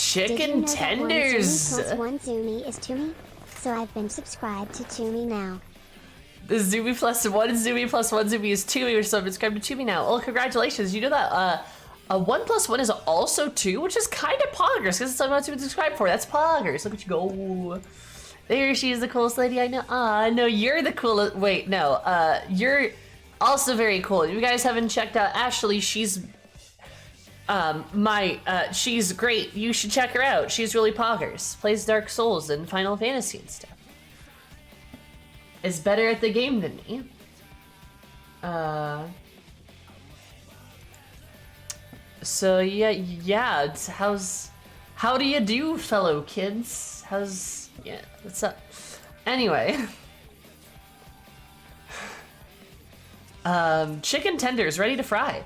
Chicken tenders. Did you know that 1 Zumi plus 1 Zumi is Tumi? So I've been subscribed to Tumi now. The Zumi plus 1 Zumi plus 1 Zumi is 2. You're subscribed to Tumi now. Oh, congratulations. You know that a 1 plus 1 is also 2, which is kind of poggers because it's something to be subscribed for. That's poggers. Look at you go. There she is, the coolest lady I know. No, you're the coolest. Wait, no. You're also very cool. If you guys haven't checked out Ashley, she's she's great. You should check her out. She's really poggers. Plays Dark Souls and Final Fantasy and stuff. Is better at the game than me. So yeah. It's how do you do, fellow kids? What's up? Anyway. Chicken tenders ready to fry.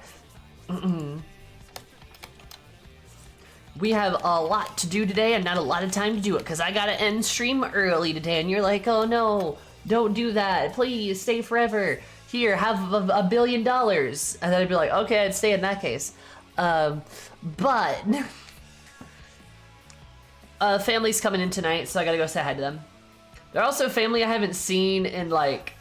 We have a lot to do today and not a lot of time to do it because I gotta end stream early today, and you're like, oh no, don't do that, please stay forever. Here, have $1 billion. And then I'd be like, okay, I'd stay in that case. But family's coming in tonight, so I gotta go say hi to them. They're also family I haven't seen in like,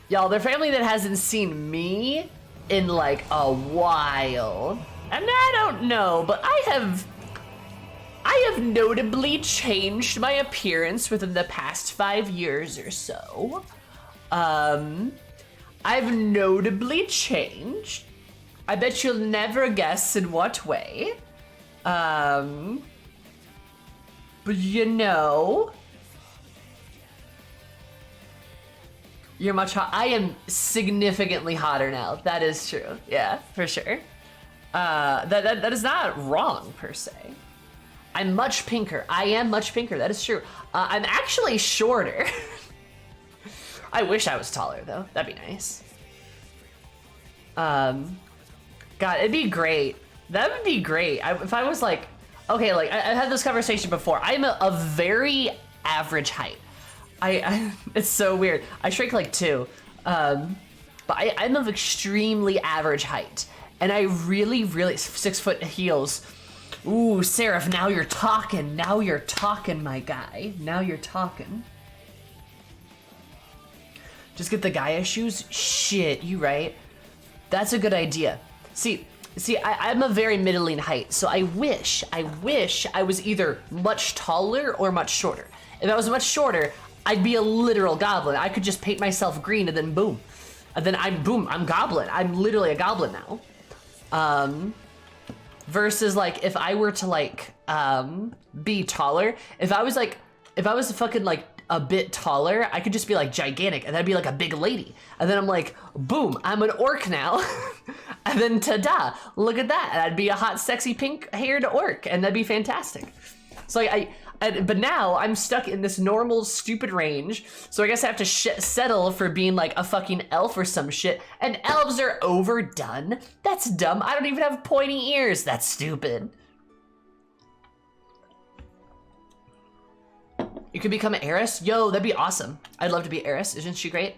y'all, they're family that hasn't seen me in like a while. And I don't know, but I have notably changed my appearance within the past 5 years or so. I've notably changed. I bet you'll never guess in what way. But you know, you're much hot. I am significantly hotter now. That is true. Yeah, for sure. That is not wrong per se. I'm much pinker. I am much pinker. That is true. I'm actually shorter. I wish I was taller though. That'd be nice. God, it'd be great. That would be great. If I was like, okay, like I've had this conversation before. I'm a very average height. It's so weird. I shrink like 2, but I'm of extremely average height. And I really, 6 foot heels. Ooh, Seraph, now you're talking. Now you're talking, my guy. Now you're talking. Just get the Gaia shoes? Shit, you right. That's a good idea. See, I'm a very middling height, so I wish I was either much taller or much shorter. If I was much shorter, I'd be a literal goblin. I could just paint myself green and then boom. And then I'm goblin. I'm literally a goblin now. Versus like if I were to like be taller, if I was fucking like a bit taller, I could just be like gigantic and that'd be like a big lady. And then I'm like, boom, I'm an orc now. And then ta-da, look at that. And I'd be a hot, sexy pink haired orc and that'd be fantastic. So like, but now I'm stuck in this normal stupid range. So I guess I have to settle for being like a fucking elf or some shit. And elves are overdone. That's dumb. I don't even have pointy ears. That's stupid. You could become an Eris? Yo, that'd be awesome. I'd love to be Eris. Isn't she great?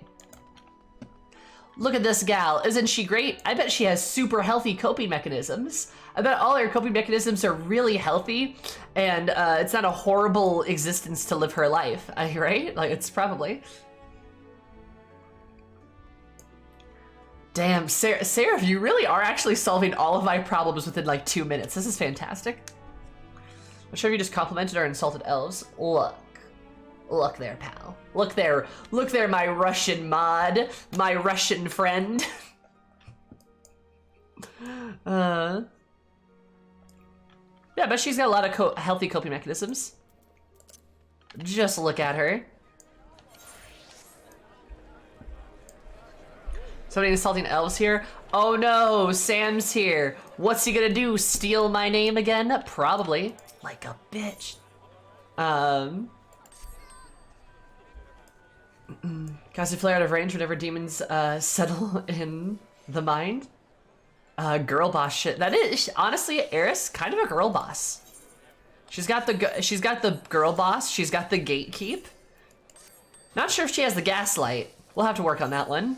Look at this gal. Isn't she great? I bet she has super healthy coping mechanisms. I bet all her coping mechanisms are really healthy and it's not a horrible existence to live her life, right? Like, it's probably. Damn, Sarah, you really are actually solving all of my problems within like 2 minutes. This is fantastic. I'm sure if you just complimented or insulted elves. Look there, pal. Look there, my Russian mod, my Russian friend. Yeah, but she's got a lot of healthy coping mechanisms. Just look at her. Somebody insulting elves here? Oh no, Sam's here. What's he gonna do? Steal my name again? Probably. Like a bitch. Cast a flare out of range whenever demons settle in the mind. Girl boss shit. That is honestly Eris, kind of a girl boss. She's got the girl boss. She's got the gatekeep. Not sure if she has the gaslight. We'll have to work on that one.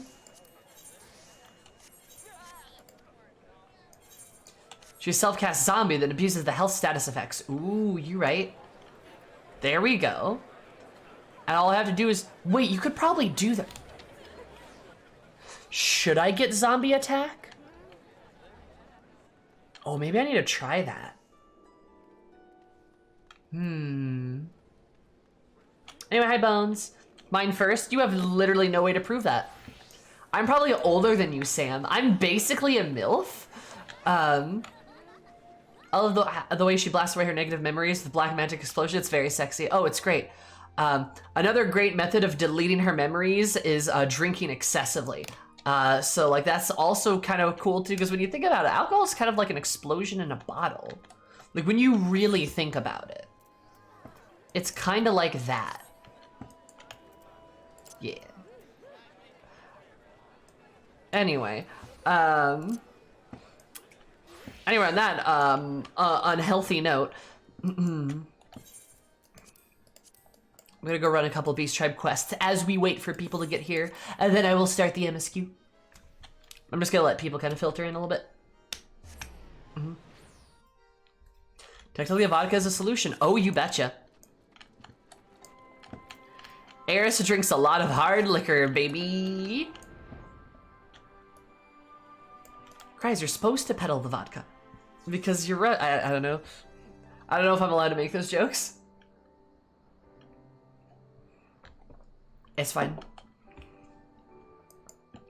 She's self-cast zombie that abuses the health status effects. Ooh, you right. There we go. And all I have to do is... Wait, you could probably do that. Should I get zombie attack? Oh, maybe I need to try that. Anyway, hi Bones. Mine first? You have literally no way to prove that. I'm probably older than you, Sam. I'm basically a MILF. I love the way she blasts away her negative memories, the black magic explosion. It's very sexy. Oh, it's great. Another great method of deleting her memories is drinking excessively. So like that's also kind of cool too, because when you think about it, alcohol is kind of like an explosion in a bottle. Like when you really think about it, it's kind of like that. Yeah. Anyway, on that unhealthy note, I'm gonna go run a couple Beast Tribe quests as we wait for people to get here, and then I will start the MSQ. I'm just gonna let people kind of filter in a little bit. Technically, a vodka is a solution. Oh, you betcha. Eris drinks a lot of hard liquor, baby. Guys, you're supposed to peddle the vodka. Because you're right. I don't know. I don't know if I'm allowed to make those jokes. It's fine.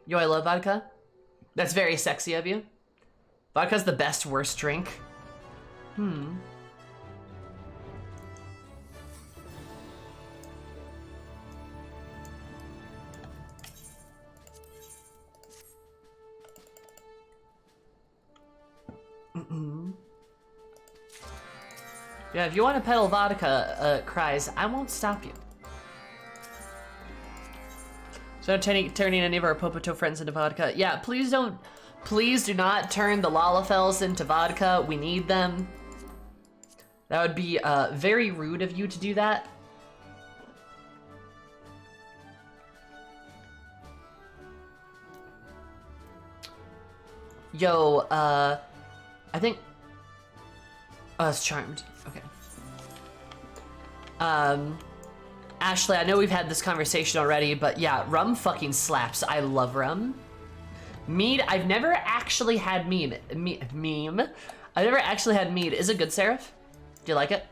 Yo, I love vodka. That's very sexy of you. Vodka's the best worst drink. Yeah, if you want to peddle vodka, Cries, I won't stop you. So turning any of our Popoto friends into vodka. Yeah, please do not turn the Lalafels into vodka. We need them. That would be very rude of you to do that. Yo, I think... Oh, it's Charmed. Okay. Ashley, I know we've had this conversation already, but yeah, rum fucking slaps. I love rum. Mead, I've never actually had meme. I've never actually had mead. Is it good, Seraph? Do you like it?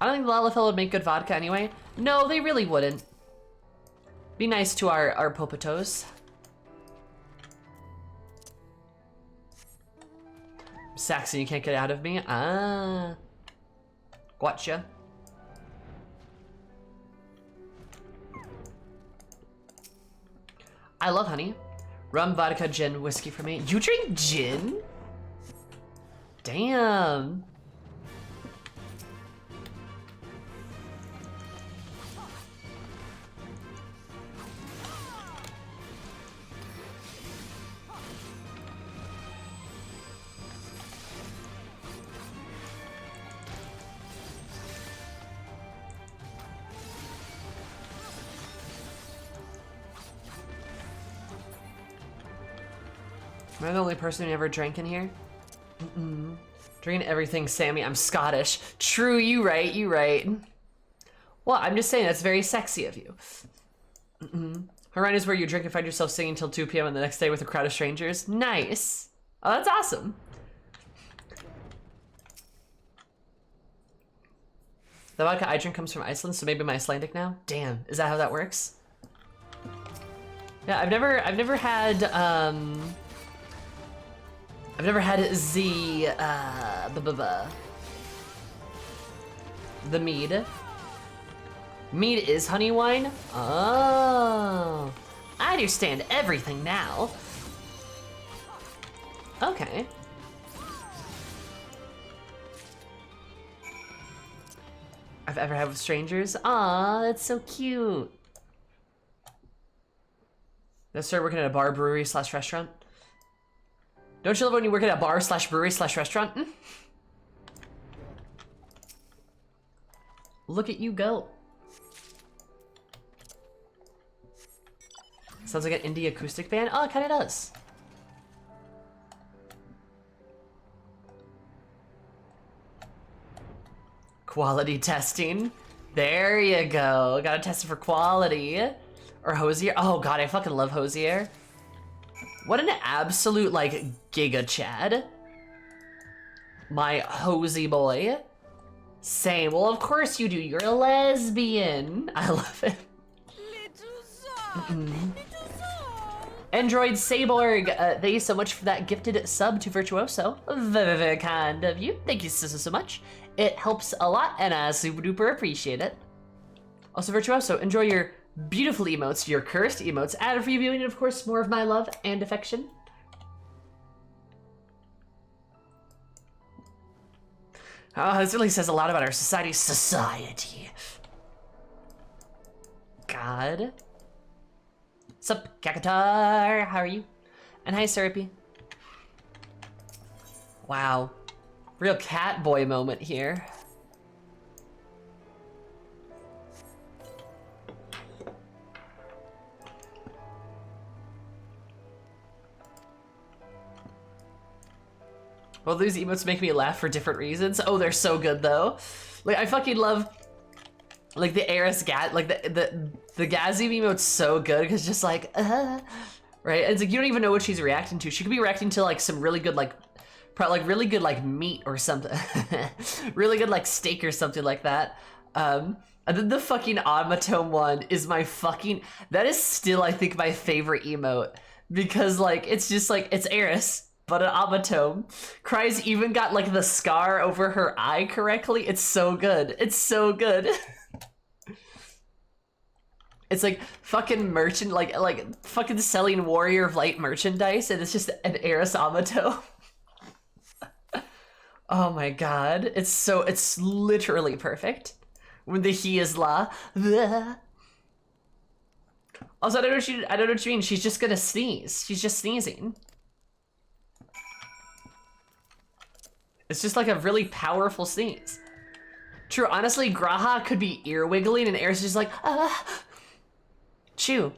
I don't think the Lalafell would make good vodka anyway. No, they really wouldn't. Be nice to our Popotos. Saxon, you can't get out of me? Ah. Gotcha. I love honey. Rum, vodka, gin, whiskey for me. You drink gin? Damn. Am I the only person who never drank in here? Drinking everything, Sammy. I'm Scottish. True, you right. Well, I'm just saying that's very sexy of you. Haran is where you drink and find yourself singing till 2 p.m. on the next day with a crowd of strangers. Nice. Oh, that's awesome. The vodka I drink comes from Iceland, so maybe I'm Icelandic now. Damn, is that how that works? Yeah, I've never had the mead. Mead is honey wine? Oh, I understand everything now. Okay. I've ever had with strangers? Aw, that's so cute. Let's start working at a bar, brewery / restaurant. Don't you love when you work at a bar / brewery / restaurant? Look at you go. Sounds like an indie acoustic band. Oh, it kind of does. Quality testing. There you go. Gotta test it for quality. Or Hosier. Oh god, I fucking love Hosier. What an absolute, like, giga Chad. My Hosey boy. Same. Well, of course you do. You're a lesbian. I love it. Android Saborg, thank you so much for that gifted sub to Virtuoso. Very, very kind of you. Thank you so much. It helps a lot, and I super duper appreciate it. Also, Virtuoso, enjoy your beautiful emotes, your cursed emotes, added for you viewing, and of course, more of my love and affection. Oh, this really says a lot about our society. God. Sup, Kakatar? How are you? And hi, Syrupy. Wow. Real cat boy moment here. Well, these emotes make me laugh for different reasons. Oh, they're so good though. Like, I fucking love, like, the Eris like the Gazi emote's so good because it's just like, right? And it's like you don't even know what she's reacting to. She could be reacting to like some really good really good like meat or something, really good like steak or something like that. And then the fucking automaton one is that is still I think my favorite emote because like it's just like it's Eris. But an automaton. Cries even got like the scar over her eye correctly. It's so good. It's so good. It's like fucking merchant, like fucking selling Warrior of Light merchandise, and it's just an Eris automaton. Oh my god. It's literally perfect. When the he is la. Also, I don't know what you mean. She's just gonna sneeze. She's just sneezing. It's just like a really powerful sneeze. True, honestly, Graha could be ear wiggling and Eris is just like, chew.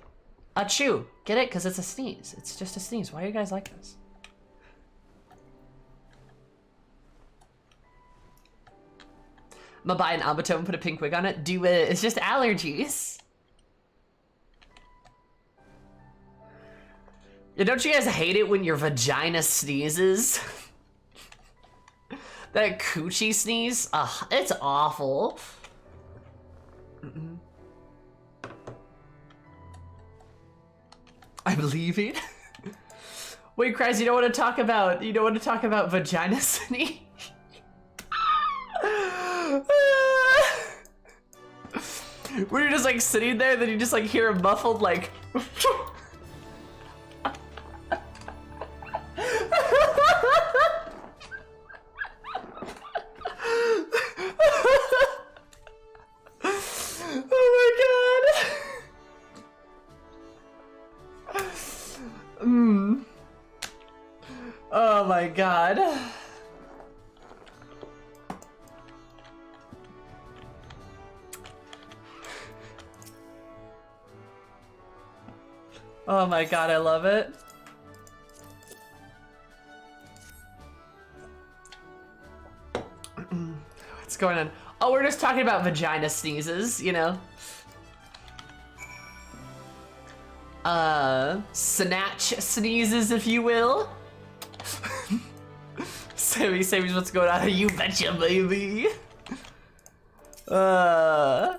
Chew. Get it? Because it's a sneeze. It's just a sneeze. Why are you guys like this? I'm gonna buy an automaton and put a pink wig on it. Do it. It's just allergies. Yeah, don't you guys hate it when your vagina sneezes? That coochie sneeze? Ugh, it's awful. I'm leaving. Wait, Cries, you don't want to talk about vagina sneeze? When you're just like sitting there, then you just like hear a muffled like Oh my god. Oh my god, I love it. What's going on? Oh, we're just talking about vagina sneezes, you know? Snatch sneezes, if you will. Sammy's what's going on? You betcha, baby. Oh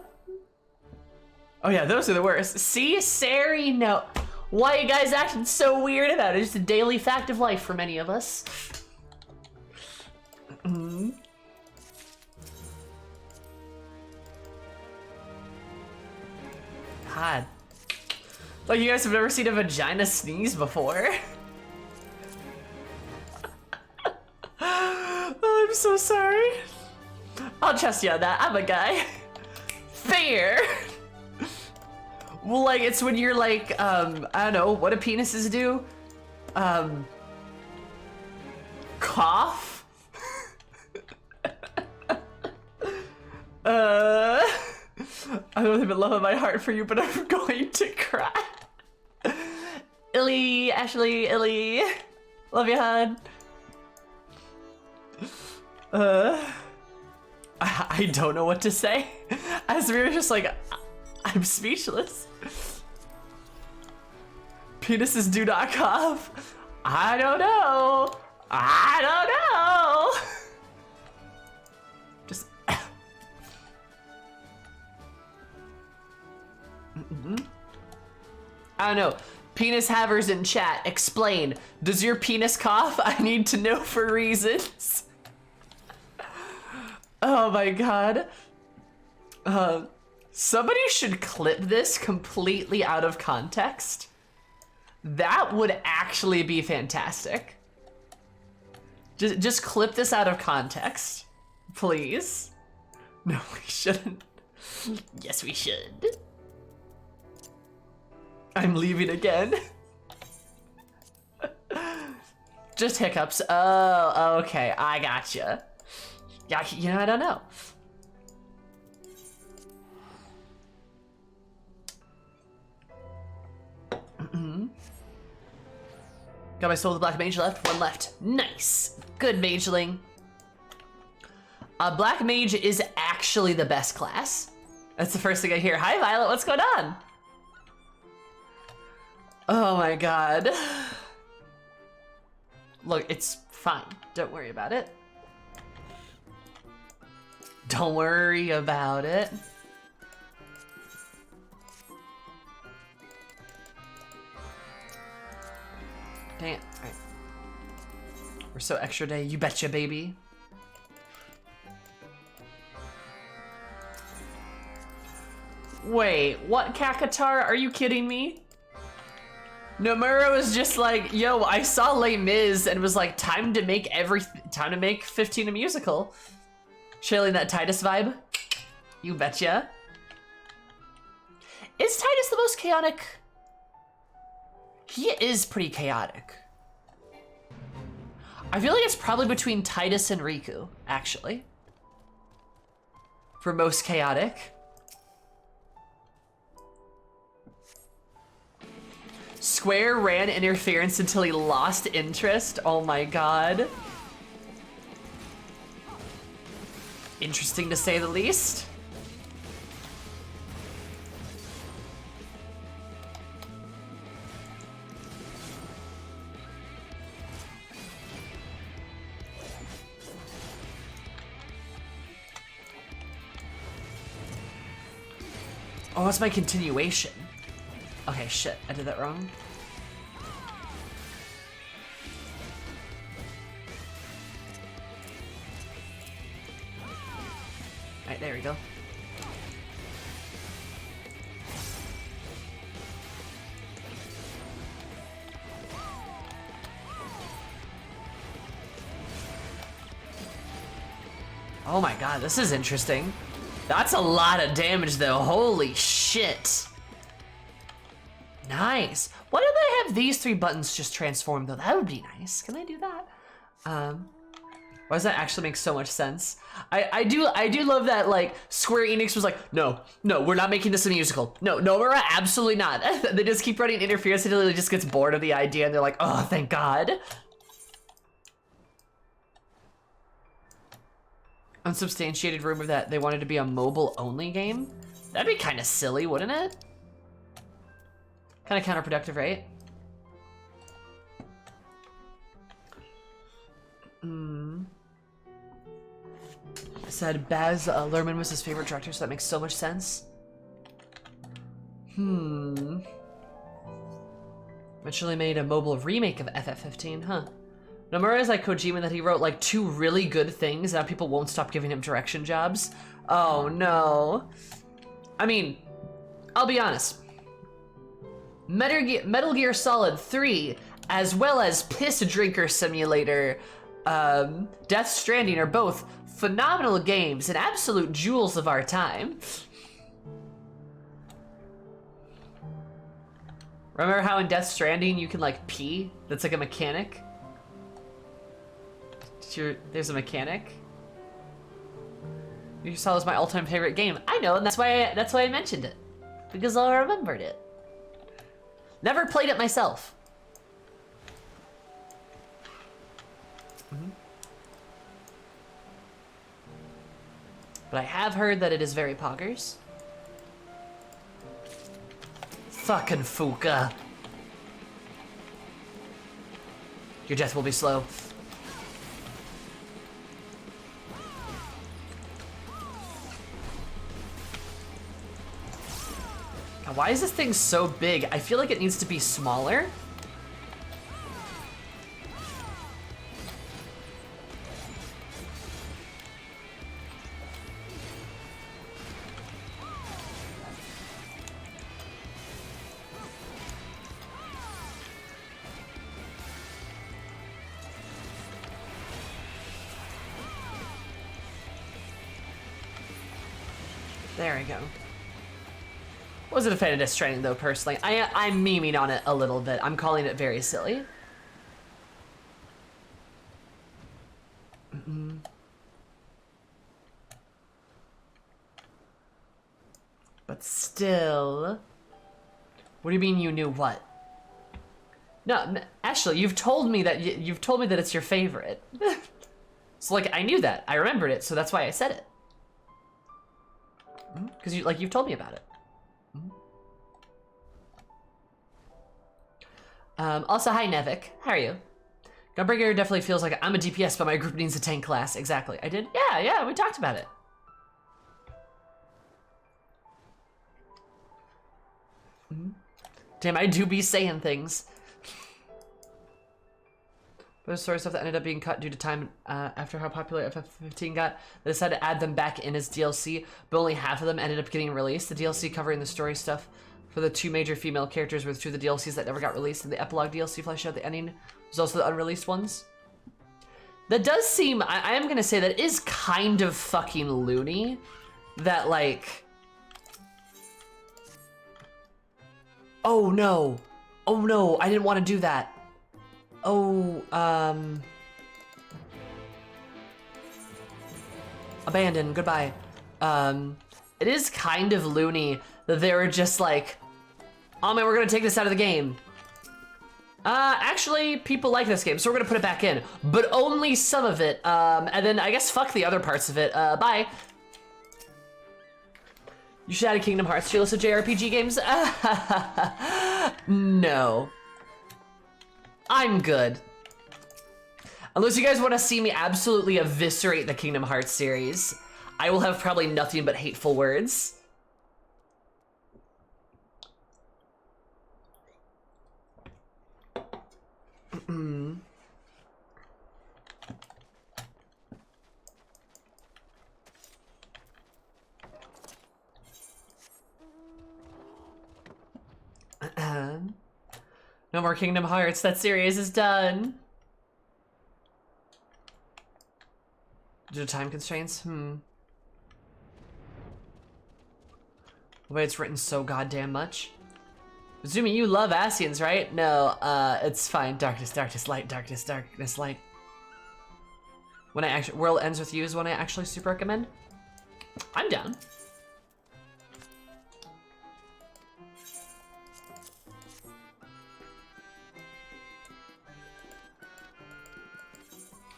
yeah, those are the worst. See, Sari, no. Why are you guys acting so weird about it? It's just a daily fact of life for many of us. God. Like you guys have never seen a vagina sneeze before. Oh, I'm so sorry. I'll trust you on that. I'm a guy. Fair. Well, like, it's when you're like, I don't know, what do penises do? Cough? I don't have a love in my heart for you, but I'm going to cry. Illy, Ashley, Illy. Love you, hon. I don't know what to say. Asmir's just like, I'm speechless. Penises do not cough. I don't know. I don't know. Just. I don't know. Penis havers in chat, explain. Does your penis cough? I need to know for reasons. Oh my god. Somebody should clip this completely out of context. That would actually be fantastic. Just clip this out of context, please. No, we shouldn't. Yes, we should. I'm leaving again. Just hiccups. Oh, okay, I gotcha. Yeah, you know, I don't know. Got my soul of the black mage left, one left. Nice, good mageling. Black mage is actually the best class. That's the first thing I hear. Hi Violet, what's going on? Oh my god. Look, it's fine, don't worry about it. Don't worry about it. Dang it. All right. We're so extra day. You betcha, baby. Wait, what, Kakatar? Are you kidding me? Nomura was just like, yo, I saw Les Mis and was like, time to make 15 a musical. Shailing that Titus vibe. You betcha. Is Titus the most chaotic? He is pretty chaotic. I feel like it's probably between Titus and Riku, actually. For most chaotic. Square ran interference until he lost interest. Oh my god. Interesting to say the least. Oh, that's my continuation. Okay, shit, I did that wrong. Alright, there we go. Oh my god, this is interesting. That's a lot of damage though, holy shit. Nice. Why don't they have these 3 buttons just transformed though? That would be nice. Can I do that? Why does that actually make so much sense? I do love that like Square Enix was like, no, we're not making this a musical. No, we're absolutely not. They just keep running interference until it just gets bored of the idea and they're like, oh, thank God. Unsubstantiated rumor that they wanted to be a mobile only game? That'd be kind of silly, wouldn't it? Kind of counterproductive, right? I said Baz Luhrmann was his favorite director, so that makes so much sense. Eventually made a mobile remake of FF15, huh? Nomura is like Kojima that he wrote like 2 really good things and now people won't stop giving him direction jobs. Oh no. I mean, I'll be honest. Metal Gear Solid 3, as well as Piss Drinker Simulator, Death Stranding are both phenomenal games and absolute jewels of our time. Remember how in Death Stranding you can like pee? That's like a mechanic? There's a mechanic. You saw it was my all-time favorite game. I know, and that's why I mentioned it. Because I remembered it. Never played it myself. But I have heard that it is very poggers. Fucking Fuka. Your death will be slow. God, why is this thing so big? I feel like it needs to be smaller. There we go. Wasn't a fan of Death Stranding though, personally. I'm memeing on it a little bit. I'm calling it very silly. But still... What do you mean you knew what? No, Ashley, you've told me that you've told me that it's your favorite. So like, I knew that. I remembered it, so that's why I said it. Because you've told me about it. Also, hi Nevik. How are you? Gunbreaker definitely feels like I'm a DPS, but my group needs a tank class. Exactly. I did. Yeah. We talked about it. Damn, I do be saying things. But the story stuff that ended up being cut due to time after how popular FF15 got, they decided to add them back in as DLC, but only half of them ended up getting released. The DLC covering the story stuff for the 2 major female characters were 2 of the DLCs that never got released, and the epilogue DLC fleshed out the ending was also the unreleased ones. That does seem, I am gonna say that is kind of fucking loony, that like, oh no, I didn't want to do that. Oh, abandon, goodbye. It is kind of loony that they were just like, oh man, we're gonna take this out of the game. Actually, people like this game, so we're gonna put it back in, but only some of it, and then I guess fuck the other parts of it, bye. You should add a Kingdom Hearts to your list of JRPG games? No. I'm good. Unless you guys want to see me absolutely eviscerate the Kingdom Hearts series, I will have probably nothing but hateful words. No more Kingdom Hearts, that series is done. Due to time constraints? The way it's written so goddamn much. Zumi, you love Asians, right? No, it's fine. Darkness, darkness, light, darkness, darkness, light. When I actually, World Ends With You is when I actually super recommend. I'm down.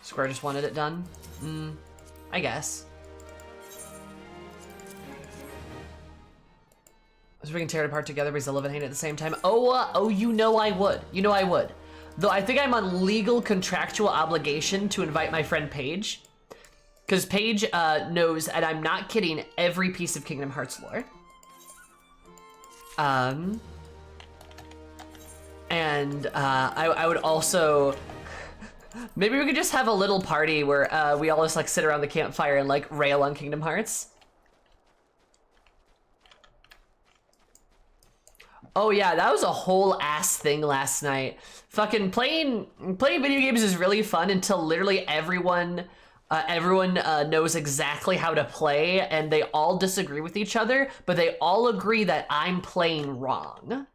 Square just wanted it done? I guess. So we can tear it apart together because I live and hate it at the same time. Oh, you know I would. You know I would. Though I think I'm on legal contractual obligation to invite my friend Paige. Because Paige knows, and I'm not kidding, every piece of Kingdom Hearts lore. And I would also... Maybe we could just have a little party where we all just like sit around the campfire and like rail on Kingdom Hearts. Oh yeah, that was a whole ass thing last night. Fucking playing video games is really fun until literally everyone knows exactly how to play and they all disagree with each other, but they all agree that I'm playing wrong.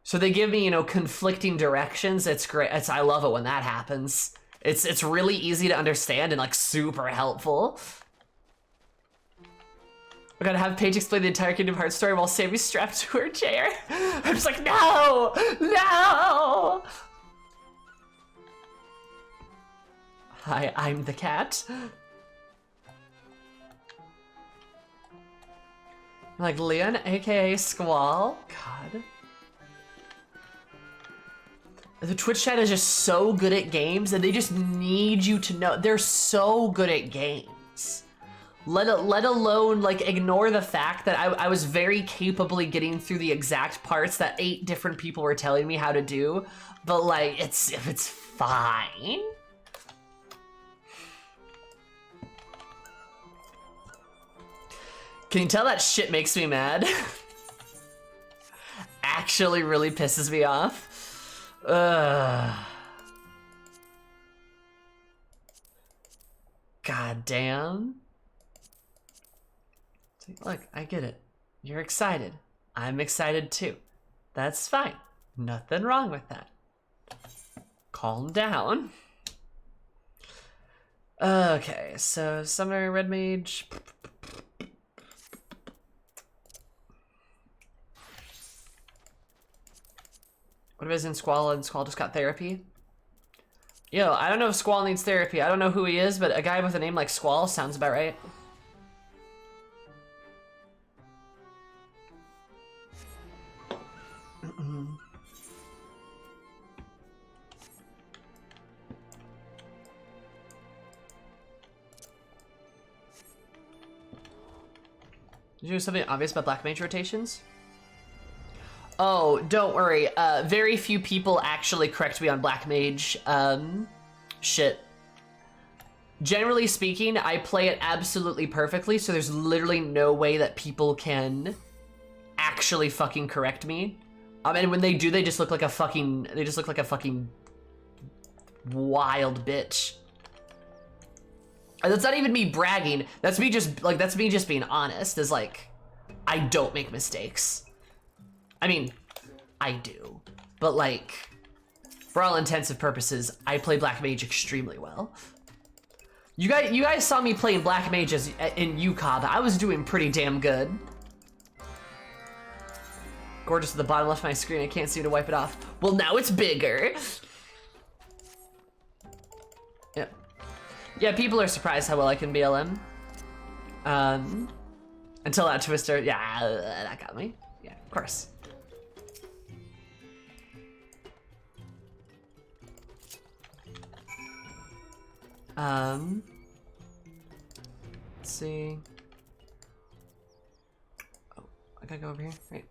So they give me, you know, conflicting directions. It's great. I love it when that happens. It's really easy to understand and like super helpful. We're gonna have Paige explain the entire Kingdom Hearts story while Sammy's strapped to her chair. I'm just like, no, no. Hi, I'm the cat. Like Leon, aka Squall. God. The Twitch chat is just so good at games and they just need you to know. They're so good at games. Let alone like ignore the fact that I was very capably getting through the exact parts that 8 different people were telling me how to do. But like, it's fine. Can you tell that shit makes me mad? Actually really pisses me off. God damn. Look, I get it. You're excited. I'm excited too. That's fine. Nothing wrong with that. Calm down. Okay, so Summoner Red Mage. What if it's in Squall and Squall just got therapy? Yo, I don't know if Squall needs therapy. I don't know who he is, but a guy with a name like Squall sounds about right. Did you do something obvious about Black Mage rotations? Oh, don't worry. Very few people actually correct me on Black Mage shit. Generally speaking, I play it absolutely perfectly, so there's literally no way that people can actually fucking correct me. And when they do, they just look like a fucking wild bitch. And that's not even me bragging. That's me just being honest. Is like, I don't make mistakes. I mean, I do, but like, for all intents and purposes, I play Black Mage extremely well. You guys saw me playing Black Mage in UCOB. I was doing pretty damn good. Gorgeous at the bottom left of my screen. I can't seem to wipe it off. Well, now it's bigger. Yeah. Yeah, people are surprised how well I can BLM. Until that Twister, yeah, that got me. Yeah, of course. Let's see. Oh, I gotta go over here, right?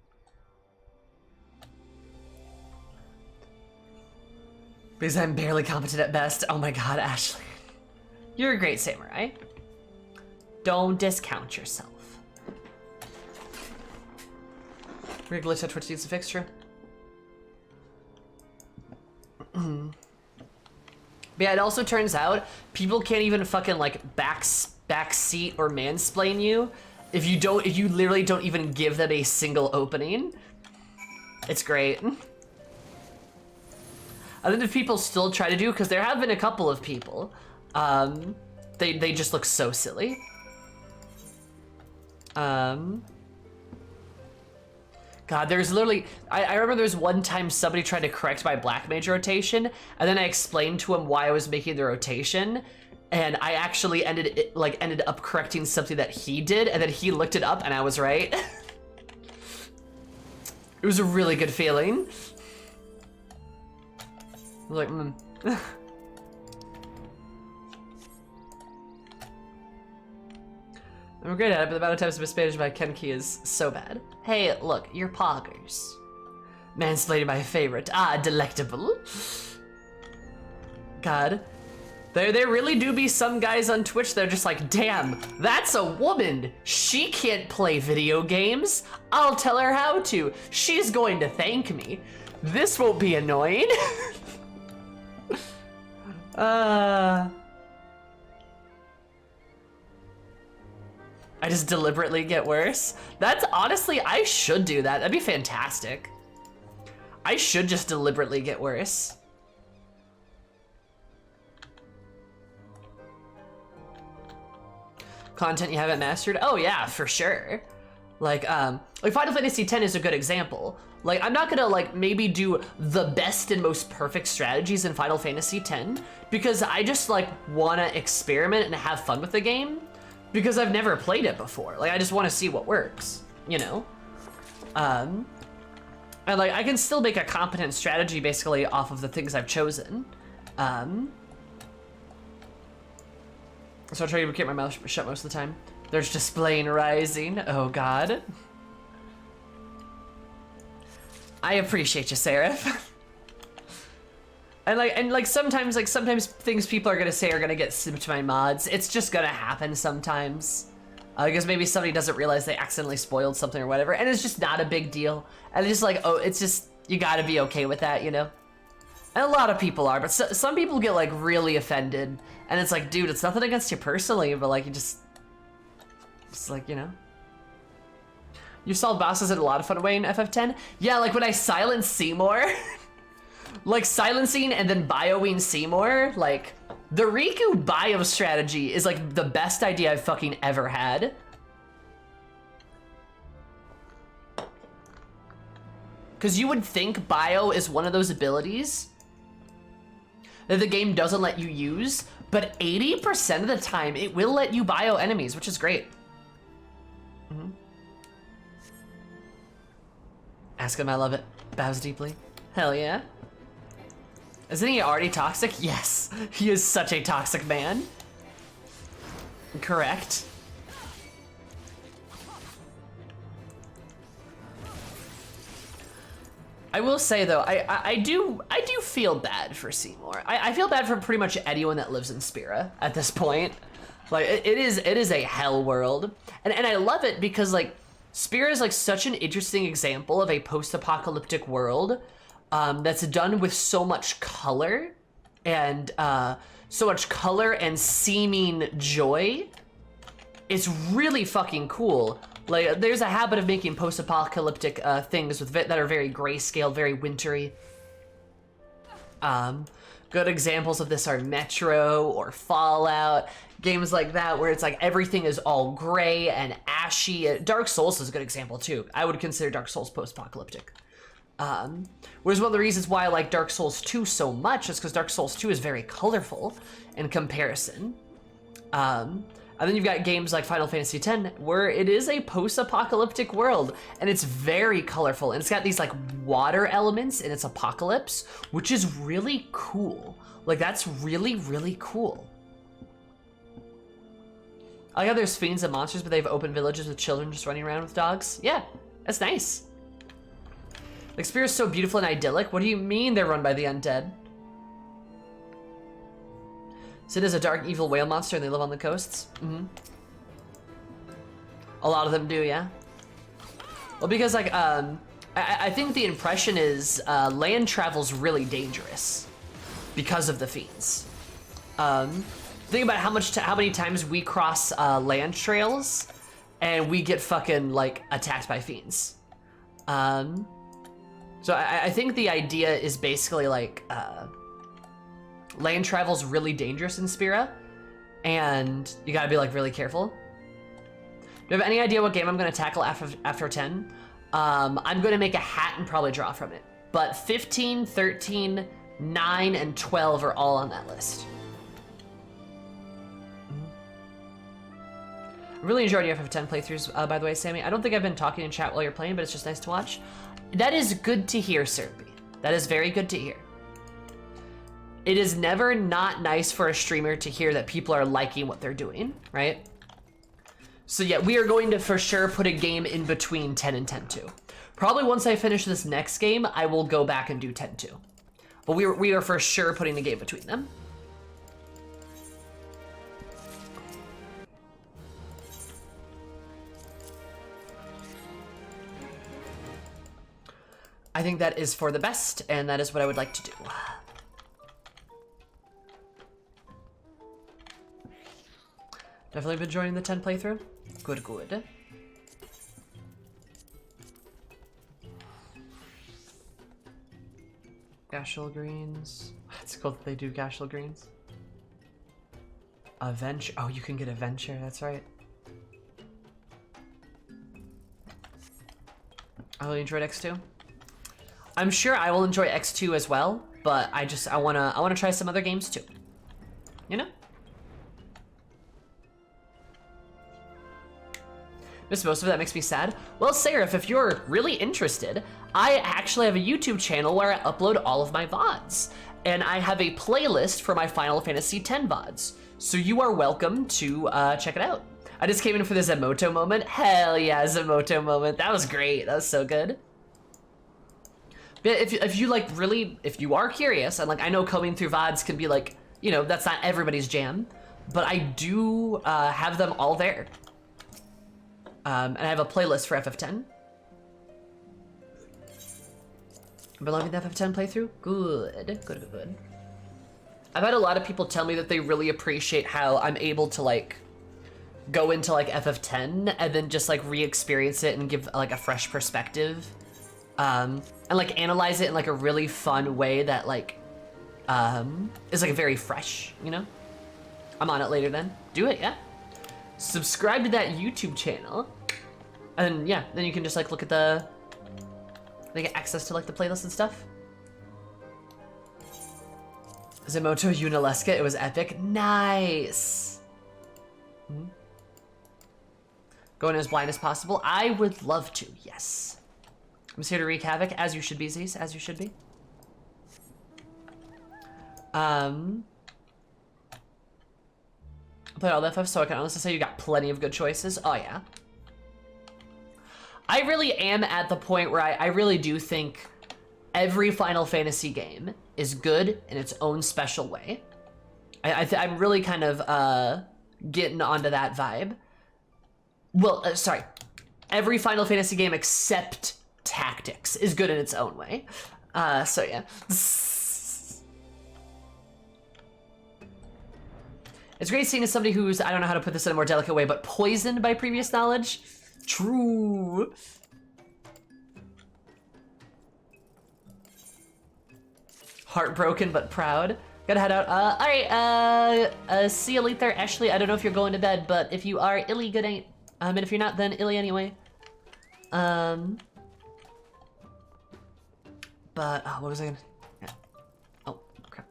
Because I'm barely competent at best. Oh my god, Ashley. You're a great samurai. Don't discount yourself. Weird glitch that Twitch needs to fix, true. But yeah, it also turns out people can't even fucking like backseat or mansplain you if you literally don't even give them a single opening. It's great. I think if people still try to do, because there have been a couple of people, they just look so silly. God, there's literally, I remember there was one time somebody tried to correct my Black Mage rotation, and then I explained to him why I was making the rotation, and I actually ended up correcting something that he did, and then he looked it up and I was right. It was a really good feeling. I was like, I'm great at it, but the amount of times mismanaged by Kenki is so bad. Hey, look, you're poggers. Mansplaining my favorite. Ah, delectable. God. There really do be some guys on Twitch that are just like, damn, that's a woman. She can't play video games. I'll tell her how to. She's going to thank me. This won't be annoying. I just deliberately get worse. That's honestly, I should do that. That'd be fantastic. I should just deliberately get worse. Content you haven't mastered? Oh yeah, for sure. Like Final Fantasy X is a good example. Like, I'm not gonna like maybe do the best and most perfect strategies in Final Fantasy X because I just like wanna experiment and have fun with the game because I've never played it before. Like, I just wanna see what works, you know? And like, I can still make a competent strategy basically off of the things I've chosen. So I'll try to keep my mouth shut most of the time. There's displaying rising, oh God. I appreciate you, Seraph. and like sometimes things people are gonna say are gonna get sent to my mods. It's just gonna happen sometimes. Because maybe somebody doesn't realize they accidentally spoiled something or whatever, and it's just not a big deal. And it's just like, oh, it's just, you gotta be okay with that, you know? And a lot of people are, but some people get like really offended, and it's like, dude, it's nothing against you personally, but like, you just like, you know? You solved bosses in a lot of fun way in FF10? Yeah, like when I silenced Seymour, like silencing and then bioing Seymour, like, the Riku bio strategy is like the best idea I've fucking ever had. Because you would think bio is one of those abilities that the game doesn't let you use, but 80% of the time it will let you bio enemies, which is great. Ask him, I love it. Bows deeply. Hell yeah. Isn't he already toxic? Yes, he is such a toxic man. Correct. I will say though, I do feel bad for Seymour. I feel bad for pretty much anyone that lives in Spira at this point. Like it is a hell world, and I love it because like Spira is like such an interesting example of a post-apocalyptic world that's done with so much color and seeming joy. It's really fucking cool. Like, there's a habit of making post-apocalyptic things with that are very grayscale, very wintry. Good examples of this are Metro or Fallout, games like that where it's like everything is all gray and ashy. Dark Souls is a good example too. I would consider Dark Souls post-apocalyptic. Whereas one of the reasons why I like Dark Souls 2 so much is because Dark Souls 2 is very colorful in comparison. And then you've got games like Final Fantasy X, where it is a post-apocalyptic world, and it's very colorful, and it's got these like water elements in its apocalypse, which is really cool. Like, that's really, really cool. I like how there's fiends and monsters, but they have open villages with children just running around with dogs. Yeah, that's nice. Like, Spira's so beautiful and idyllic. What do you mean they're run by the undead? Sid is a dark, evil whale monster and they live on the coasts. A lot of them do, yeah. Well, because like, I think the impression is land travel's really dangerous because of the fiends. Think about how many times we cross land trails and we get fucking like attacked by fiends. So I think the idea is basically like, land travel's really dangerous in Spira, and you gotta be like really careful. Do you have any idea what game I'm gonna tackle after 10? I'm gonna make a hat and probably draw from it. But 15, 13, 9, and 12 are all on that list. I really enjoyed your FF10 playthroughs, by the way, Sammy. I don't think I've been talking in chat while you're playing, but it's just nice to watch. That is good to hear, Serpy. That is very good to hear. It is never not nice for a streamer to hear that people are liking what they're doing, right? So yeah, we are going to for sure put a game in between 10 and 10-2. Probably once I finish this next game, I will go back and do 10-2. But we are for sure putting a game between them. I think that is for the best, and that is what I would like to do. Definitely been enjoying the 10 playthrough. Good, good. Gashel greens. It's cool that they do Gashel greens. Adventure. Oh, you can get adventure. That's right. I really enjoyed X2. I'm sure I will enjoy X2 as well, but I wanna try some other games too. You know? Miss most of that makes me sad. Well, Seraph, if you're really interested, I actually have a YouTube channel where I upload all of my VODs. And I have a playlist for my Final Fantasy X VODs. So you are welcome to check it out. I just came in for the Zemoto moment. Hell yeah, Zemoto moment. That was great. That was so good. But if you like really, if you are curious, and like I know combing through VODs can be like, you know, that's not everybody's jam, but I do have them all there. And I have a playlist for FF10. Been loving the FF10 playthrough? Good, good, good. I've had a lot of people tell me that they really appreciate how I'm able to like go into like FF10 and then just like re-experience it and give like a fresh perspective. And like analyze it in like a really fun way that like is like very fresh, you know? I'm on it later then. Do it, yeah. Subscribe to that YouTube channel. And yeah, then you can just like look at the, they get access to like the playlist and stuff. Zemoto Unalesca, it was epic. Nice. Going as blind as possible. I would love to, yes. I'm just here to wreak havoc, as you should be, Zeus, as you should be. I played all the FF, so I can honestly say you got plenty of good choices. Oh yeah. I really am at the point where I really do think every Final Fantasy game is good in its own special way. I'm really kind of getting onto that vibe. Well, sorry. Every Final Fantasy game except Tactics is good in its own way. So yeah. It's great seeing as somebody who's, I don't know how to put this in a more delicate way, but poisoned by previous knowledge. True. Heartbroken but proud. Gotta head out. All right. See you later, Ashley. I don't know if you're going to bed, but if you are, illy good night. And if you're not, then illy anyway. But what was I gonna? Yeah. Oh crap.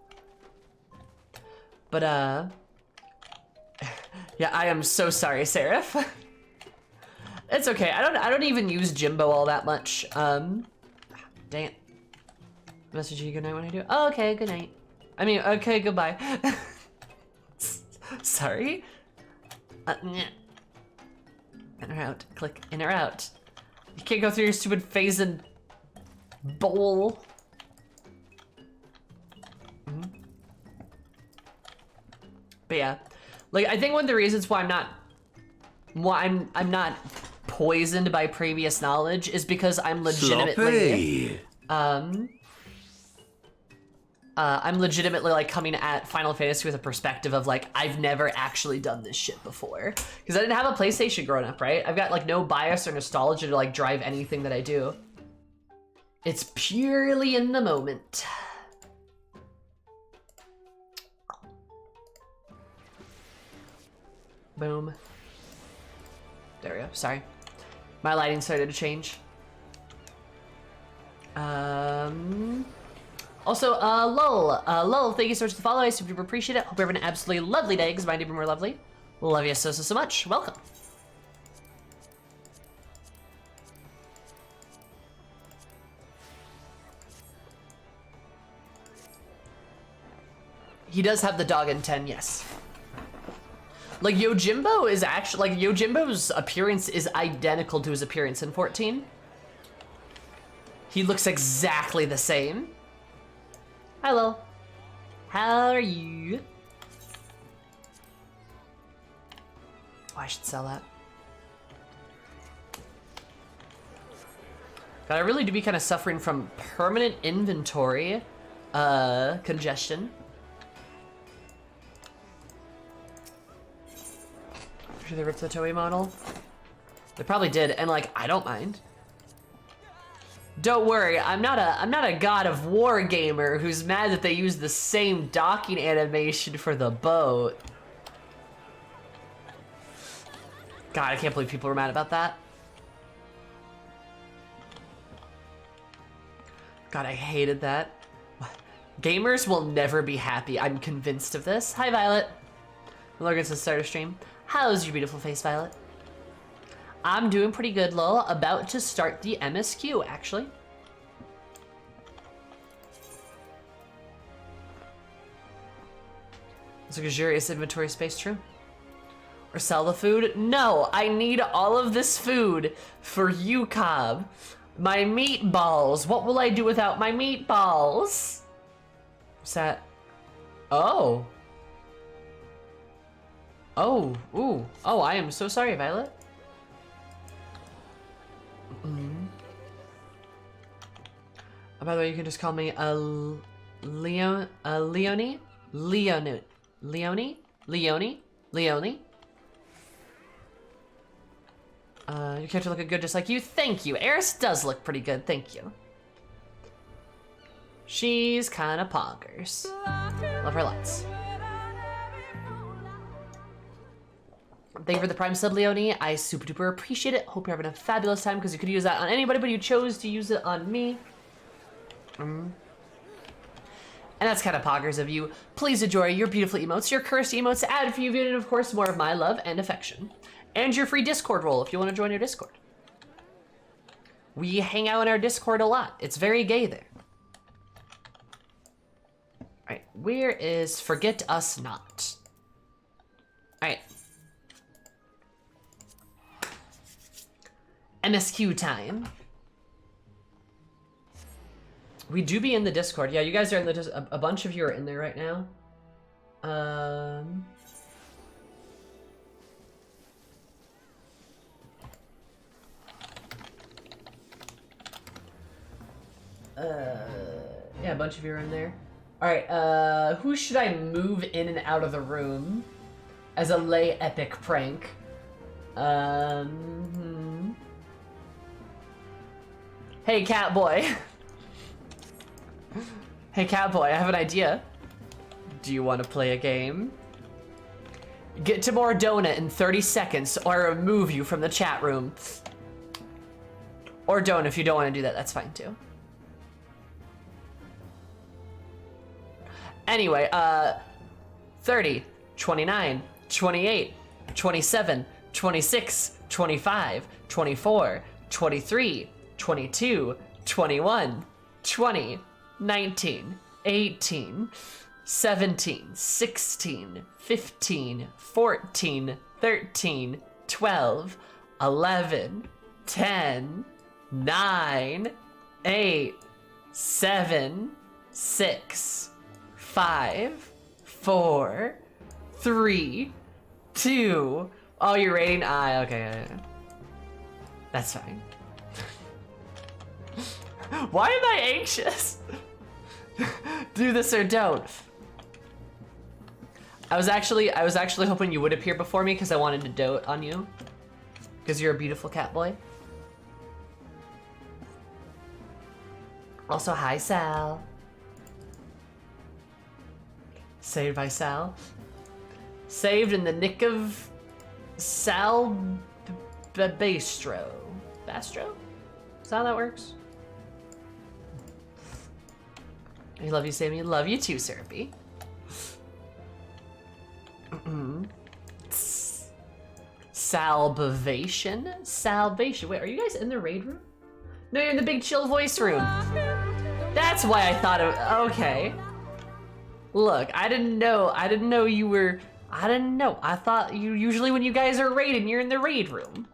But yeah, I am so sorry, Seraph. It's okay. I don't even use Jimbo all that much. Dang it. Message you good night when I do. Oh, okay, good night. I mean, okay, goodbye. Sorry. In or out. Click in or out. You can't go through your stupid phase and bowl. But yeah, like I think one of the reasons why I'm not poisoned by previous knowledge is because I'm legitimately I'm legitimately like coming at Final Fantasy with a perspective of like I've never actually done this shit before because I didn't have a PlayStation growing up, right? I've got like no bias or nostalgia to like drive anything that I do. It's purely in the moment. Boom. There we go. Sorry. My lighting started to change. Also, Lol, thank you so much for the follow. I super appreciate it. Hope you're having an absolutely lovely day, because mine even more lovely. Love you so much. Welcome. He does have the dog in 10, yes. Like, Yojimbo is actually, like, Yojimbo's appearance is identical to his appearance in 14. He looks exactly the same. Hello. How are you? Oh, I should sell that. God, I really do be kind of suffering from permanent inventory congestion. Sure they ripped the Toei model? They probably did, and like I don't mind. Don't worry, I'm not a God of War gamer who's mad that they used the same docking animation for the boat. God, I can't believe people were mad about that. God, I hated that. Gamers will never be happy. I'm convinced of this. Hi, Violet. Logan says start a stream. How's your beautiful face, Violet? I'm doing pretty good, lol. About to start the MSQ, actually. It's luxurious inventory space, true? Or sell the food? No, I need all of this food for you, Cobb. My meatballs. What will I do without my meatballs? What's that? Oh. Oh, ooh. Oh, I am so sorry, Violet. Oh, by the way, you can just call me Leonie? Leonie? Your character looking good just like you. Thank you. Eris does look pretty good, thank you. She's kind of poggers. Love her lots. Thank you for the Prime sub, Leonie. I super duper appreciate it. Hope you're having a fabulous time because you could use that on anybody, but you chose to use it on me. And that's kind of poggers of you. Please enjoy your beautiful emotes, your cursed emotes, add for you, and of course more of my love and affection. And your free Discord role if you want to join our Discord. We hang out in our Discord a lot. It's very gay there. Alright, where is Forget Us Not? Alright. MSQ time. We do be in the Discord. Yeah, you guys are in the a bunch of you are in there right now. Yeah, a bunch of you are in there. Alright, who should I move in and out of the room as a lay epic prank? Hey, Catboy. Hey, Catboy, I have an idea. Do you want to play a game? Get to more donut in 30 seconds or I remove you from the chat room. Or don't if you don't want to do that, that's fine too. Anyway, 30, 29, 28, 27, 26, 25, 24, 23, 22, 21, 20, 19, 18, 17, 16, 15, 14, 13, 12, 11, 10, 9, 8, 7, 6, 5, 4, 3, 2. Oh, you're rating? Okay. That's fine. Why am I anxious? Do this or don't. I was actually hoping you would appear before me because I wanted to dote on you. Because you're a beautiful cat boy. Also, hi Sal. Saved by Sal. Saved in the nick of Sal Bastro. Bastro? Is that how that works? I love you, Sammy. Love you too, Syrupy. Salvation? Salvation. Wait, are you guys in the raid room? No, you're in the big chill voice room. That's why I thought of, okay. Look, I didn't know you were, I didn't know. I thought you, usually when you guys are raiding, you're in the raid room.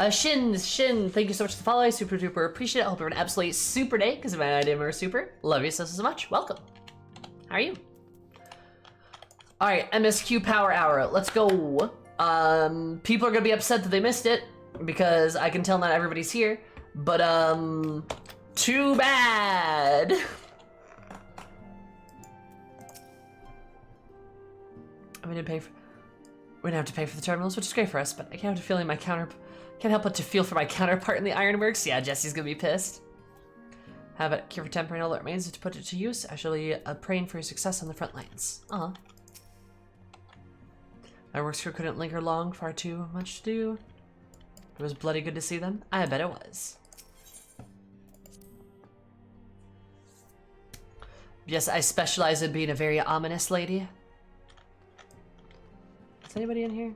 Shin, thank you so much for the follow. I super duper appreciate it. I hope you're an absolutely super day, because my idea are super. Love you so much. Welcome. How are you? Alright, MSQ Power Hour. Let's go. People are gonna be upset that they missed it, because I can tell not everybody's here. But, too bad. We're gonna have to pay for the terminals, which is great for us, but I can't help but to feel for my counterpart in the Ironworks. Yeah, Jesse's gonna be pissed. Have it cure for temporary and all that remains to put it to use. Actually, praying for your success on the front lines. My works crew couldn't linger long, far too much to do. It was bloody good to see them. I bet it was. Yes, I specialize in being a very ominous lady. Is anybody in here?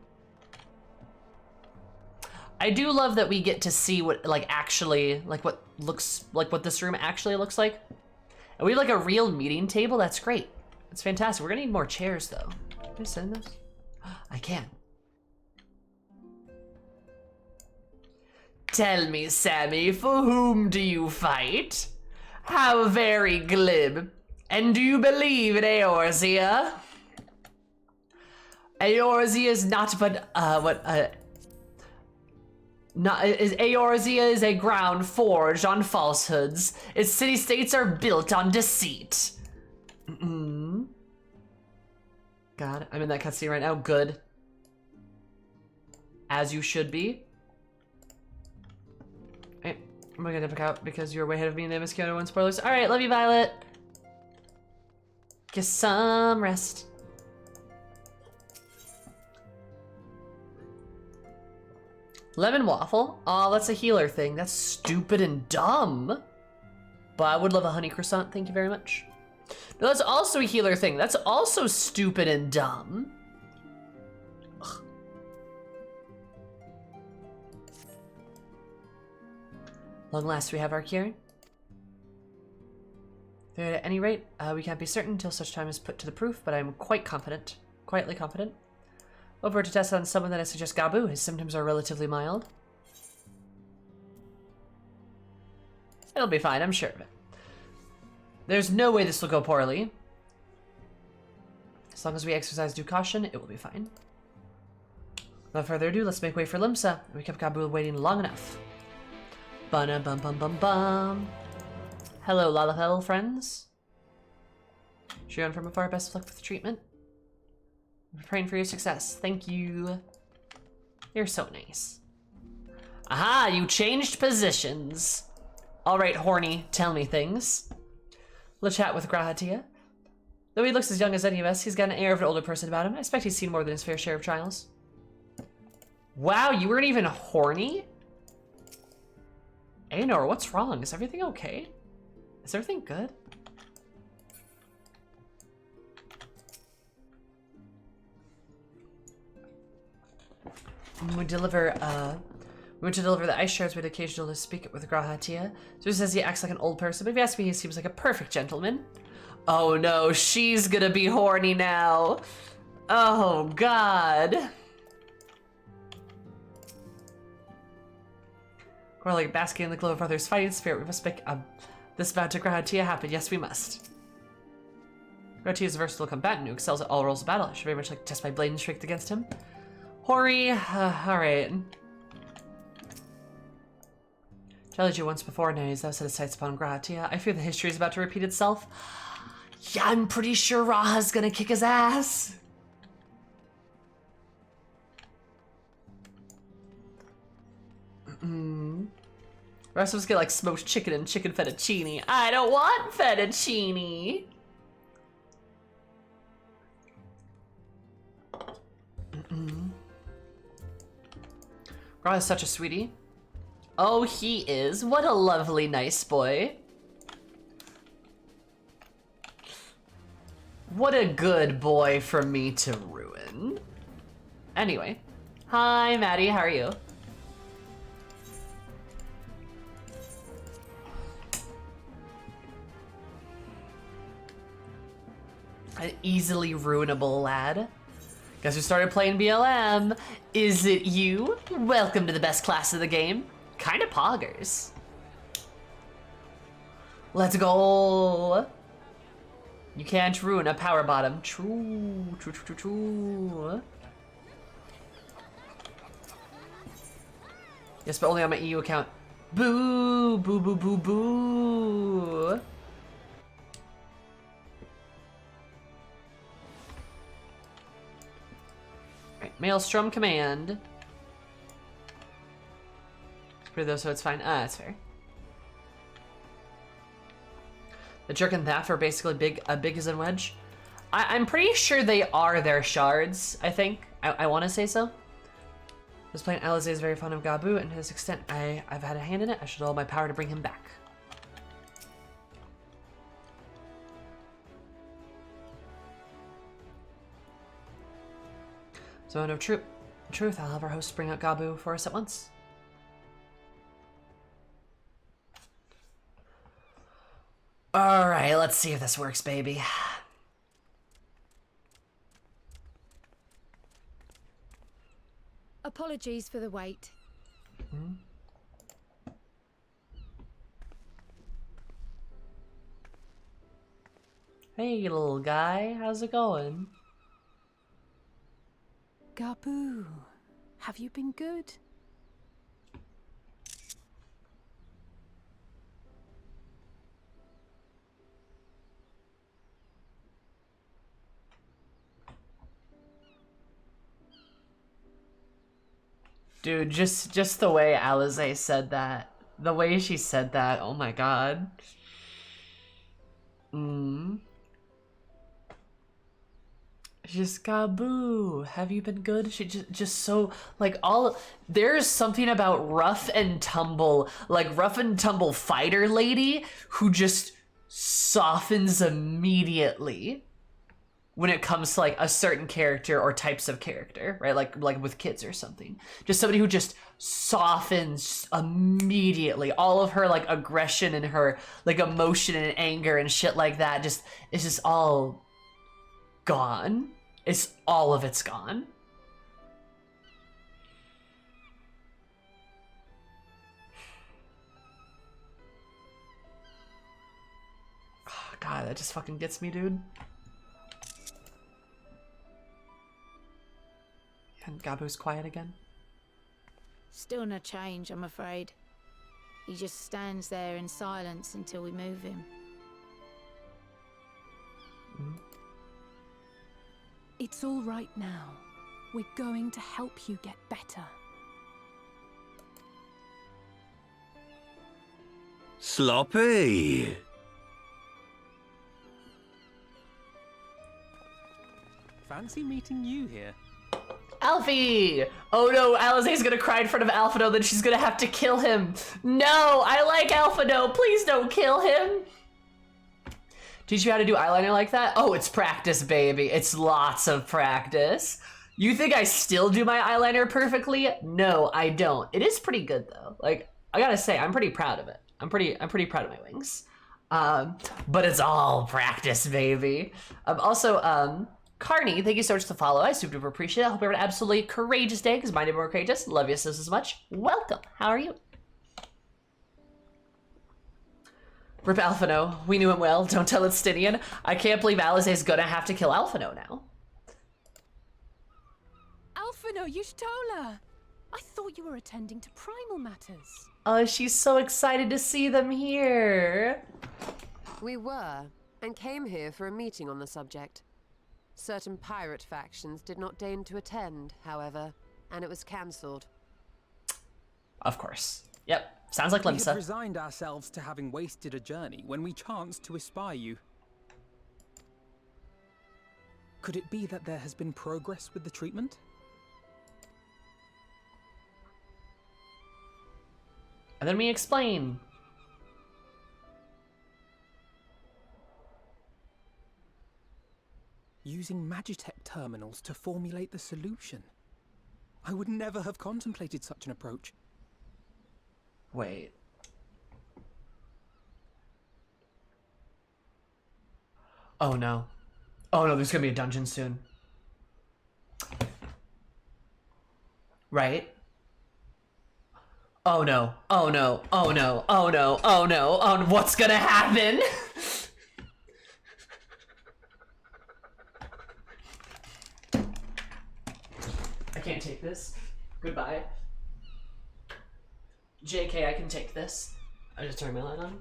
I do love that we get to see what, like, actually, like, what looks, like, what this room actually looks like. And we have, like, a real meeting table. That's great. It's fantastic. We're gonna need more chairs, though. Can I sit in this? I can. Tell me, Sammy, for whom do you fight? How very glib. And do you believe in Eorzea? Eorzea is not but, Eorzea is a ground forged on falsehoods. Its city-states are built on deceit. God, I'm in that cutscene right now. Good. As you should be. Alright, I'm gonna dip out because you're way ahead of me in the MSQ. I don't want spoilers. Alright, love you, Violet. Get some rest. Lemon waffle? Oh, that's a healer thing. That's stupid and dumb. But I would love a honey croissant, thank you very much. No, that's also a healer thing. That's also stupid and dumb. Ugh. Long last we have our cure. At any rate, we can't be certain until such time is put to the proof, but I'm quite confident. Quietly confident. Over to test on someone that I suggest Gabu. His symptoms are relatively mild. It'll be fine, I'm sure of it. There's no way this will go poorly. As long as we exercise due caution, it will be fine. Without further ado, let's make way for Limsa. We kept Gabu waiting long enough. Bum bum bum bum bum. Hello, Lalafell friends. Shion from afar, best of luck with the treatment. I'm praying for your success. Thank you. You're so nice. Aha, you changed positions. All right, horny, tell me things. We'll chat with Grahatia. Though he looks as young as any of us, he's got an air of an older person about him. I expect he's seen more than his fair share of trials. Wow, you weren't even horny? Aenor, what's wrong? Is everything okay? Is everything good? When we deliver the ice shards, we'd occasionally speak with Grahatia. So he says he acts like an old person, but if you ask me, he seems like a perfect gentleman. Oh no, she's gonna be horny now. Oh god. We're like basking in the glow of others' fighting spirit. We must make this bout to Grahatia happen. Yes, we must. Grahatia is a versatile combatant who excels at all roles of battle. I should very much like to test my blade and strength against him. Hori, alright. Challenged you once before, now he's now set his sights upon Grahatia. I fear the history is about to repeat itself. Yeah, I'm pretty sure Raha's gonna kick his ass. The rest of us get like smoked chicken and chicken fettuccine. I don't want fettuccine. Raha's such a sweetie. Oh, he is. What a lovely, nice boy. What a good boy for me to ruin. Anyway. Hi, Maddie. How are you? An easily ruinable lad. Guess who started playing BLM? Is it you? Welcome to the best class of the game. Kinda poggers. Let's go. You can't ruin a power bottom. True, true, true, true, true. Yes, but only on my EU account. Boo, boo, boo, boo, boo. Right, Maelstrom command. Though, so it's fine. That's fair. The Jerk and Thaf are basically big as in Wedge. I'm pretty sure they are their shards, I think. I want to say so. This playing Alize is very fond of Gabu, and to this extent I've had a hand in it. I should all my power to bring him back. the moment of truth, I'll have our host bring out Gabu for us at once. Alright, let's see if this works, baby. Apologies for the wait. Hey, little guy, how's it going? Gabu, have you been good? Dude, just the way Alize said that. The way she said that, oh my god. Just Gabu, have you been good? She just so like there's something about rough and tumble fighter lady who just softens immediately when it comes to like a certain character or types of character, right? Like with kids or something. Just somebody who just softens immediately. All of her like aggression and her like emotion and anger and shit like that it's just all gone. It's all of it's gone. Oh, God, that just fucking gets me, dude. And Gabu's quiet again. Still no change, I'm afraid. He just stands there in silence until we move him. It's all right now. We're going to help you get better. Sloppy! Fancy meeting you here. Alfie! Oh no, Alize's gonna cry in front of Alphino, then she's gonna have to kill him. No, I like Alphino, please don't kill him. Teach you how to do eyeliner like that? Oh, it's practice, baby. It's lots of practice. You think I still do my eyeliner perfectly? No, I don't. It is pretty good though. Like, I gotta say, I'm pretty proud of it. I'm pretty proud of my wings. But it's all practice, baby. Also, Carney, thank you so much for the follow. I super duper appreciate it. I hope you have an absolutely courageous day, because mine is more courageous. Love you so much. Welcome. How are you? Rip Alphino. We knew him well. Don't tell Estinian. I can't believe Alize is gonna have to kill Alphino now. Alphino, Y'shtola! I thought you were attending to primal matters. Oh, she's so excited to see them here. We were, and came here for a meeting on the subject. Certain pirate factions did not deign to attend, however, and it was cancelled. Of course. Yep. Sounds like We had Limsa. resigned ourselves to having wasted a journey when we chanced to espy you. Could it be that there has been progress with the treatment? And then we explain. Using Magitech terminals to formulate the solution. I would never have contemplated such an approach. Wait. Oh no. Oh no, there's gonna be a dungeon soon. Right? Oh no. Oh no. Oh no. Oh no. Oh no. Oh no. What's gonna happen? I can't take this. Goodbye. JK, I can take this. I just turned my light on.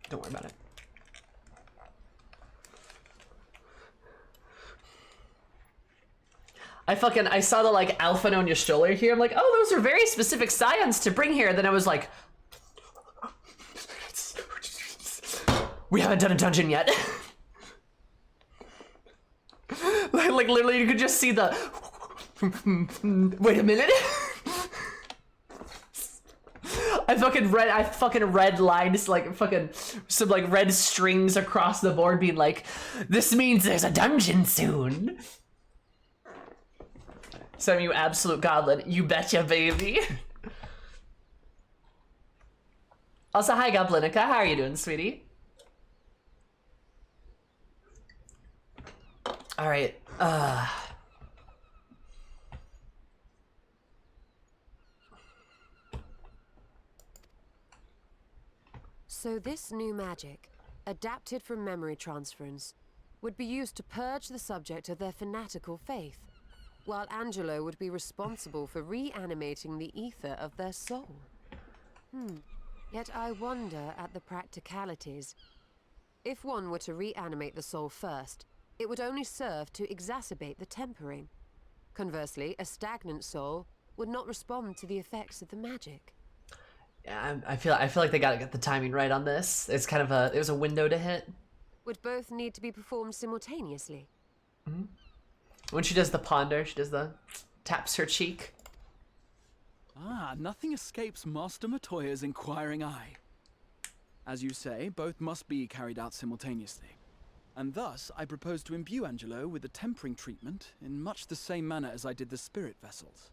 Don't worry about it. I saw the like Alphino and Y'shtola here. I'm like, oh, those are very specific scions to bring here. Then I was like, we haven't done a dungeon yet. like literally you could just see the wait a minute. I fucking red lines, like fucking some like red strings across the board being like, this means there's a dungeon soon. Some you absolute godlin. You betcha, baby. Also, hi Goblinica, how are you doing, sweetie? Alright, So this new magic, adapted from memory transference, would be used to purge the subject of their fanatical faith, while Angelo would be responsible for reanimating the ether of their soul. Yet I wonder at the practicalities. If one were to reanimate the soul first, it would only serve to exacerbate the tempering. Conversely, a stagnant soul would not respond to the effects of the magic. yeah, I feel like they gotta get the timing right on this. It's kind of it was a window to hit. Would both need to be performed simultaneously? When she does the ponder, she does the taps her cheek. Ah, nothing escapes Master Matoya's inquiring eye. As you say, both must be carried out simultaneously. And thus, I propose to imbue Angelo with the tempering treatment in much the same manner as I did the spirit vessels.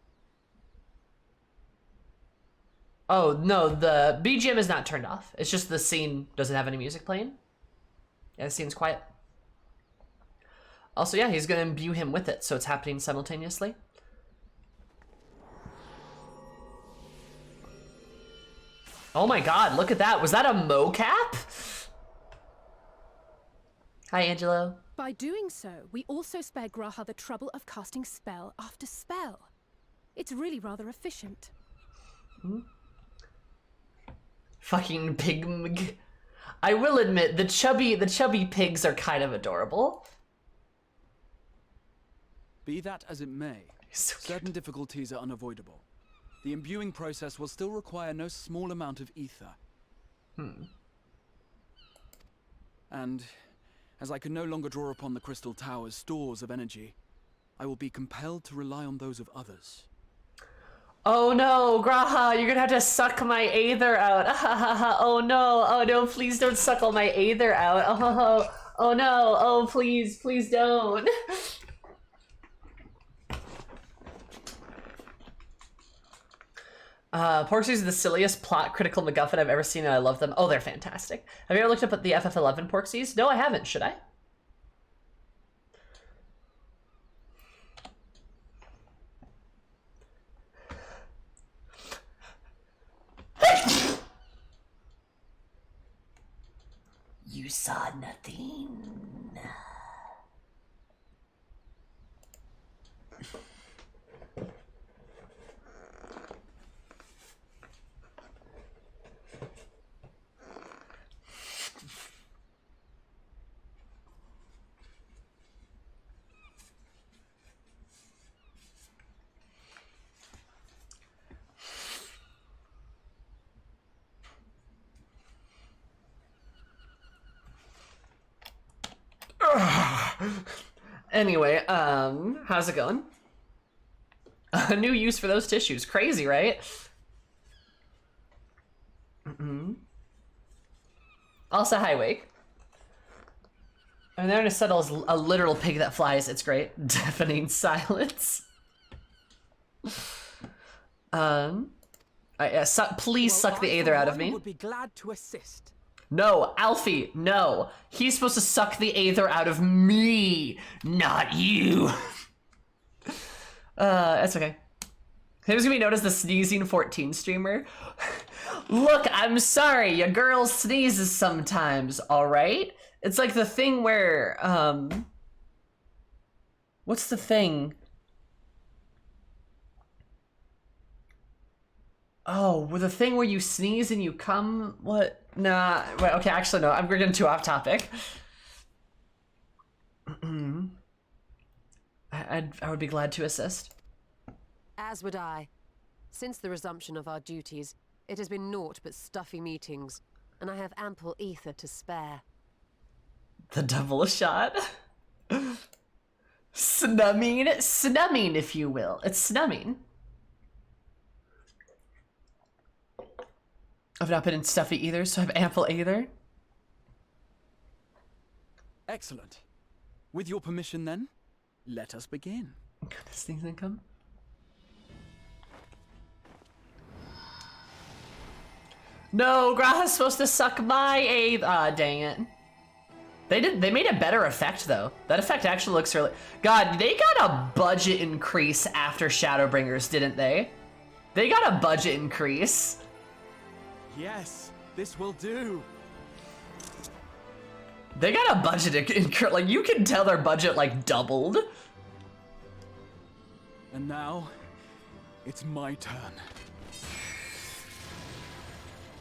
Oh, no, the BGM is not turned off. It's just the scene doesn't have any music playing. Yeah, the scene's quiet. Also, yeah, he's gonna imbue him with it, so it's happening simultaneously. Oh my god, look at that. Was that a mocap? Hi, Angelo. By doing so, we also spare Graha the trouble of casting spell after spell. It's really rather efficient. Fucking pig. I will admit, the chubby pigs are kind of adorable. Be that as it may, So cute. certain difficulties are unavoidable. The imbuing process will still require no small amount of ether. And as I can no longer draw upon the Crystal Tower's stores of energy, I will be compelled to rely on those of others. Oh no, Graha, you're gonna have to suck my aether out. Oh no, please don't suck all my aether out. Oh no, oh please don't. Porksies are the silliest plot critical MacGuffin I've ever seen, and I love them. Oh, they're fantastic. Have you ever looked up at the FF11 Porksies? No, I haven't. Should I? You saw nothing. Anyway, how's it going? A new use for those tissues. Crazy, right? Also, hi, Wake. And they're in a subtle as a literal pig that flies. It's great. Deafening silence. Please suck the aether out of me. Would be glad to assist. No, Alfie, no. He's supposed to suck the aether out of me, not you. That's okay. Who's gonna be known as the Sneezing 14 streamer? Look, I'm sorry, your girl sneezes sometimes, alright? It's like the thing where, what's the thing? Oh, with the thing where you sneeze and you come? What? Nah, wait, okay, actually no, we're getting too off topic. I would be glad to assist. As would I. Since the resumption of our duties, it has been naught but stuffy meetings, and I have ample ether to spare. The double shot? Snumming, if you will. It's snumming. I've not been in stuffy either, so I have ample either. Excellent. With your permission then, let us begin. This thing's gonna come. No, Graha's supposed to suck my aid. Ah, dang it. They made a better effect though. That effect actually looks really. God, they got a budget increase after Shadowbringers, didn't they? They got a budget increase. Yes, this will do. They got a budget increase. Like, you can tell their budget like doubled. And now, it's my turn.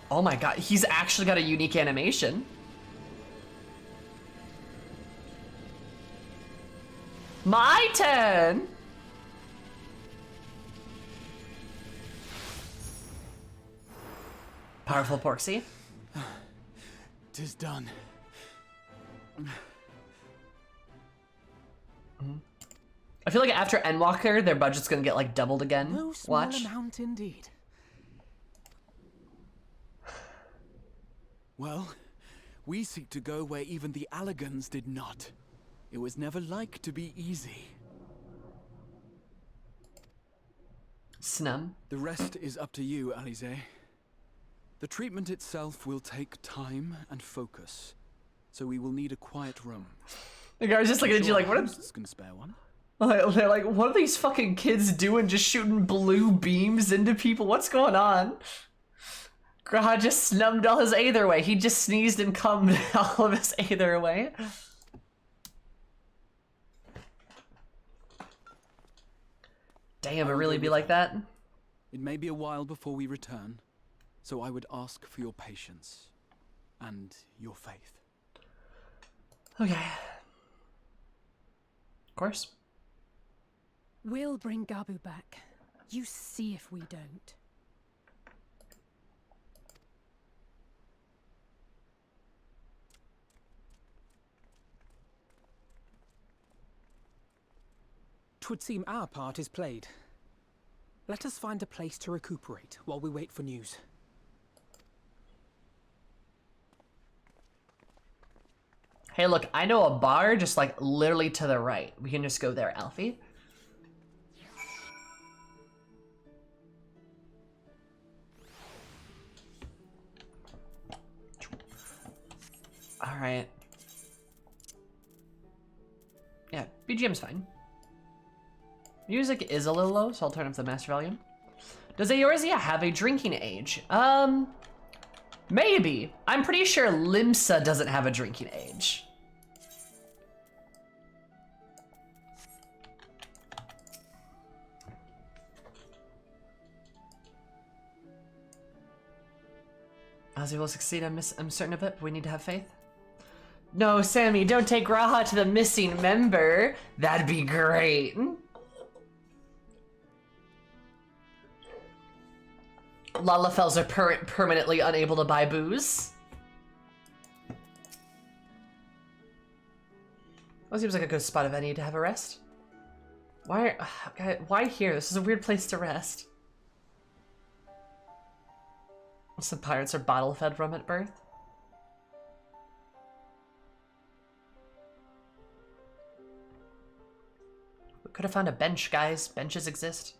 Oh my god, he's actually got a unique animation. My turn! Powerful Porksy. 'Tis done. I feel like after Endwalker, their budget's gonna get like doubled again. No small Watch. amount indeed. Well, we seek to go where even the Allegans did not. It was never like to be easy. Snum. The rest is up to you, Alize. The treatment itself will take time and focus, so we will need a quiet room. The guy's just looking at you like, what? Can spare one. They're like, what are these fucking kids doing? Just shooting blue beams into people? What's going on? Graha just snubbed all his Aether away. He just sneezed and cummed all of his Aether away. Damn, it really be like that? It may be a while before we return, so I would ask for your patience and your faith. Okay. Of course. We'll bring Gabu back. You see if we don't. Twould seem our part is played. Let us find a place to recuperate while we wait for news. Hey, look, I know a bar just like literally to the right. We can just go there, Alfie. All right. Yeah, BGM's fine. Music is a little low, so I'll turn up the master volume. Does Eorzea have a drinking age? Maybe. I'm pretty sure Limsa doesn't have a drinking age. Ozzy will succeed, I'm certain of it, but we need to have faith. No, Sammy, don't take Graha to the missing member. That'd be great. Lalafels are permanently unable to buy booze. Well, seems like a good spot if any to have a rest. Why here? This is a weird place to rest. Some pirates are bottle fed rum at birth. We could have found a bench, guys. Benches exist.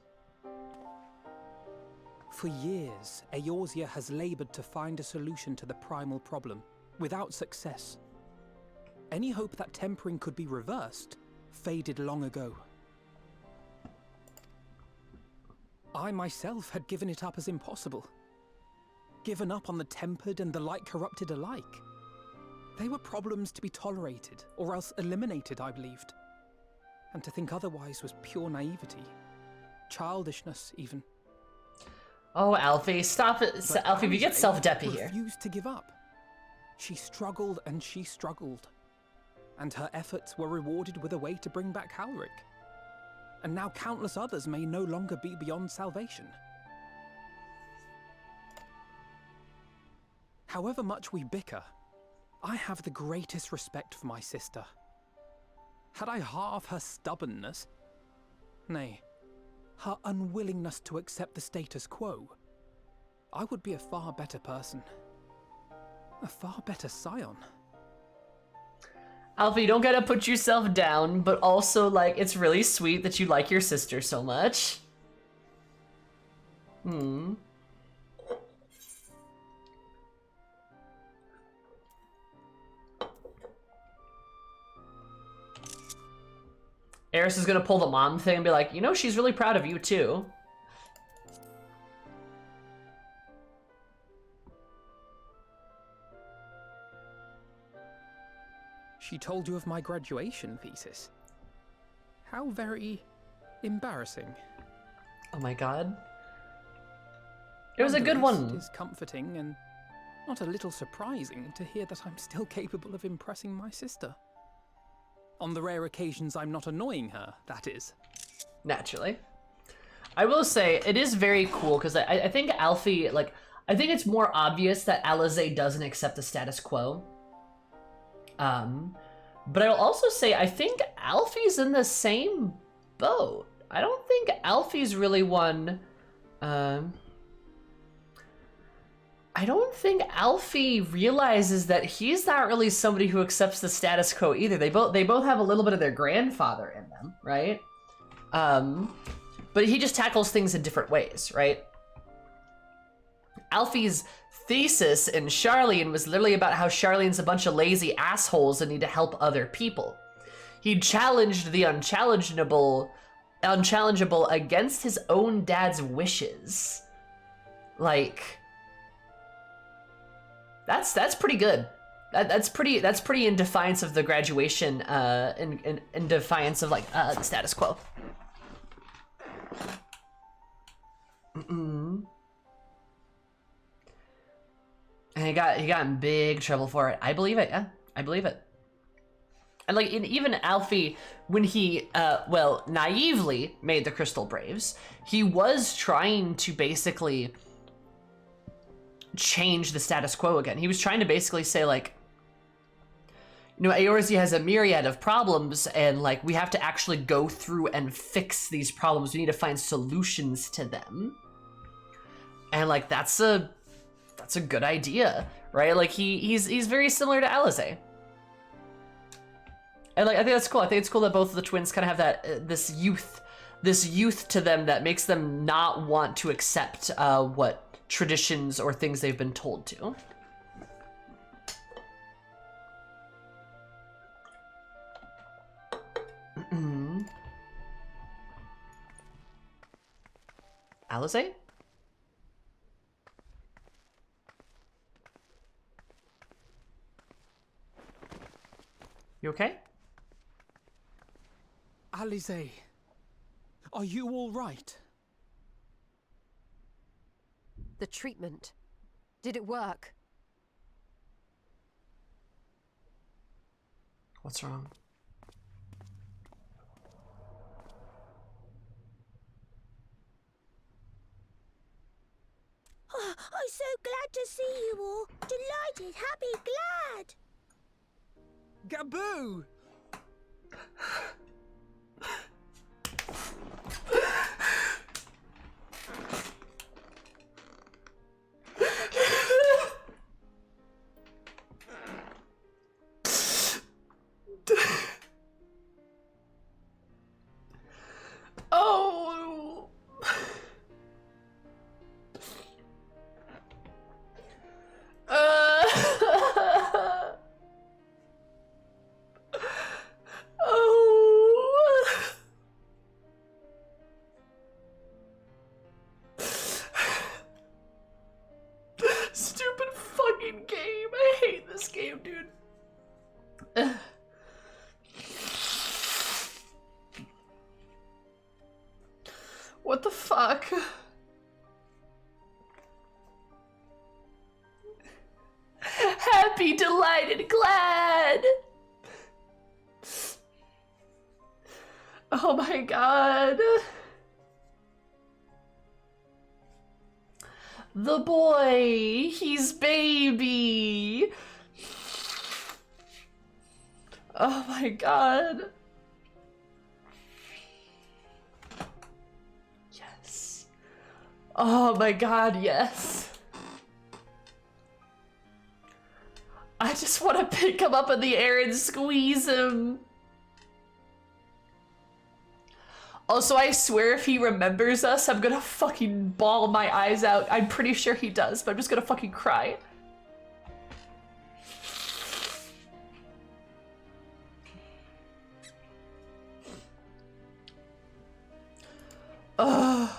For years, Eorzea has labored to find a solution to the primal problem, without success. Any hope that tempering could be reversed faded long ago. I myself had given it up as impossible. Given up on the tempered and the light corrupted alike. They were problems to be tolerated, or else eliminated, I believed. And to think otherwise was pure naivety. Childishness, even. Oh, Alfie, stop it. But Alfie, we get Alize self-deppy here. refused to give up. She struggled and she struggled. And her efforts were rewarded with a way to bring back Halric. And now countless others may no longer be beyond salvation. However much we bicker, I have the greatest respect for my sister. Had I half her stubbornness, nay, her unwillingness to accept the status quo, I would be a far better person. A far better scion. Alfie, you don't gotta put yourself down, but also, like, it's really sweet that you like your sister so much. Eris is gonna pull the mom thing and be like, you know, she's really proud of you too. She told you of my graduation thesis. How very embarrassing. Oh my god. It was a good Nonetheless, one. It is comforting and not a little surprising to hear that I'm still capable of impressing my sister. On the rare occasions I'm not annoying her, that is. Naturally. I will say, it is very cool, because I think Alfie, like, I think it's more obvious that Alize doesn't accept the status quo. But I'll also say, I think Alfie's in the same boat. I don't think Alfie's really one, I don't think Alfie realizes that he's not really somebody who accepts the status quo either. They both have a little bit of their grandfather in them, right? But he just tackles things in different ways, right? Alfie's thesis in Charlene was literally about how Charlene's a bunch of lazy assholes and need to help other people. He challenged the unchallengeable against his own dad's wishes. Like, that's pretty good. That's pretty in defiance of the graduation, in defiance of like the status quo. And he got in big trouble for it. I believe it, yeah. I believe it. And like, even Alfie, when he, well, naively made the Crystal Braves, he was trying to basically change the status quo again. He was trying to basically say, like, you know, Eorzea has a myriad of problems, and like, we have to actually go through and fix these problems. We need to find solutions to them. And like, that's a good idea, right? Like, he's very similar to Alize. And like, I think that's cool. I think it's cool that both of the twins kind of have that this youth to them that makes them not want to accept what traditions or things they've been told to. Alize? You okay? Alize, are you all right? The treatment. Did it work? What's wrong? Oh, I'm so glad to see you all. Delighted, happy, glad. Gabu! Oh. Oh. Stupid fucking game. I hate this game, dude. What the fuck? Happy, delighted, glad. Oh my god. The boy, he's baby. Oh my god. Yes. Oh my god, yes. I just want to pick him up in the air and squeeze him. Also, I swear if he remembers us, I'm gonna fucking bawl my eyes out. I'm pretty sure he does, but I'm just gonna fucking cry. Ugh.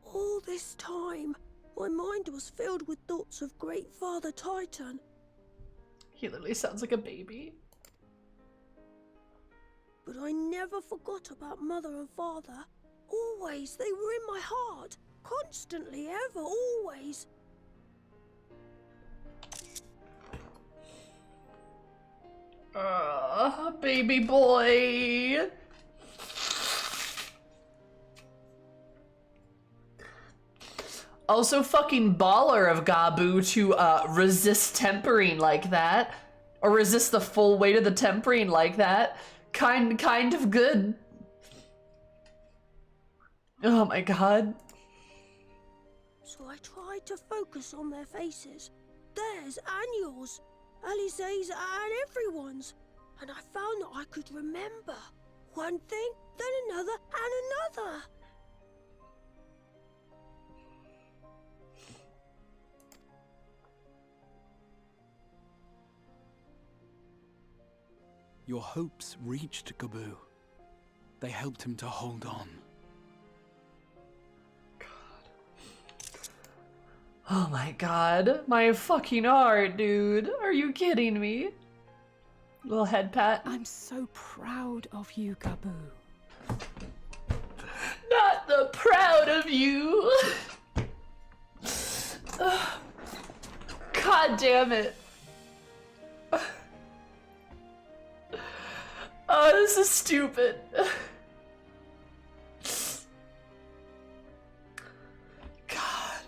All this time, my mind was filled with thoughts of Great Father Titan. He literally sounds like a baby. But I never forgot about Mother and Father. Always, they were in my heart. Constantly, ever, always. Baby boy. Also fucking baller of Gabu to resist tempering like that. Or resist the full weight of the tempering like that. Kind of good. Oh my god. So I tried to focus on their faces. Theirs and yours. Alize's and everyone's. And I found that I could remember. One thing, then another, and another. Your hopes reached Gabu. They helped him to hold on. Oh my god. My fucking heart, dude. Are you kidding me? Little head pat. I'm so proud of you, Gabu. Not the proud of you. God damn it. Oh, this is stupid. God.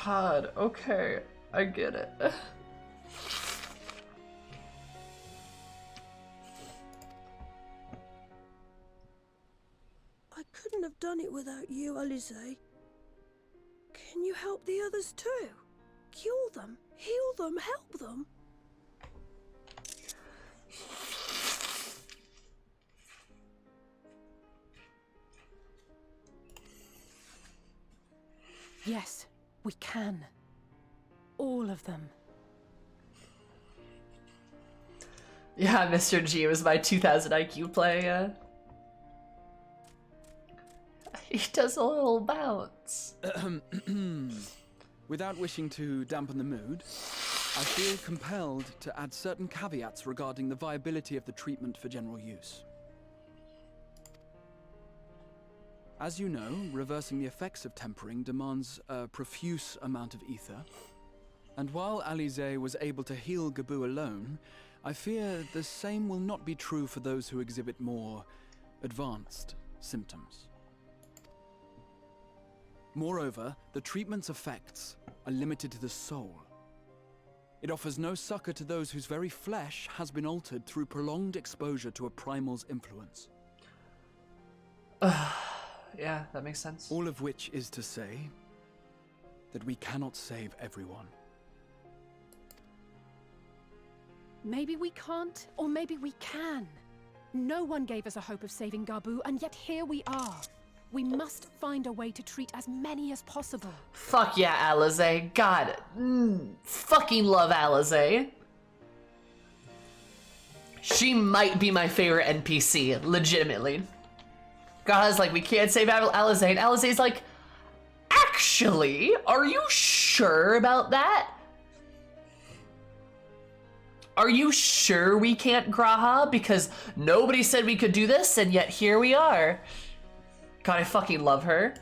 God, okay. I get it. I couldn't have done it without you, Alize. Can you help the others too? Cure them, heal them, help them. Yes, we can. All of them. Yeah, Mr. G was my 2000 IQ play, yeah. He does a little bounce. Without wishing to dampen the mood, I feel compelled to add certain caveats regarding the viability of the treatment for general use. As you know, reversing the effects of tempering demands a profuse amount of ether. And while Alize was able to heal Gabu alone, I fear the same will not be true for those who exhibit more advanced symptoms. Moreover, the treatment's effects are limited to the soul. It offers no succor to those whose very flesh has been altered through prolonged exposure to a primal's influence. Yeah, that makes sense. All of which is to say that we cannot save everyone. Maybe we can't, or maybe we can. No one gave us a hope of saving Gabu, and yet here we are. We must find a way to treat as many as possible. Fuck yeah, Alize. God, fucking love Alize. She might be my favorite NPC, legitimately. God's like, we can't save Alize, and Alize's like, actually, are you sure about that? Are you sure we can't Graha? Because nobody said we could do this, and yet here we are. God, I fucking love her.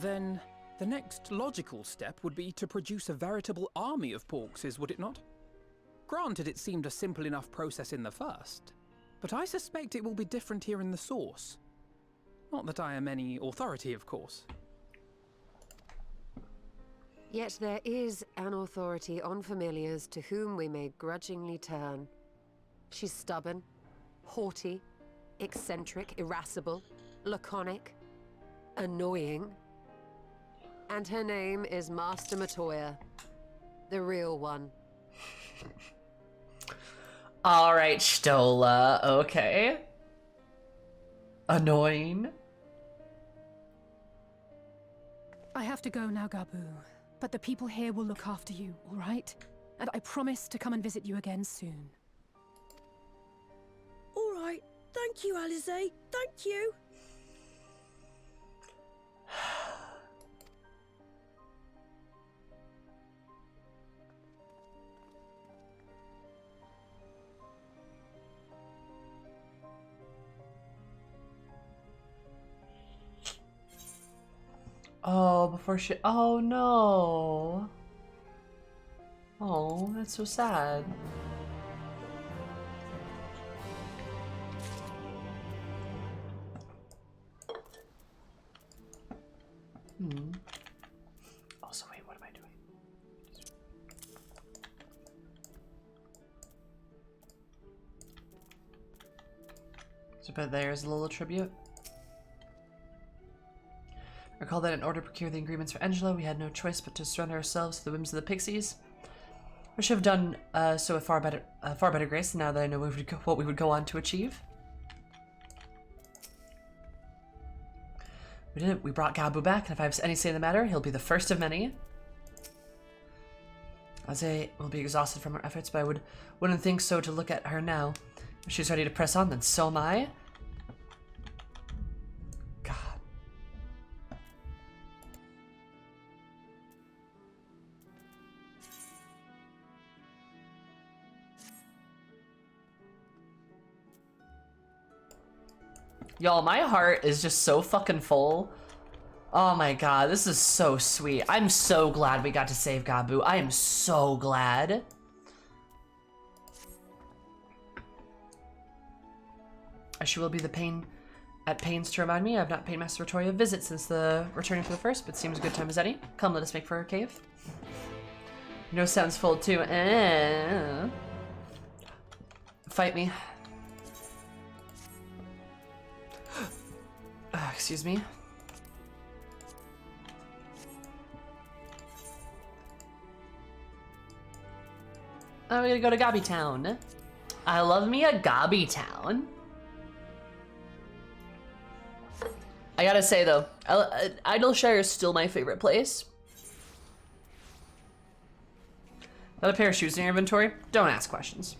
Then The next logical step would be to produce a veritable army of Porkses, would it not? Granted, it seemed a simple enough process in the first, but I suspect it will be different here in the source. Not that I am any authority, of course. Yet there is an authority on familiars to whom we may grudgingly turn. She's stubborn, haughty, eccentric, irascible, laconic, annoying. And her name is Master Matoya, the real one. All right, Stola. Okay. Annoying. I have to go now, Gabu. But the people here will look after you, all right? And I promise to come and visit you again soon. All right. Thank you, Alice. Thank you. Oh, before she... Oh, no. Oh, that's so sad. Also, wait, what am I doing? So, but there's a little tribute. Recall that in order to procure the ingredients for Angela, we had no choice but to surrender ourselves to the whims of the pixies. We should have done so with far better grace now that I know what we would go on to achieve. We did it. We brought Gabu back, and if I have any say in the matter, he'll be the first of many. Aze will be exhausted from her efforts, but I wouldn't think so to look at her now. If she's ready to press on, then so am I. God. Y'all, my heart is just so fucking full. Oh my god, this is so sweet. I'm so glad we got to save Gabu. I am so glad. She will be at pains to remind me I have not paid Master Victoria a visit since the returning for the first, but seems a good time as any. Come, let us make for her cave. No sounds full too. Fight me. Excuse me. Oh, we're gonna go to Gabi Town. I love me a Gabi Town. I gotta say though, Idleshire is still my favorite place. Got a pair of shoes in your inventory? Don't ask questions.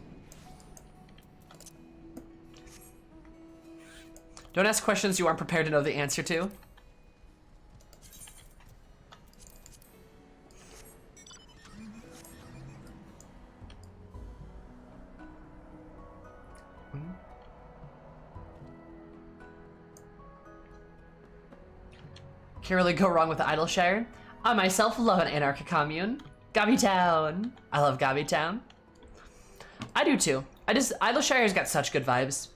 Don't ask questions you aren't prepared to know the answer to. Can't really go wrong with Idleshire. I myself love an anarchic commune. Gabi Town. I love Gabi Town. I do too. Idleshire's got such good vibes.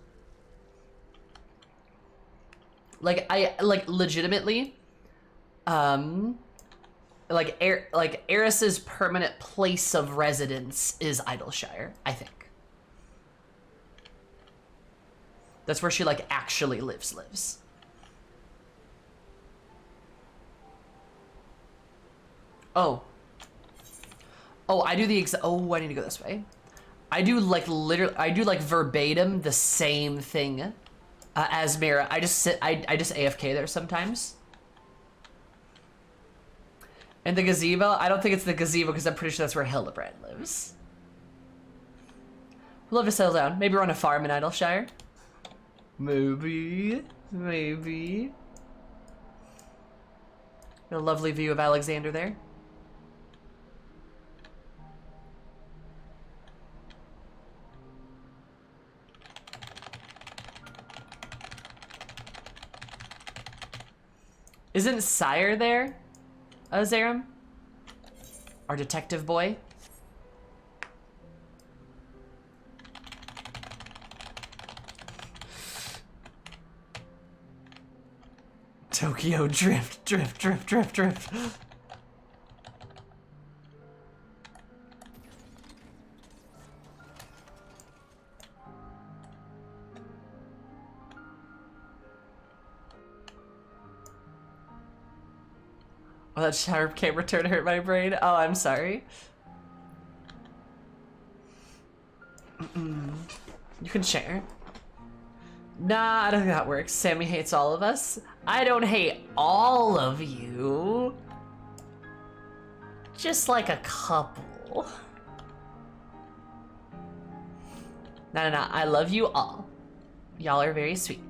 Like legitimately, Eris's permanent place of residence is Idleshire, I think. That's where she like actually lives. Oh, I do the I need to go this way. I do like verbatim the same thing as Mira. I just AFK there sometimes. And the gazebo, I don't think it's the gazebo because I'm pretty sure that's where Hildebrand lives. We'd love to settle down. Maybe run a farm in Idleshire. Maybe. Got a lovely view of Alexander there. Isn't Sire there? Zerum? Our detective boy? Tokyo drift, drift, drift, drift, drift. Oh, that sharp camera turn hurt my brain. Oh, I'm sorry. You can share. Nah, I don't think that works. Sammy hates all of us. I don't hate all of you. Just like a couple. No, I love you all. Y'all are very sweet.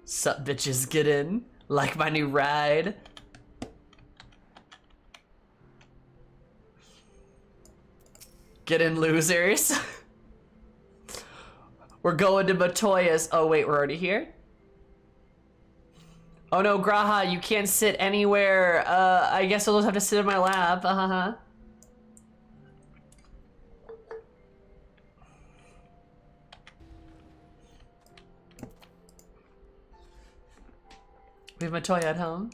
Sup, bitches, get in. Like my new ride. Get in, losers. We're going to Matoya's. Oh, wait, we're already here? Oh no, Graha, you can't sit anywhere. I guess I'll just have to sit in my lap. We have Matoya at home.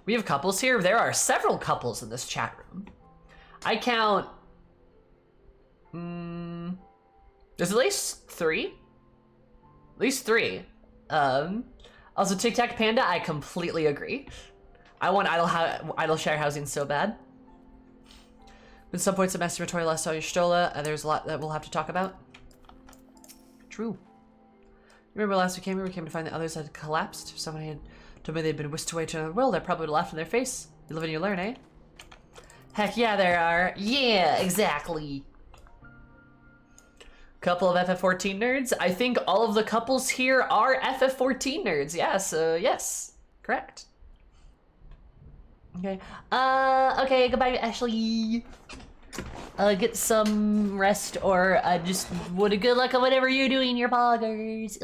We have couples here. There are several couples in this chat room. I count... there's at least 3? At least 3. Also, Tic Tac Panda, I completely agree. I want idle share housing so bad. At some points, the Master Matoya lost all your Stola, and there's a lot that we'll have to talk about. True. Remember last we came here, we came to find that others had collapsed. Somebody had told me they'd been whisked away to another world. I probably would have laughed in their face. You live and you learn, eh? Heck yeah, there are. Yeah, exactly. Couple of FF14 nerds. I think all of the couples here are FF14 nerds. Yes, yes, correct. Okay. Okay. Goodbye, Ashley. Get some rest, or just good luck on whatever you're doing, your poggers.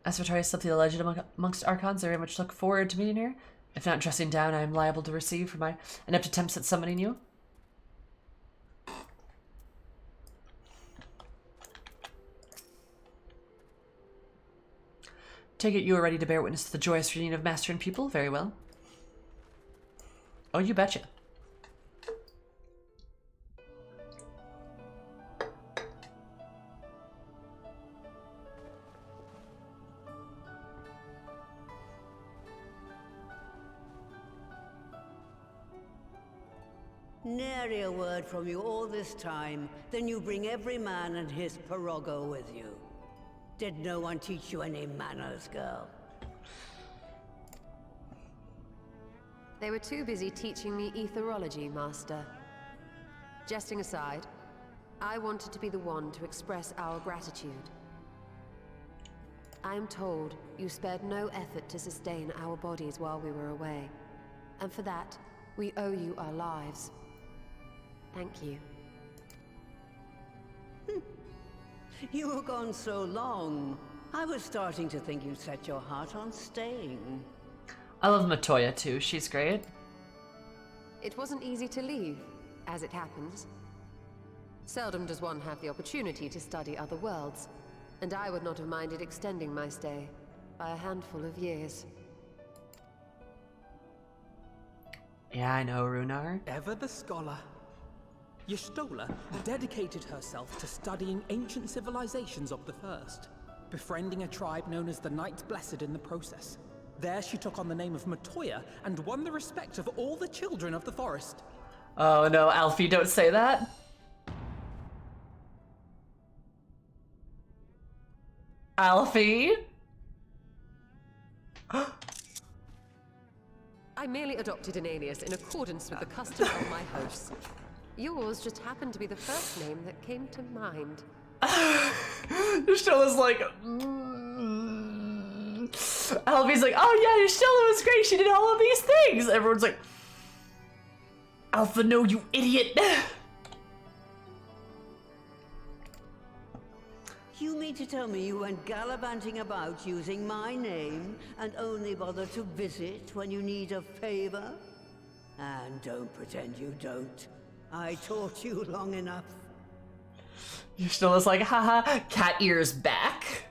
As for Victoria, something alleged amongst Archons, I very much look forward to meeting her. If not dressing down, I am liable to receive for my inept attempts at summoning you. Take it you are ready to bear witness to the joyous reunion of master and pupil? Very well. Oh, you betcha. Nary a word from you all this time, then you bring every man and his pirogo with you. Did no one teach you any manners, girl? They were too busy teaching me etherology, Master. Jesting aside, I wanted to be the one to express our gratitude. I am told you spared no effort to sustain our bodies while we were away. And for that, we owe you our lives. Thank you. You were gone so long. I was starting to think you'd set your heart on staying. I love Matoya too, she's great. It wasn't easy to leave, as it happens. Seldom does one have the opportunity to study other worlds, and I would not have minded extending my stay by a handful of years. Yeah, I know, Runar. Ever the scholar. Y'shtola dedicated herself to studying ancient civilizations of the First, befriending a tribe known as the Knights Blessed in the process. There she took on the name of Matoya and won the respect of all the children of the forest. Oh no, Alfie, don't say that. Alfie? I merely adopted an alias in accordance with the custom of my hosts. Yours just happened to be the first name that came to mind. Y'shtola's like... Alfie's like, oh yeah, Yashtilla was great. She did all of these things. Everyone's like, Alpha, no, you idiot. You mean to tell me you went gallivanting about using my name and only bother to visit when you need a favor? And don't pretend you don't. I taught you long enough. Yashtilla's like, haha, cat ears back.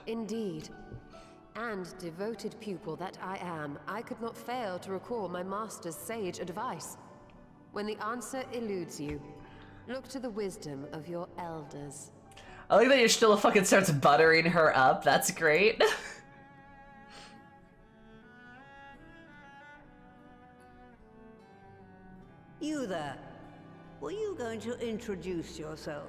Indeed. And devoted pupil that I am, I could not fail to recall my master's sage advice. When the answer eludes you, look to the wisdom of your elders. I like that Yashtilla fucking starts buttering her up. That's great. You there. Were you going to introduce yourself?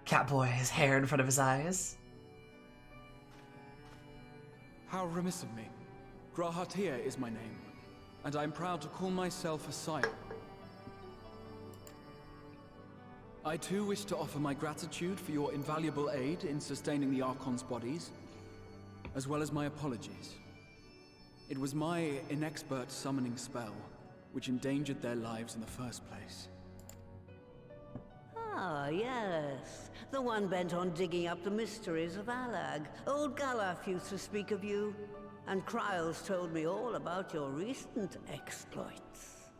Catboy, his hair in front of his eyes. How remiss of me. Grahatia is my name, and I'm proud to call myself a sire. I too wish to offer my gratitude for your invaluable aid in sustaining the Archon's bodies, as well as my apologies. It was my inexpert summoning spell which endangered their lives in the first place. Ah, yes. The one bent on digging up the mysteries of Alag. Old Galaf used to speak of you, and Kryles told me all about your recent exploits.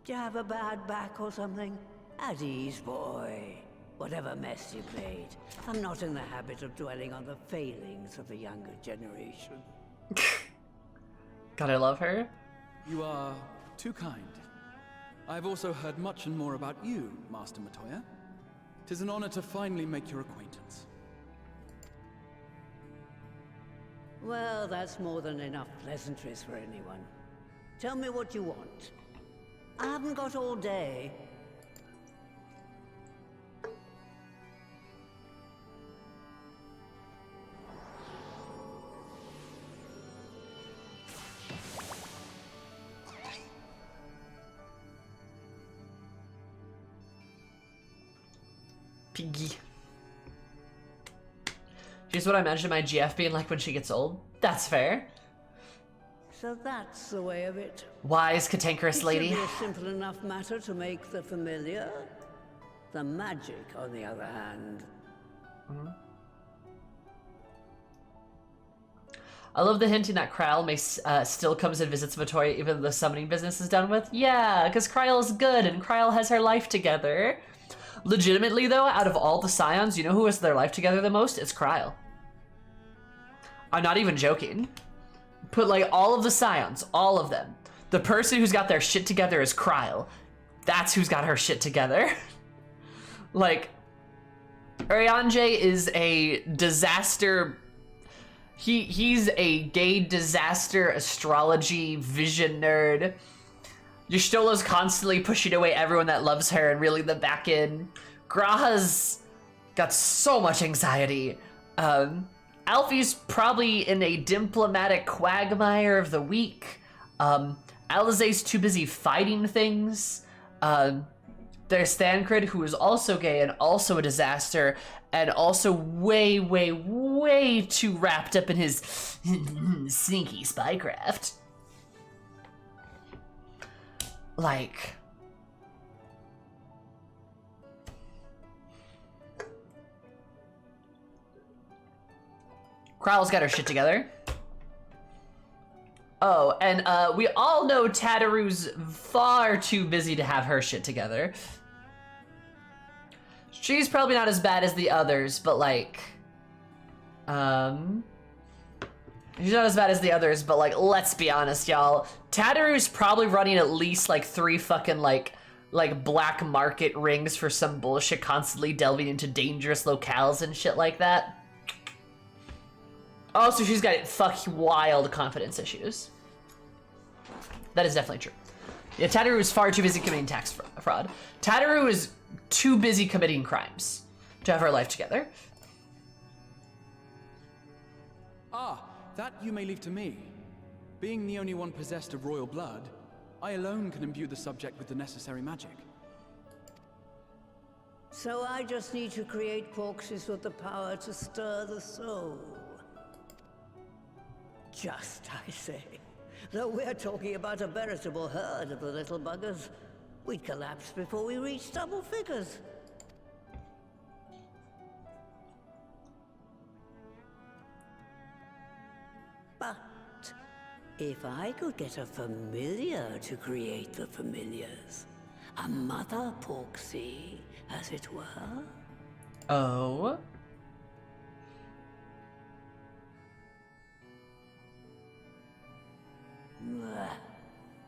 Do you have a bad back or something? At ease, boy. Whatever mess you played, I'm not in the habit of dwelling on the failings of the younger generation. God, I love her. You are too kind. I've also heard much and more about you, Master Matoya. 'Tis an honor to finally make your acquaintance. Well, that's more than enough pleasantries for anyone. Tell me what you want. I haven't got all day. Piggy. Here's what I imagine my GF being like when she gets old. That's fair. So that's the way of it. Wise, cantankerous lady. It should be a simple enough matter to make the familiar. The magic, on the other hand. I love the hinting that Kryl may still comes and visits Matoya even though the summoning business is done with. Yeah, because Kryl is good and Kryl has her life together. Legitimately though, out of all the Scions, you know who has their life together the most? It's Kryl. I'm not even joking. Put like all of the Scions, all of them. The person who's got their shit together is Kryl. That's who's got her shit together. Like, Urianger is a disaster. He's a gay disaster astrology vision nerd. Yashtola's constantly pushing away everyone that loves her and reeling them back in. Graha's got so much anxiety. Alfie's probably in a diplomatic quagmire of the week. Alizé's too busy fighting things. There's Thancred, who is also gay and also a disaster, and also way, way, way too wrapped up in his sneaky spycraft. Like... Kryl's got her shit together. Oh, and we all know Tataru's far too busy to have her shit together. She's probably not as bad as the others, but like... She's not as bad as the others, but like, let's be honest, y'all. Tataru's probably running at least like 3 fucking like black market rings for some bullshit, constantly delving into dangerous locales and shit like that. Also, she's got fucking wild confidence issues. That is definitely true. Yeah, Tataru is far too busy committing tax fraud. Tataru is too busy committing crimes to have her life together. Ah, that you may leave to me. Being the only one possessed of royal blood, I alone can imbue the subject with the necessary magic. So I just need to create corpses with the power to stir the soul. Just, I say. Though we're talking about a veritable herd of the little buggers, we'd collapse before we reached double figures. But if I could get a familiar to create the familiars, a mother Porksy, as it were. Oh?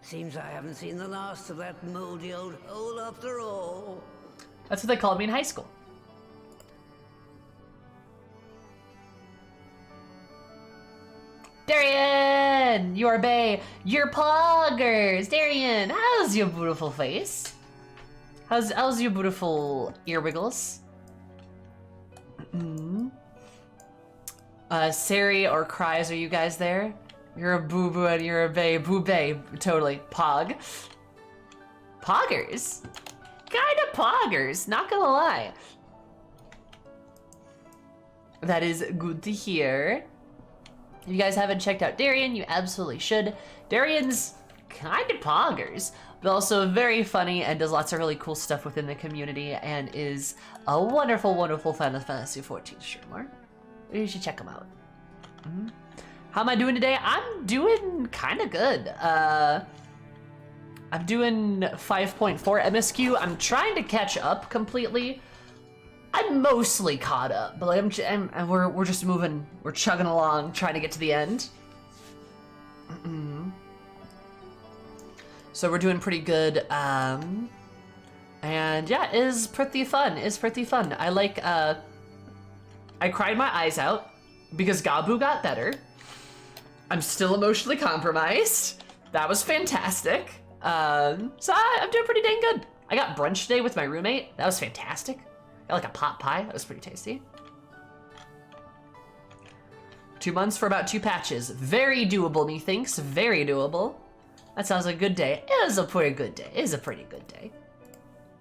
Seems I haven't seen the last of that moldy old hole after all. That's what they called me in high school. Darian! Your bae, your poggers! Darian, how's your beautiful face? How's your beautiful ear wiggles? Sari or Cries, are you guys there? You're a boo-boo and you're a bae. Boo-bae, totally. Pog. Poggers? Kinda poggers, not gonna lie. That is good to hear. If you guys haven't checked out Darian, you absolutely should. Darian's kinda poggers, but also very funny and does lots of really cool stuff within the community and is a wonderful, wonderful Final Fantasy XIV streamer. You should check him out. How am I doing today? I'm doing kind of good. I'm doing 5.4 MSQ. I'm trying to catch up completely. I'm mostly caught up, but we're just moving. We're chugging along, trying to get to the end. So we're doing pretty good. And yeah, it is pretty fun. It's pretty fun. I like. I cried my eyes out because Gabu got better. I'm still emotionally compromised. That was fantastic. So I'm doing pretty dang good. I got brunch today with my roommate. That was fantastic. Got like a pot pie. That was pretty tasty. 2 months for about 2 patches. Very doable, methinks. Very doable. That sounds like a good day. It was a pretty good day. It is a pretty good day.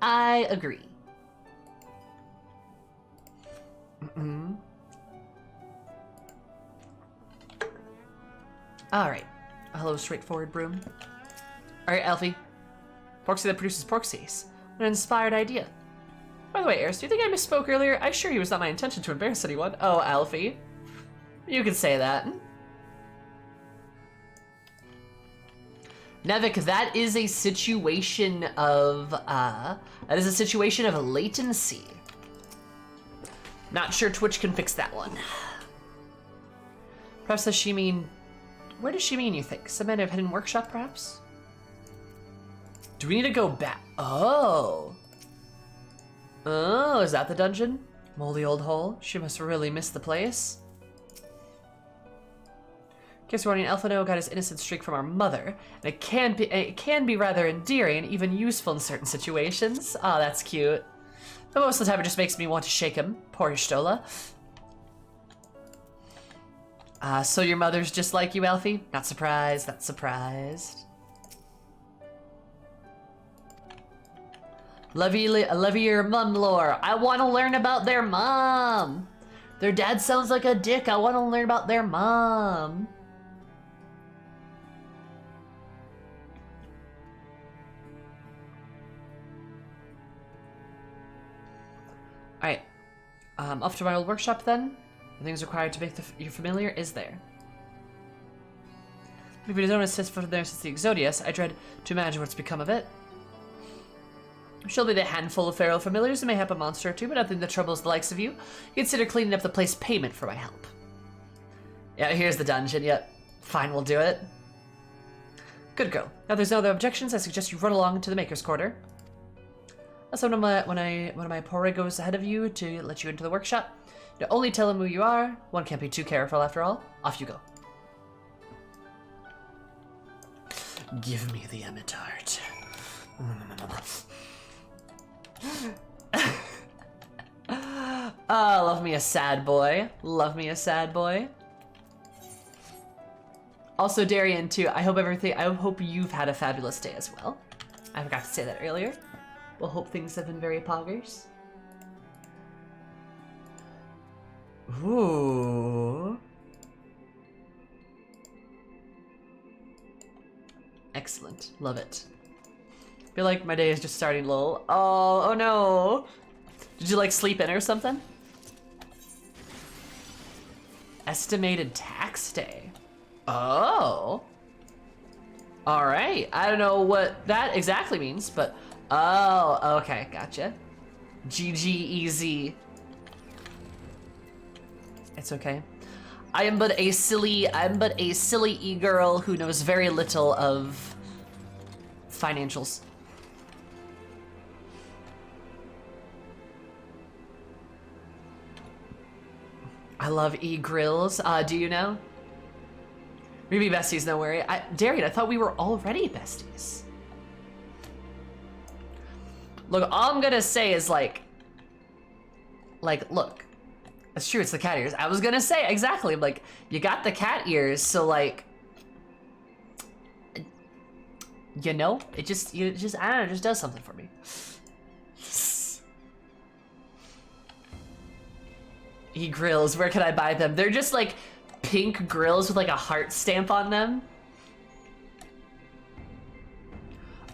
I agree. All right. Hello, straightforward broom. All right, Alfie. Porksy that produces Porksies. What an inspired idea. By the way, Eris, do you think I misspoke earlier? I assure you it was not my intention to embarrass anyone. Oh, Alfie. You can say that. Nevik, that is a situation of latency. Not sure Twitch can fix that one. Perhaps does she mean... Where does she mean, you think? Some kind of hidden workshop, perhaps? Do we need to go back? Oh. Oh, is that the dungeon? Moldy old hole. She must really miss the place. Case warning, Elfino got his innocent streak from our mother, and it can be rather endearing, even useful in certain situations. Oh, that's cute. But most of the time it just makes me want to shake him. Poor Stola. So your mother's just like you, Alfie? Not surprised, not surprised. Love your mom lore. I want to learn about their mom. Their dad sounds like a dick. I want to learn about their mom. Alright. Off to my old workshop then. The things required to make your familiar is there. If it don't assist for there since the Exodius, I dread to imagine what's become of it. She'll be the handful of feral familiars and mayhap a monster or two, but nothing that troubles the likes of you. Consider cleaning up the place payment for my help. Yeah, here's the dungeon. Yep. Fine, we'll do it. Good girl. Now there's no other objections, I suggest you run along to the Maker's Quarter. That's when one of my porre goes ahead of you to let you into the workshop. You only tell him who you are. One can't be too careful after all. Off you go. Give me the emetart. Oh, love me a sad boy. Love me a sad boy. Also, Darian, too, I hope you've had a fabulous day as well. I forgot to say that earlier. We'll hope things have been very poggers. Ooh. Excellent. Love it. Feel like my day is just starting, lol. Oh no. Did you like sleep in or something? Estimated tax day. Oh. All right. I don't know what that exactly means, but oh, okay, gotcha. GGEZ. It's okay. I am but a silly e-girl who knows very little of financials. I love e-grills. Do you know? We be besties, no worry. Darian, I thought we were already besties. Look, all I'm gonna say is like, look. That's true, it's the cat ears. I was gonna say, exactly, like, you got the cat ears, so like, you know, it just, I don't know, it just does something for me. E-grills, where can I buy them? They're just like pink grills with like a heart stamp on them.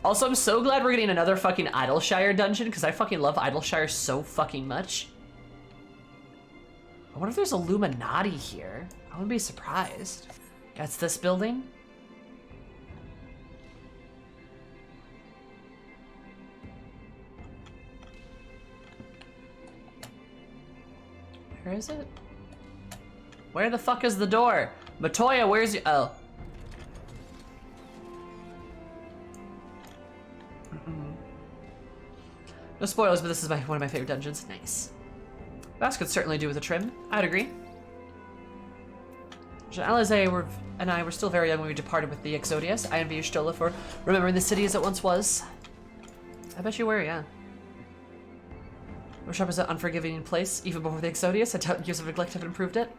Also, I'm so glad we're getting another fucking Idleshire dungeon, because I fucking love Idleshire so fucking much. I wonder if there's Illuminati here. I wouldn't be surprised. That's this building. Where is it? Where the fuck is the door? Matoya, where's you? Oh. No spoilers, but this is one of my favorite dungeons. Nice. That could certainly do with a trim. I'd agree. Alize and I were still very young when we departed with the Exodius. I envy you, Stola, for remembering the city as it once was. I bet you were, yeah. Workshop is an unforgiving place, even before the Exodius. I doubt years of neglect have improved it.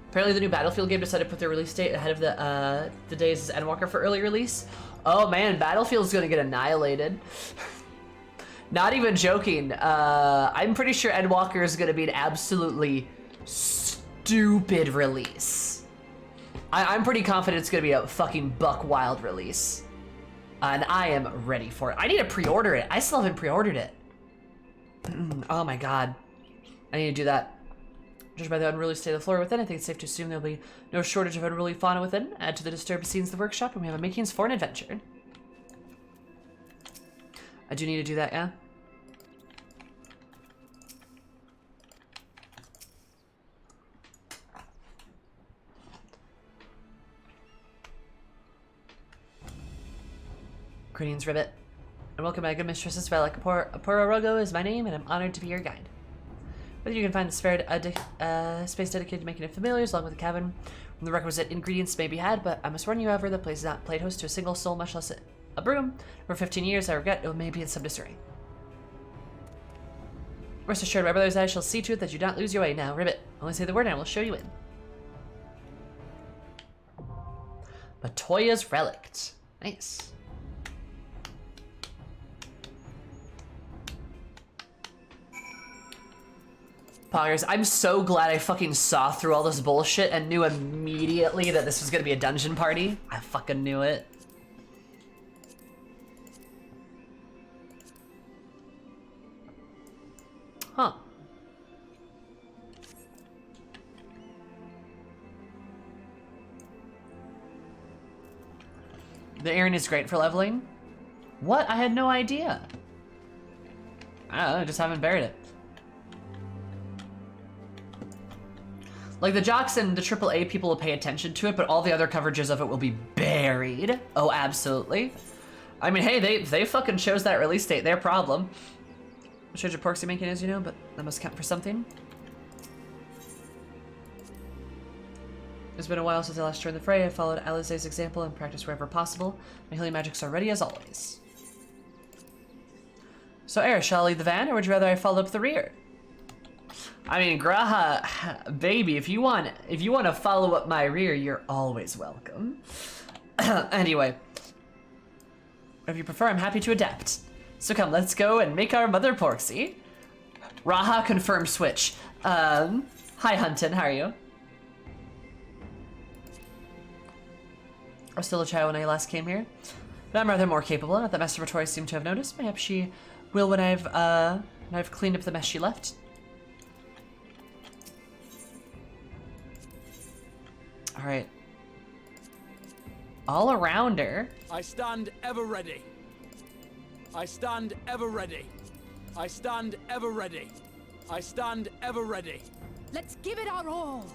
Apparently the new Battlefield game decided to put their release date ahead of the days as Endwalker for early release. Oh man, Battlefield's gonna get annihilated. Not even joking. I'm pretty sure Endwalker is gonna be an absolutely stupid release. I'm pretty confident it's gonna be a fucking buck wild release. And I am ready for it. I need to pre-order it. I still haven't pre-ordered it. Oh my god. I need to do that. Judged by the unruly state of the floor within, I think it's safe to assume there'll be no shortage of unruly fauna within. Add to the disturbed scenes of the workshop, and we have a makings for an adventure. I do need to do that, yeah? Greetings, Ribbit. And welcome, my good mistress as well. Apura Rogo is my name, and I'm honored to be your guide. Whether you can find the space dedicated to making it familiar, along with a cabin, when the requisite ingredients may be had, but I must warn you, however, the place is not played host to a single soul, much less a broom. For 15 years, I regret it may be in some disarray. Rest assured, my brother's eyes shall see to it that you do not lose your way. Now, Ribbit, only say the word and I will show you in. Matoya's Relict. Nice. Poggers, I'm so glad I fucking saw through all this bullshit and knew immediately that this was gonna be a dungeon party. I fucking knew it. Huh. The Aaron is great for leveling? What? I had no idea. I don't know, I just haven't buried it. Like, the jocks and the AAA people will pay attention to it, but all the other coverages of it will be buried. Oh, absolutely. I mean, hey, they fucking chose that release date. Their problem. I'm sure Japorksy making is, you know, but that must count for something. It's been a while since I last joined the fray. I followed Alize's example and practiced wherever possible. My healing magics are ready as always. So, Eris, shall I lead the van, or would you rather I follow up the rear? I mean, Graha, baby, if you want to follow up my rear, you're always welcome. Anyway, if you prefer, I'm happy to adapt. So come, let's go and make our mother porksy. Raha confirmed switch. Hi Hunton, how are you? I was still a child when I last came here, but I'm rather more capable. Not that Master Vittori seemed to have noticed. Perhaps she will when I've cleaned up the mess she left. All right. All around her. I stand ever ready. I stand ever ready. I stand ever ready. I stand ever ready. Let's give it our all.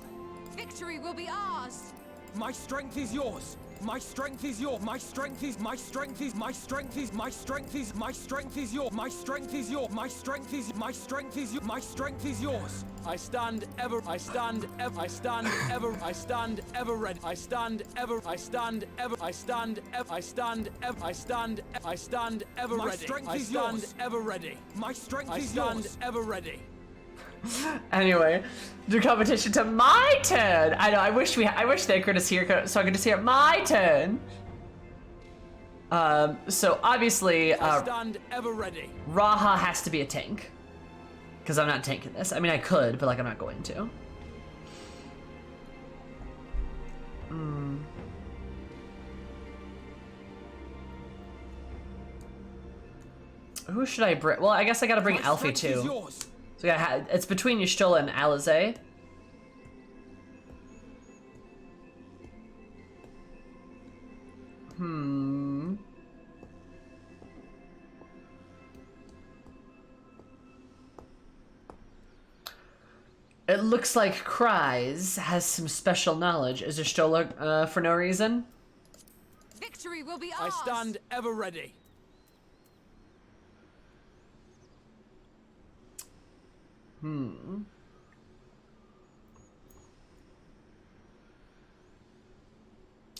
Victory will be ours. My strength is yours. My strength is yours. My strength is my strength is my strength is my strength is my strength is yours. My strength is yours. My strength is my strength is my strength is yours. I stand ever. I stand ever. I stand ever. I stand ever ready. I stand ever. I stand ever. I stand ever. I stand ever. I stand. I stand ever ready. My strength I is stand yours. ever ready. My strength I is stand yours. ever ready. Anyway, do competition to my turn. I know. I wish they could see her so I could just hear my turn. So obviously, I stand ever ready. Raha has to be a tank, because I'm not tanking this. I mean, I could, but like I'm not going to. Who should I bring? Well, I guess I gotta bring My Alfie strength is too. yours. So yeah, it's between Y'shtola and Alizé. It looks like Kryze has some special knowledge. Is Y'shtola for no reason? Victory will be I ours. stand ever ready.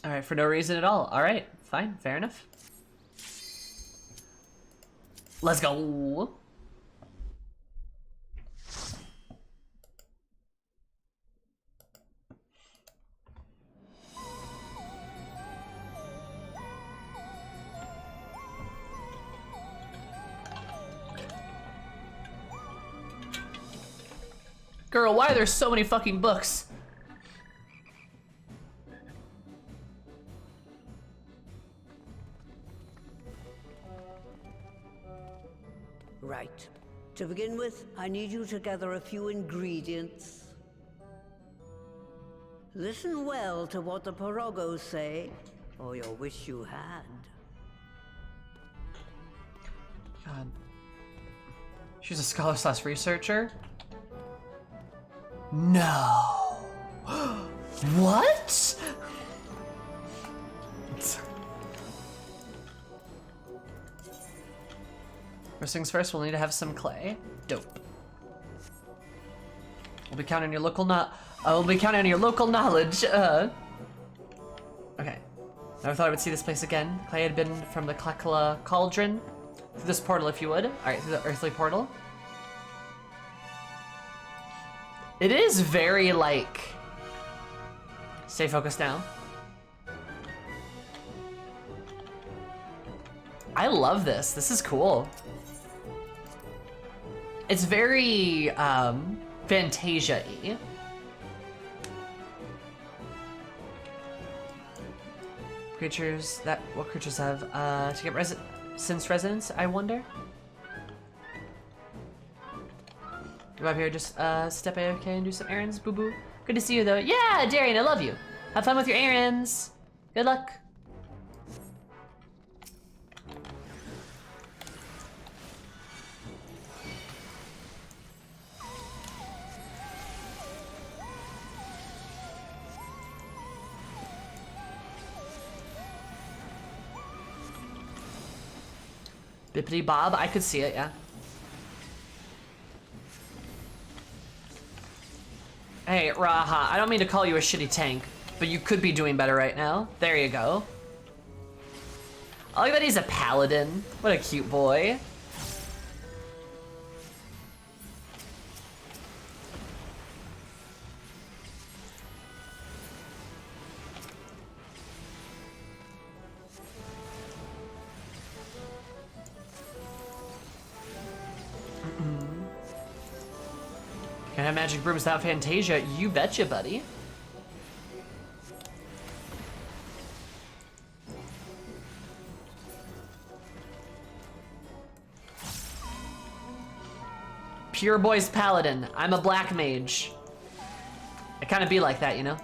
All right, for no reason at all. All right, fine, fair enough. Let's go. Girl, why are there so many fucking books? Right. To begin with, I need you to gather a few ingredients. Listen well to what the Pirogos say, or you'll wish you had. God. She's a scholar/researcher? No. What? First things first, we'll need to have some clay. Dope. We'll be counting on your local knowledge. Okay. Never thought I would see this place again. Clay had been from the Klekla Cauldron. Through this portal, if you would. Alright, through the earthly portal. It is very, like... Stay focused now. I love this. This is cool. It's very, Fantasia-y. What creatures have, to get sense resonance, I wonder? Come up here, just, step AFK and do some errands, boo-boo. Good to see you, though. Yeah, Darian, I love you. Have fun with your errands. Good luck. Bippity Bob, I could see it, yeah. Hey, Raha, I don't mean to call you a shitty tank, but you could be doing better right now. There you go. I like that he's a paladin. What a cute boy. have magic brooms without Fantasia. You betcha, buddy. Pure Boy's Paladin. I'm a black mage. I kind of be like that, you know?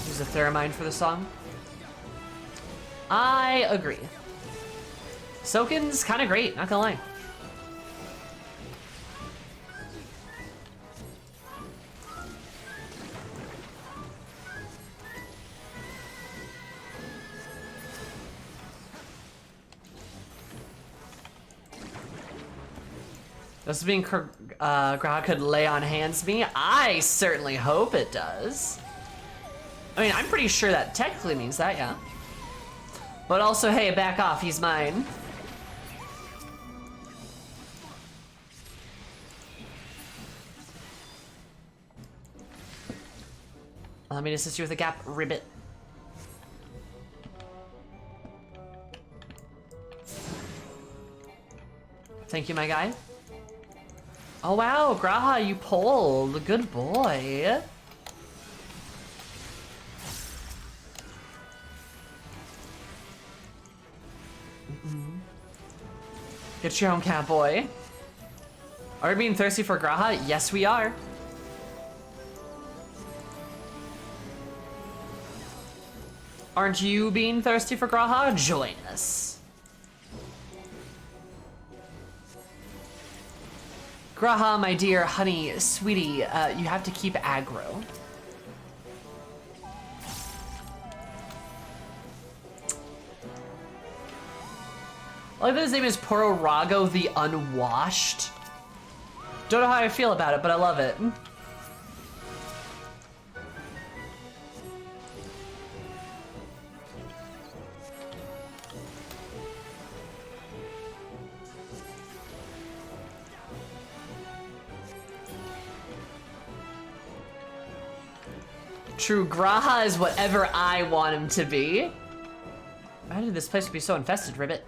Use a theramine for the song. I agree. Soakin's kind of great, not gonna lie. Does being Graha could lay on hands me? I certainly hope it does. I mean, I'm pretty sure that technically means that, yeah. But also, hey, back off, he's mine. Let me assist you with a gap ribbit. Thank you, my guy. Oh wow, Graha, you pulled. Good boy. Get your own cat, boy. Are we being thirsty for Graha? Yes, we are. Aren't you being thirsty for Graha? Join us. Graha, my dear honey, sweetie, you have to keep aggro. I like that his name is Pororago the Unwashed. Don't know how I feel about it, but I love it. True, Graha is whatever I want him to be. Why did this place be so infested, Ribbit?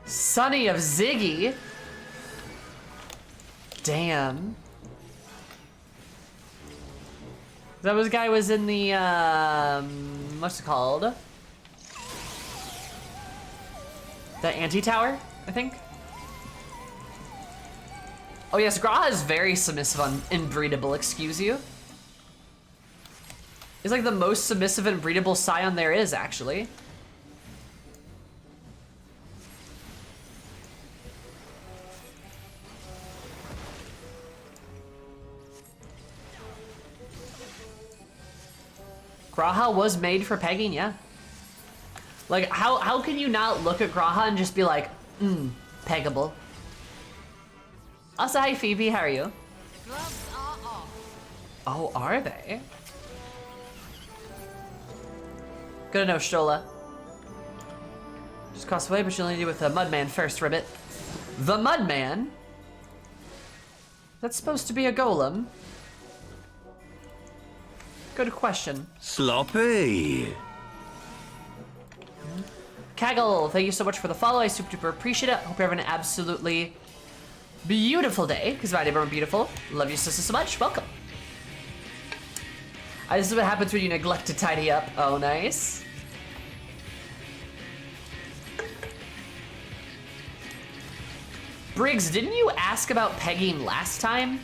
Sonny of Ziggy. Damn. That was guy was in the what's it called? The anti-tower, I think. Oh yes, Graha is very submissive on Inbreedable, excuse you. He's like the most submissive and breedable scion there is, actually. Graha was made for pegging, yeah. Like, how can you not look at Graha and just be like, peggable? Also, hi Phoebe, how are you? Gloves are off. Oh, are they? Good to know, Stola. Just cross away, but you'll need to do with the Mudman first, Ribbit. The Mudman? That's supposed to be a golem. Good question. Sloppy. Kaggle, thank you so much for the follow. I super duper appreciate it. Hope you're having an absolutely beautiful day, because my neighbor beautiful. Love you so much. Welcome. This is what happens when you neglect to tidy up. Oh, nice. Briggs, didn't you ask about pegging last time?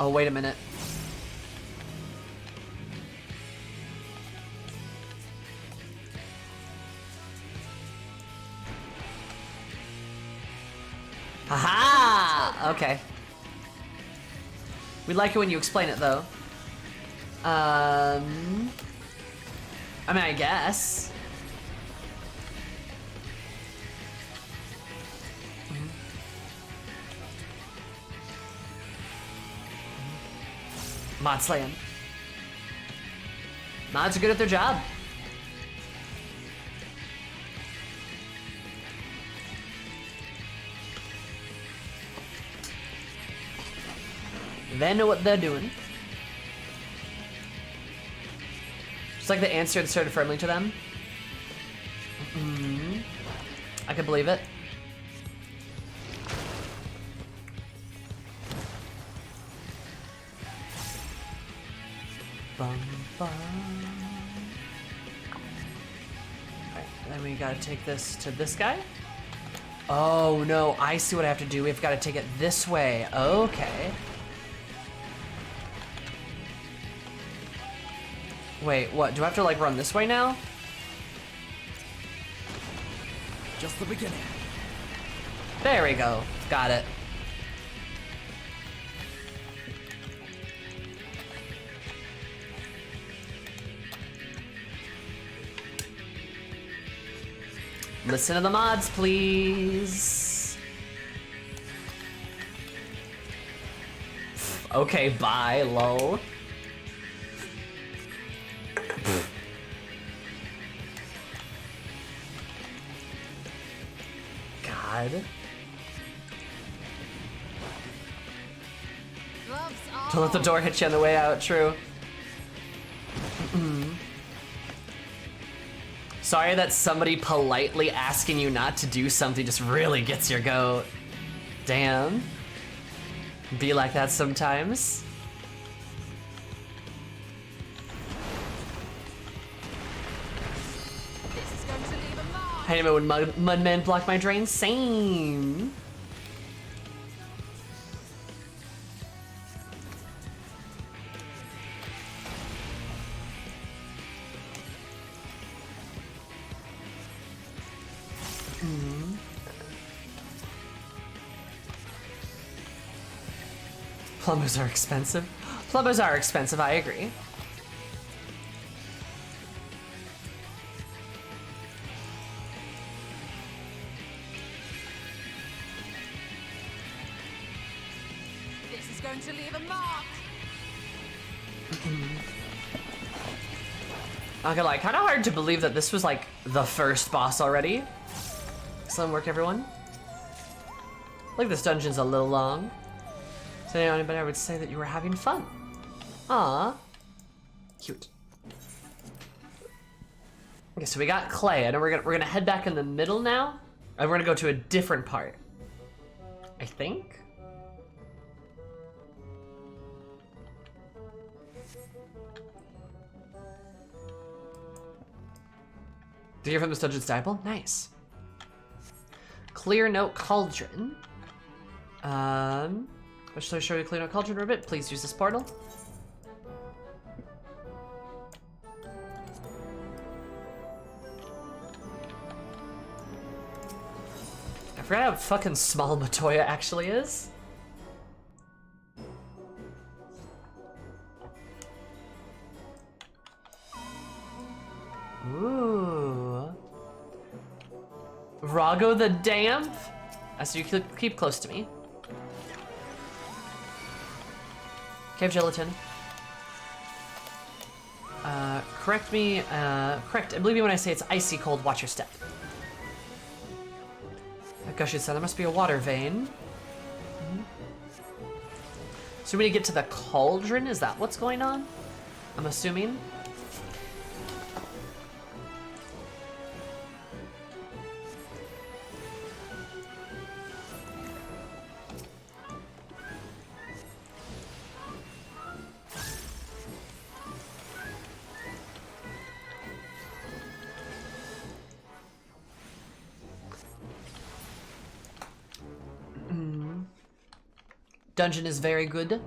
Oh, wait a minute. Aha! Okay. We like it when you explain it, though. I mean, I guess. Mod slaying. Mods are good at their job. They know what they're doing. Just like the answer inserted firmly to them. I could believe it. Bum, bum. Alright, then we gotta take this to this guy. Oh no, I see what I have to do. We've gotta take it this way. Okay. Wait, what? Do I have to like run this way now? Just the beginning. There we go. Got it. Listen to the mods, please. Okay, bye, lol. God. Don't let the door hit you on the way out, true. Sorry that somebody politely asking you not to do something just really gets your goat. Damn. Be like that sometimes. I hate it when mudmen block my drain. Same. Plumbers are expensive. Plumbers are expensive, I agree. This is going to leave a mark. Not gonna lie, kind of hard to believe that this was like the first boss already. Excellent work, everyone. Like this dungeon's a little long. So anybody, I would say that you were having fun. Aww. Cute. Okay, so we got clay, and we're gonna head back in the middle now, and we're gonna go to a different part. I think. Did you hear from this dungeon's disciple? Nice. Clear Note Cauldron. Should I show you Clear Note Cauldron for a bit? Please use this portal. I forgot how fucking small Matoya actually is. Ooh. Rago the Damp? So you keep close to me. Cave gelatin. Correct me, correct. I believe you when I say it's icy cold, watch your step. Gushy said there must be a water vein. So we need to get to the cauldron, is that what's going on? I'm assuming. Dungeon is very good.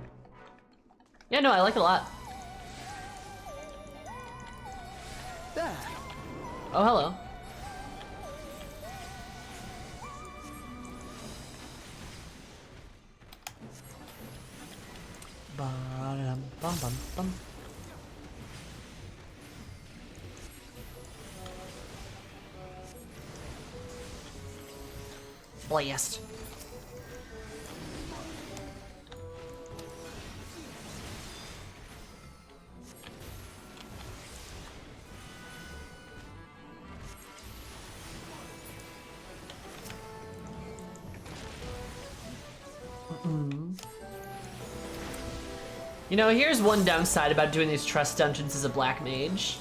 Yeah, no, I like it a lot. There. Oh, hello. Ba-dum, bum, bum, bum. Blast. You know, here's one downside about doing these trust dungeons as a black mage.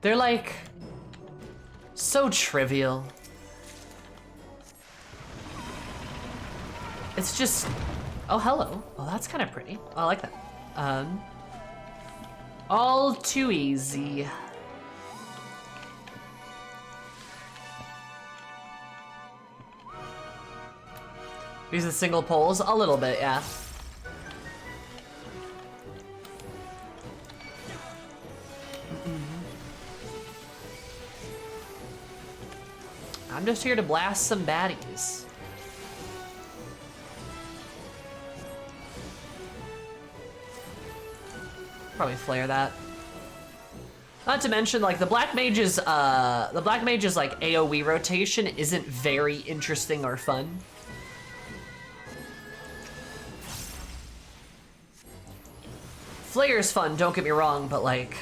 They're like so trivial. It's just, oh, hello. Oh, that's kind of pretty. Oh, I like that. All too easy. Use the single poles a little bit, yeah. I'm just here to blast some baddies. Probably flare that. Not to mention, like, the black mage's like AoE rotation isn't very interesting or fun. Flare's fun, don't get me wrong, but like,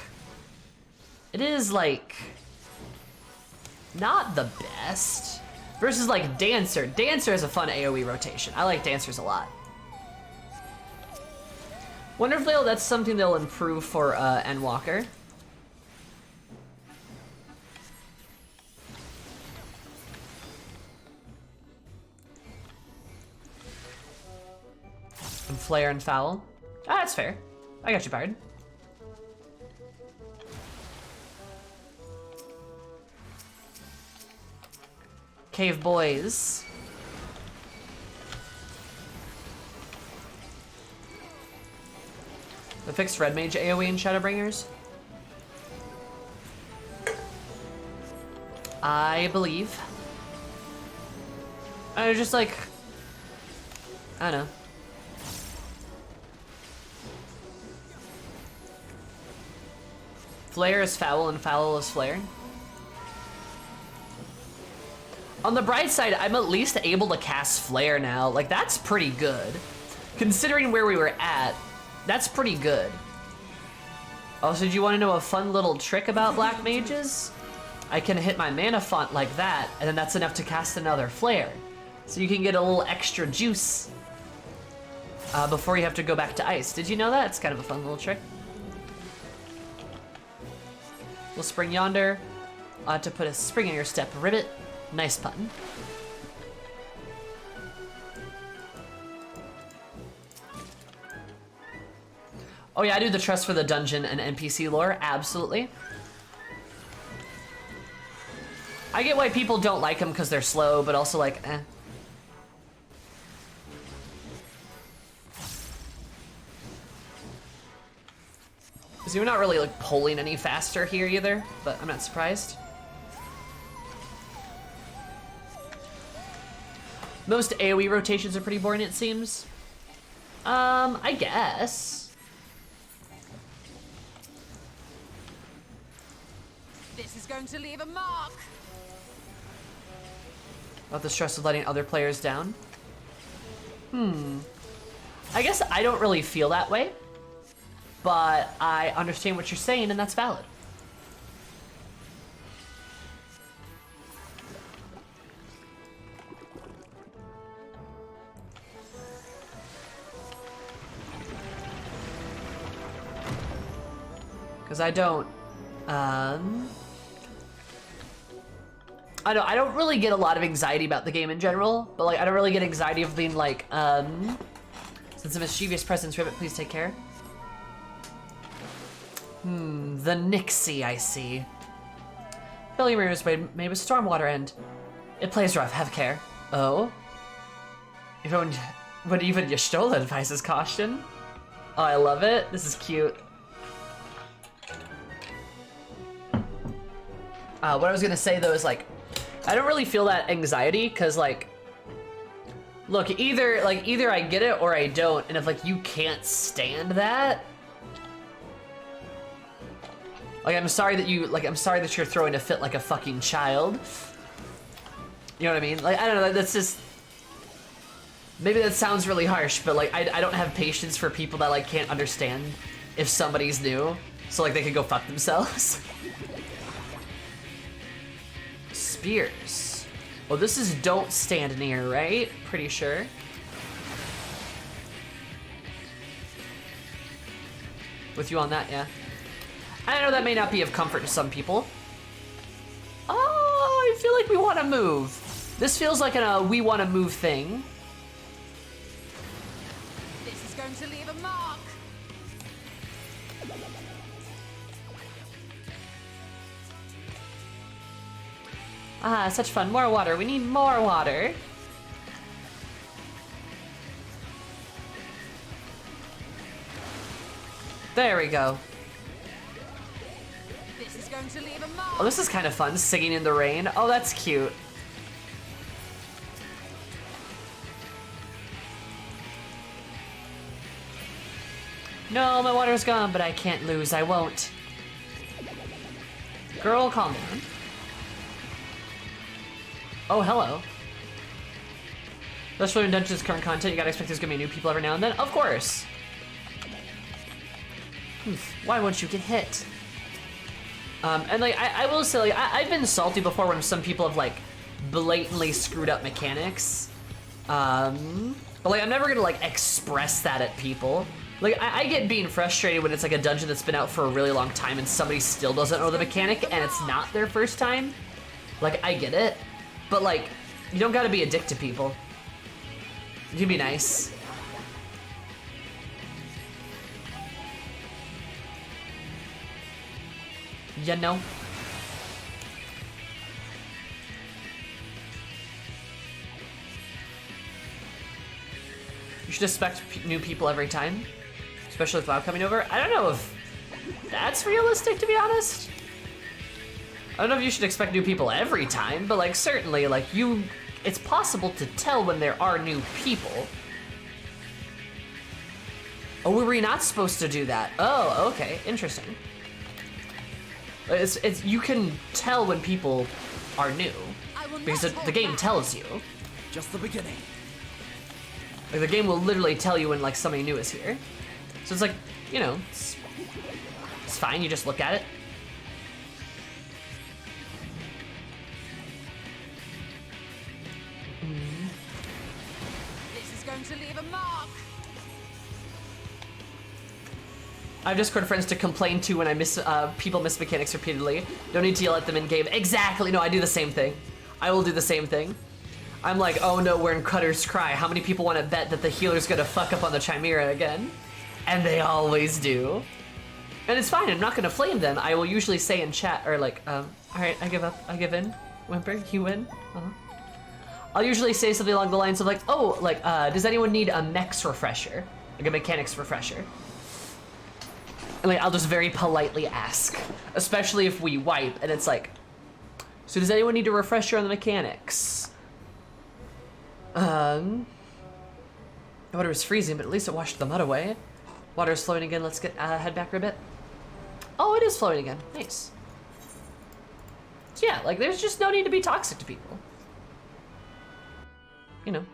it is like, not the best. Versus like Dancer. Dancer is a fun AoE rotation. I like Dancers a lot. Wonder if that's something they'll improve for Endwalker. And Flare and Foul. Ah, that's fair. I got you, Bard. Cave Boys. The fixed red mage AoE in Shadowbringers? I believe. I just like, I don't know. Flare is Foul and Foul is Flare. On the bright side, I'm at least able to cast Flare now. Like, that's pretty good. Considering where we were at, that's pretty good. Also, do you want to know a fun little trick about black mages? I can hit my mana font like that, and then that's enough to cast another Flare. So you can get a little extra juice before you have to go back to ice. Did you know that? It's kind of a fun little trick. We'll spring yonder. To put a spring in your step, ribbit. Nice pun. Oh yeah, I do the trust for the dungeon and NPC lore, absolutely. I get why people don't like them because they're slow, but also like, eh. Because you're not really like pulling any faster here either, but I'm not surprised. Most AoE rotations are pretty boring, it seems. I guess. This is going to leave a mark. About the stress of letting other players down. I guess I don't really feel that way, but I understand what you're saying, and that's valid. Because I don't really get a lot of anxiety about the game in general, but like I don't really get anxiety of being like, since a mischievous presence, Ribbit, please take care. The Nixie, I see. Billy Mirrors made with Stormwater and it plays rough, have care. Oh? Even Y'shtola advises caution. Oh, I love it. This is cute. What I was gonna say though is like, I don't really feel that anxiety because like, look, either I get it or I don't, and if like you can't stand that, Like, I'm sorry that you're throwing a fit like a fucking child. You know what I mean? Like, I don't know, that's just... Maybe that sounds really harsh, but like, I don't have patience for people that like can't understand if somebody's new. So like, they could go fuck themselves. Spears. Well, this is don't stand near, right? Pretty sure. With you on that, yeah. I know that may not be of comfort to some people. Oh, I feel like we want to move. This feels like a we want to move thing. This is going to leave a mark. Ah, such fun. More water. We need more water. There we go. This is going to leave a mark. Oh, this is kind of fun, singing in the rain. Oh, that's cute. No, my water's gone, but I can't lose. I won't. Girl, calm down. Oh, hello. Especially in Dungeons current content, you gotta expect there's gonna be new people every now and then. Of course. Why won't you get hit? And like, I will say, like, I've been salty before when some people have like blatantly screwed up mechanics. But like, I'm never gonna like express that at people. Like, I get being frustrated when it's like a dungeon that's been out for a really long time and somebody still doesn't know the mechanic and it's not their first time. Like, I get it. But like, you don't gotta be a dick to people. You can be nice. You know? You should expect new people every time, especially with WoW coming over. I don't know if that's realistic, to be honest. I don't know if you should expect new people every time, but like certainly, like it's possible to tell when there are new people. Oh, were we not supposed to do that? Oh, okay, interesting. It's you can tell when people are new because the game tells you. Just the beginning. Like the game will literally tell you when like somebody new is here. So it's like, you know, it's fine. You just look at it. This is going to leave a mark. I have Discord friends to complain to when I people miss mechanics repeatedly. Don't need to yell at them in game. Exactly. No, I do the same thing. I will do the same thing. I'm like, oh no, we're in Cutter's Cry. How many people want to bet that the healer's gonna fuck up on the Chimera again? And they always do. And it's fine. I'm not gonna flame them. I will usually say in chat or like, all right, I give up. I give in. Whimper, you win. I'll usually say something along the lines of like, oh, like, does anyone need a mechs refresher? Like a mechanics refresher? And like, I'll just very politely ask, especially if we wipe and it's like, so does anyone need a refresher on the mechanics? The water was freezing, but at least it washed the mud away. Water is flowing again. Let's get head back for a bit. Oh, it is flowing again. Nice. So yeah, like there's just no need to be toxic to people. You know.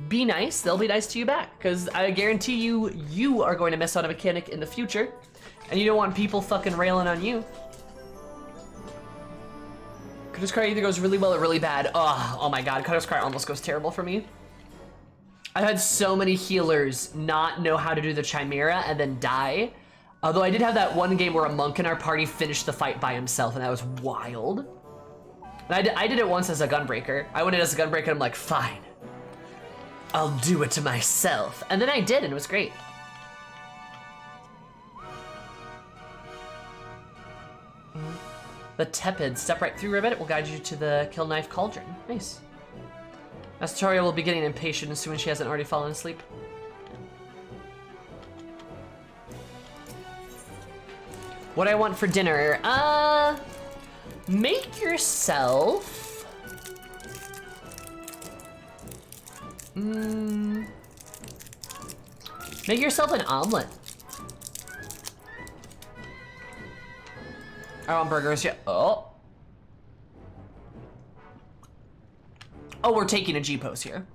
Be nice, they'll be nice to you back. Because I guarantee you are going to miss out on a mechanic in the future. And you don't want people fucking railing on you. Cutter's Cry either goes really well or really bad. Oh my god, Cutter's Cry almost goes terrible for me. I've had so many healers not know how to do the Chimera and then die. Although I did have that one game where a monk in our party finished the fight by himself and that was wild. And I did it once as a gunbreaker. I went in as a gunbreaker and I'm like, fine. I'll do it to myself. And then I did and it was great. The Tepid, step right through Ribbit. Will guide you to the Kill Knife Cauldron. Nice. Astoria will be getting impatient as soon as she hasn't already fallen asleep. What I want for dinner? Make yourself... Make yourself an omelet. I want burgers, yeah. Oh. Oh, we're taking a G pose here.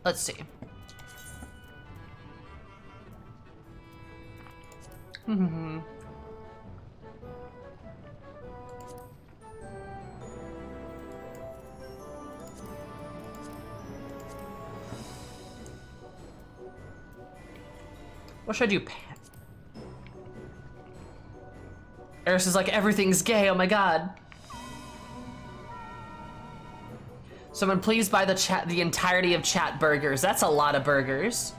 Let's see. What should I do? Eris is like, everything's gay, oh my god. Someone please buy the entirety of chat burgers. That's a lot of burgers.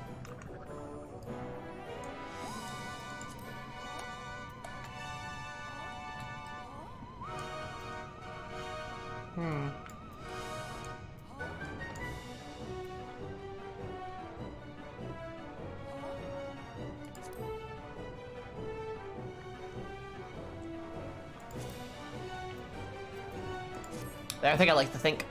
There, I think I like to think.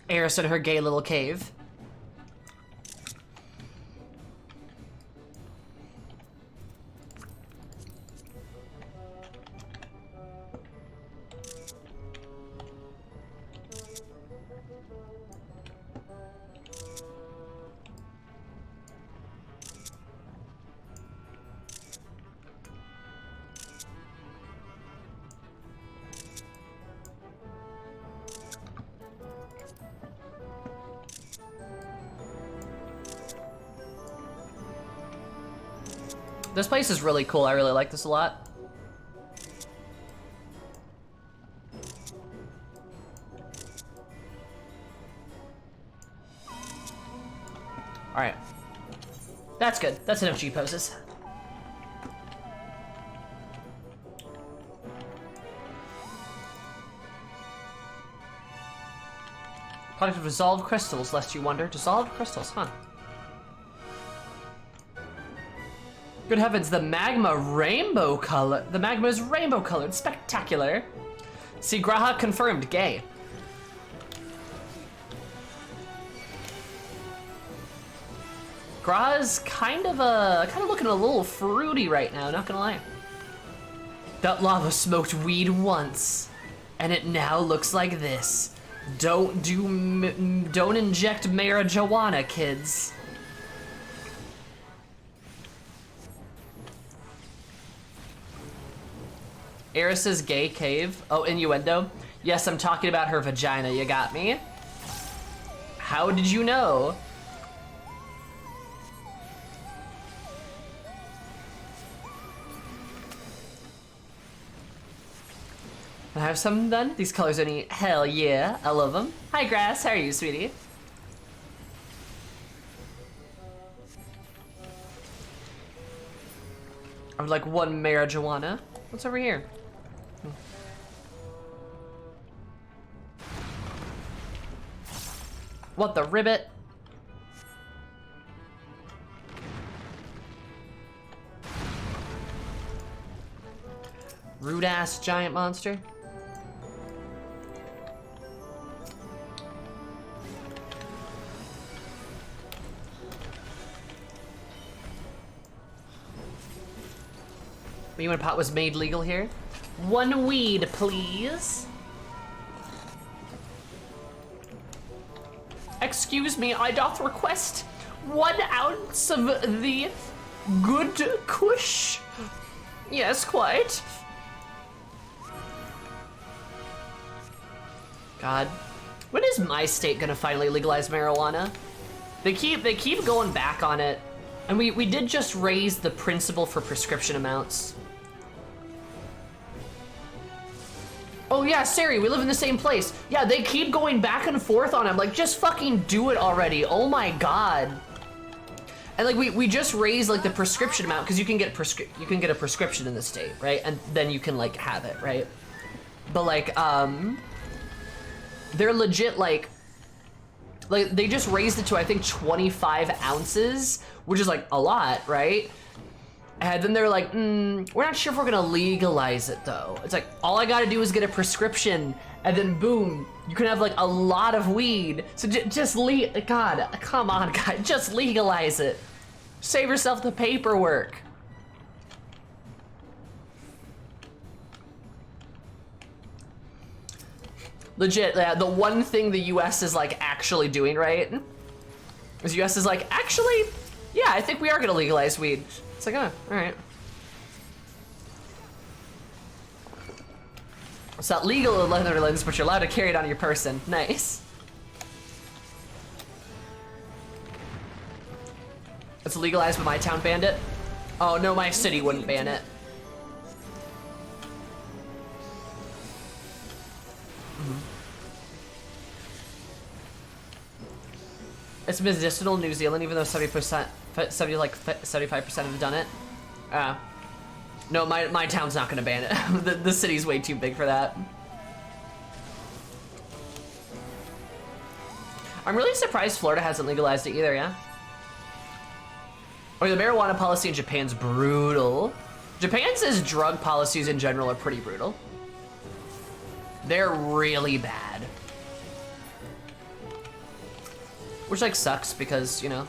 Eris in her gay little cave. This place is really cool. I really like this a lot. All right. That's good. That's enough G poses. Product of dissolved crystals, lest you wonder. Dissolved crystals, huh? Good heavens, the magma rainbow color. The magma is rainbow colored. Spectacular. See, Graha confirmed, gay. Graha's kind of looking a little fruity right now, not gonna lie. That lava smoked weed once, and it now looks like this. Don't inject marijuana, kids. Eris's gay cave. Oh, innuendo. Yes, I'm talking about her vagina. You got me? How did you know? I have something done? These colors are neat. Hell yeah, I love them. Hi, Grass. How are you, sweetie? I would like one marijuana. What's over here? What the ribbit? Rude ass giant monster. You want pot was made legal here? One weed, please. excuse me, I doth request 1 ounce of the good kush. Yes, quite. God, when is my state gonna finally legalize marijuana? They keep going back on it, and we did just raise the principal for prescription amounts. Oh yeah, Sari, we live in the same place. Yeah, they keep going back and forth on it. I'm like, just fucking do it already. Oh my god. And like we just raised like the prescription amount because you can get a prescription in the state, right? And then you can like have it, right? But like they're legit like they just raised it to I think 25 ounces, which is like a lot, right? And then they're like, we're not sure if we're gonna legalize it though. It's like, all I gotta do is get a prescription, and then boom, you can have like a lot of weed. So God, come on, guys, just legalize it. Save yourself the paperwork. Legit, the one thing the US is like actually doing right is US is like, actually, yeah, I think we are gonna legalize weed. It's like, oh, all right. It's not legal in the Netherlands, but you're allowed to carry it on your person. Nice. It's legalized, but my town banned it. Oh no, my city wouldn't ban it. It's medicinal in New Zealand, even though 75% have done it. No, my town's not gonna ban it. the city's way too big for that. I'm really surprised Florida hasn't legalized it either, yeah? Or the marijuana policy in Japan's brutal. Japan's drug policies in general are pretty brutal. They're really bad. Which like sucks because, you know.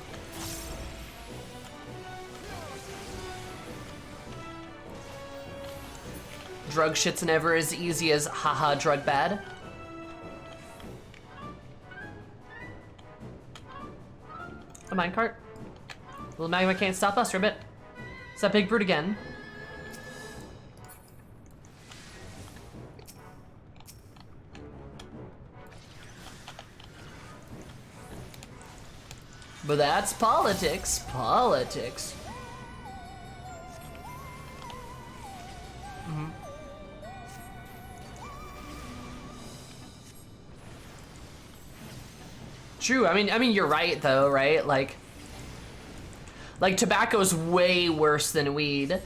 Drug shit's never as easy as haha drug bad. A minecart. Little magma can't stop us, Ribbit. It's that big brute again. But that's politics. Politics. True. I mean, you're right though, right? Like tobacco's way worse than weed.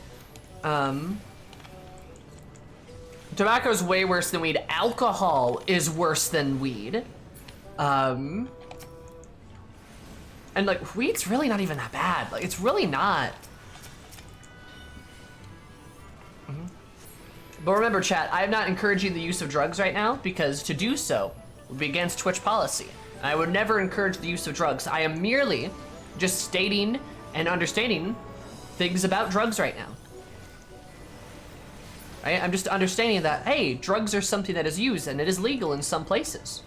Tobacco's way worse than weed. Alcohol is worse than weed. And like weed's really not even that bad. Like it's really not. But remember, chat, I am not encouraging the use of drugs right now because to do so would be against Twitch policy. I would never encourage the use of drugs. I am merely just stating and understanding things about drugs right now. Right? I'm just understanding that, hey, drugs are something that is used and it is legal in some places.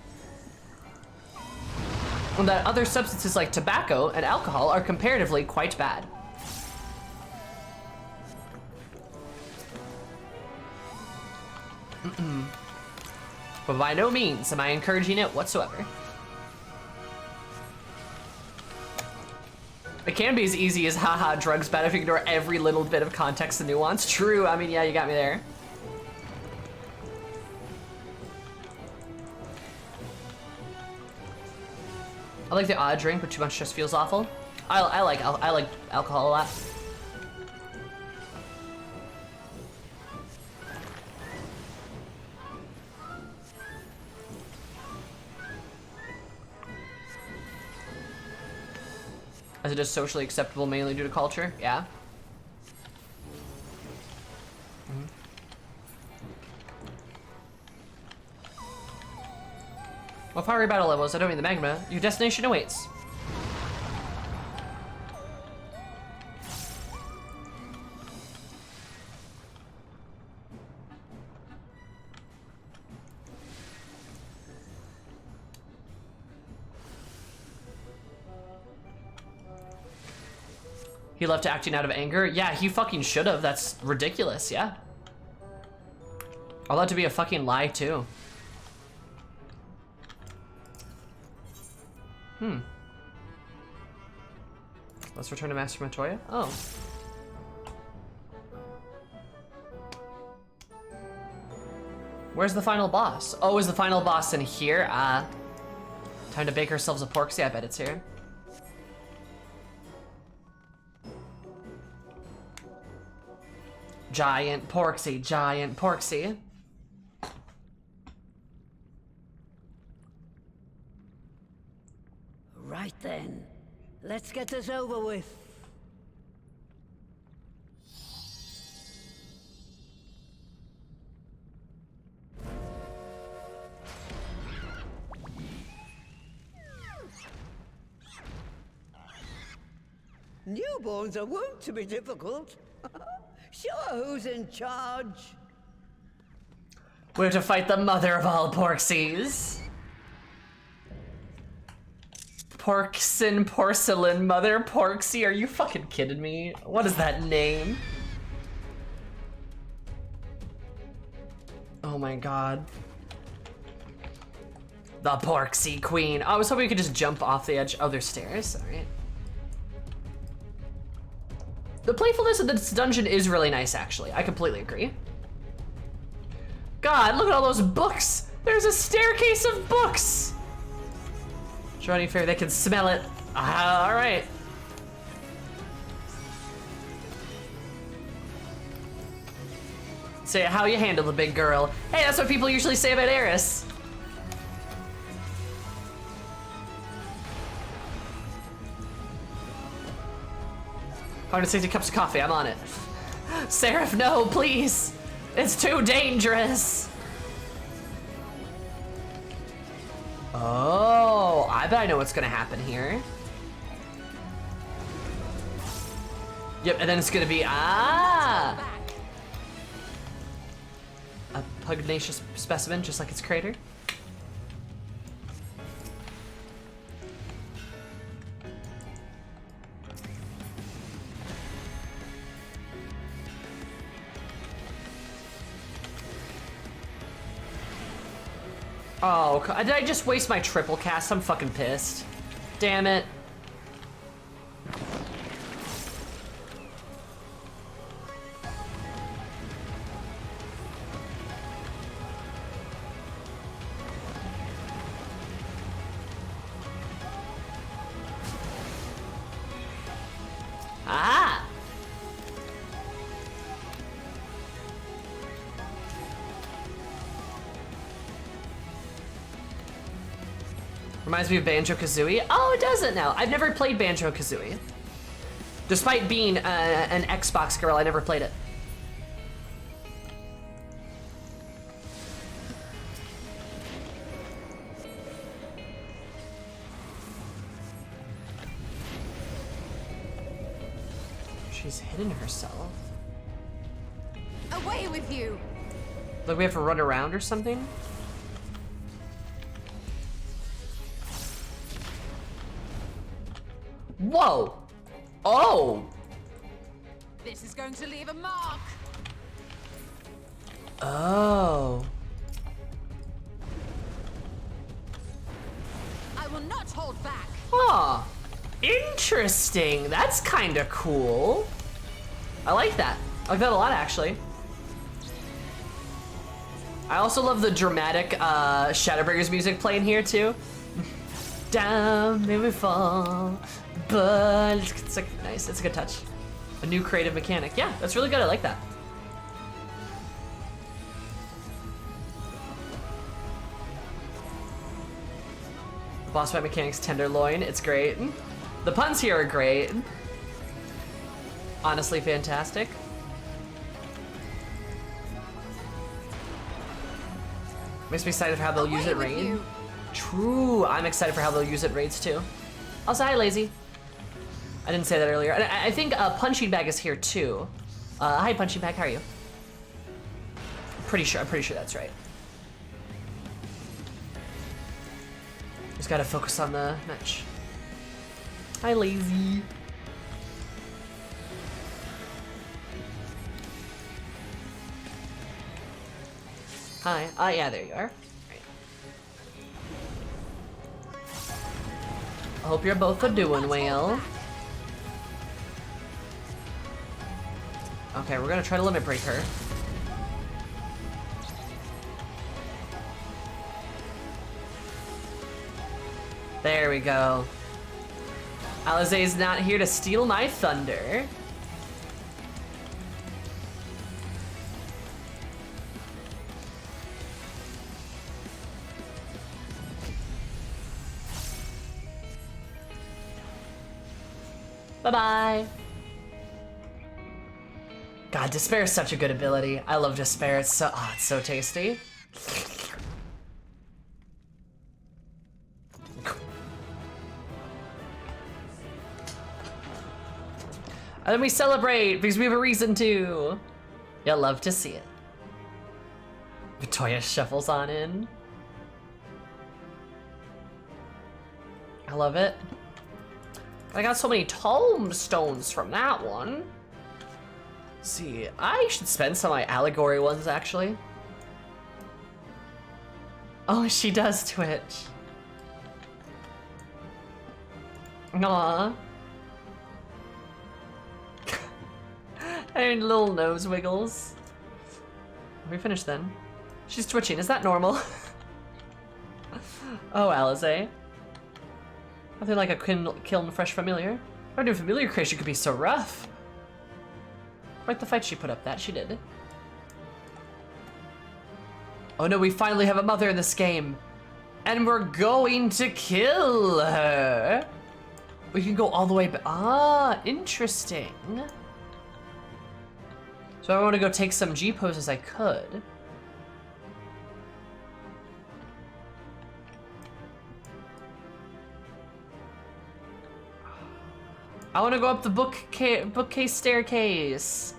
And that other substances like tobacco and alcohol are comparatively quite bad. But by no means am I encouraging it whatsoever. It can be as easy as haha drugs bad if you ignore every little bit of context and nuance. True, I mean, yeah, you got me there. I like the odd drink, but too much just feels awful. I like alcohol a lot. As it is socially acceptable mainly due to culture, yeah. Well, fiery battle levels, I don't mean the magma. Your destination awaits. He left acting out of anger. Yeah, he fucking should have. That's ridiculous, yeah. All that to be a fucking lie, too. Let's return to Master Montoya. Oh. Where's the final boss? Oh, is the final boss in here? Time to bake ourselves a porksy. I bet it's here. Giant porksy, giant porksy. Right then. Let's get this over with. Newborns are wont to be difficult. Sure, who's in charge? We're to fight the mother of all porksies. Porksin porcelain mother porksy. Are you fucking kidding me? What is that name? Oh my god. The porksy queen. I was hoping we could just jump off the edge. Oh, there's stairs. All right. The playfulness of this dungeon is really nice, actually. I completely agree. God, look at all those books. There's a staircase of books. Johnny Fair, they can smell it. All right. Say how you handle the big girl. Hey, that's what people usually say about Eris. 160 cups of coffee, I'm on it. Seraph, no, please. It's too dangerous. Oh, I bet I know what's gonna happen here. Yep, and then it's gonna be, a pugnacious specimen, just like its crater. Oh, did I just waste my triple cast? I'm fucking pissed. Damn it. Ah! Reminds me of Banjo-Kazooie. Oh, it doesn't now. I've never played Banjo-Kazooie. Despite being an Xbox girl, I never played it. She's hidden herself. Away with you! Like we have to run around or something? Whoa! Oh! This is going to leave a mark! Oh. I will not hold back! Huh. Interesting. That's kind of cool. I like that. I like that a lot, actually. I also love the dramatic Shadowbringers music playing here, too. Down, may we fall, but it's like nice. It's a good touch. A new creative mechanic. Yeah, that's really good. I like that. Boss fight mechanics tenderloin. It's great. The puns here are great. Honestly, fantastic. Makes me excited for how they'll use it raid. True, I'm excited for how they'll use it raids too. Also, hi, Lazy. I didn't say that earlier. And I think Punching Bag is here too. Hi, Punching Bag, how are you? I'm pretty sure that's right. Just gotta focus on the match. Hi, Lazy. Hi. Yeah, there you are. Right. I hope you're both a doing well. Okay, we're gonna try to limit break her. There we go. Alizé's not here to steal my thunder. Bye-bye. God, Despair is such a good ability. I love Despair. It's so tasty. And then we celebrate because we have a reason to. You'll love to see it. Victoria shuffles on in. I love it. I got so many tomestones from that one. Let's see, I should spend some of my allegory ones actually. Oh, she does twitch. Aww. And little nose wiggles. Are we finished then? She's twitching, is that normal? Oh, Alizé. Nothing like a kiln fresh familiar. Our new familiar creation could be so rough. Quite the fight she put up, that she did. Oh no, we finally have a mother in this game. And we're going to kill her. We can go all the way back. Ah, interesting. So I want to go take some G poses I could. I want to go up the bookcase staircase.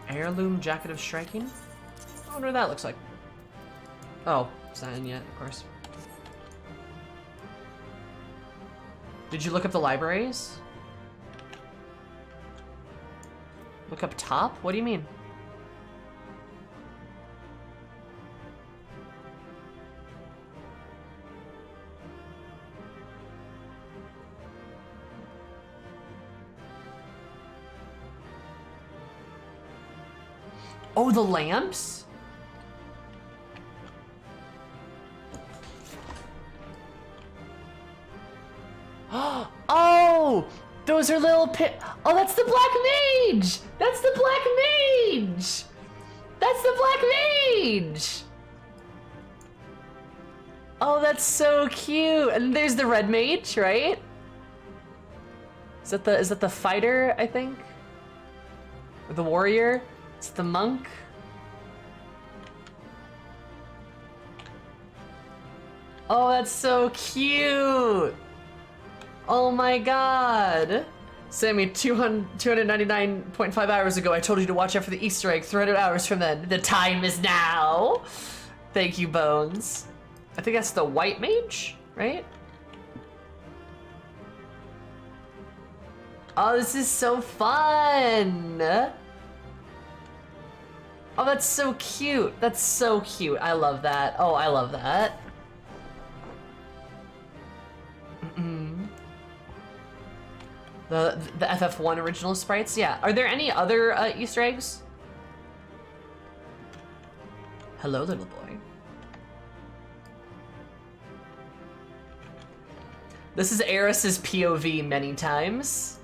Heirloom jacket of striking. I wonder what that looks like. Oh, it's not in yet, of course. Did you look up the libraries? Look up top? What do you mean? Oh, the lamps? Oh, those are little oh, that's the Black Mage! That's the Black Mage! That's the Black Mage! Oh, that's so cute. And there's the Red Mage, right? Is that the fighter, I think? Or the warrior? It's the monk. Oh, that's so cute. Oh my god. Sammy, 299.5 hours ago, I told you to watch out for the Easter egg. 300 hours from then. The time is now. Thank you, Bones. I think that's the white mage, right? Oh, this is so fun. Oh, that's so cute. That's so cute. I love that. Oh, I love that. The FF1 original sprites? Yeah. Are there any other Easter eggs? Hello, little boy. This is Eris's POV many times.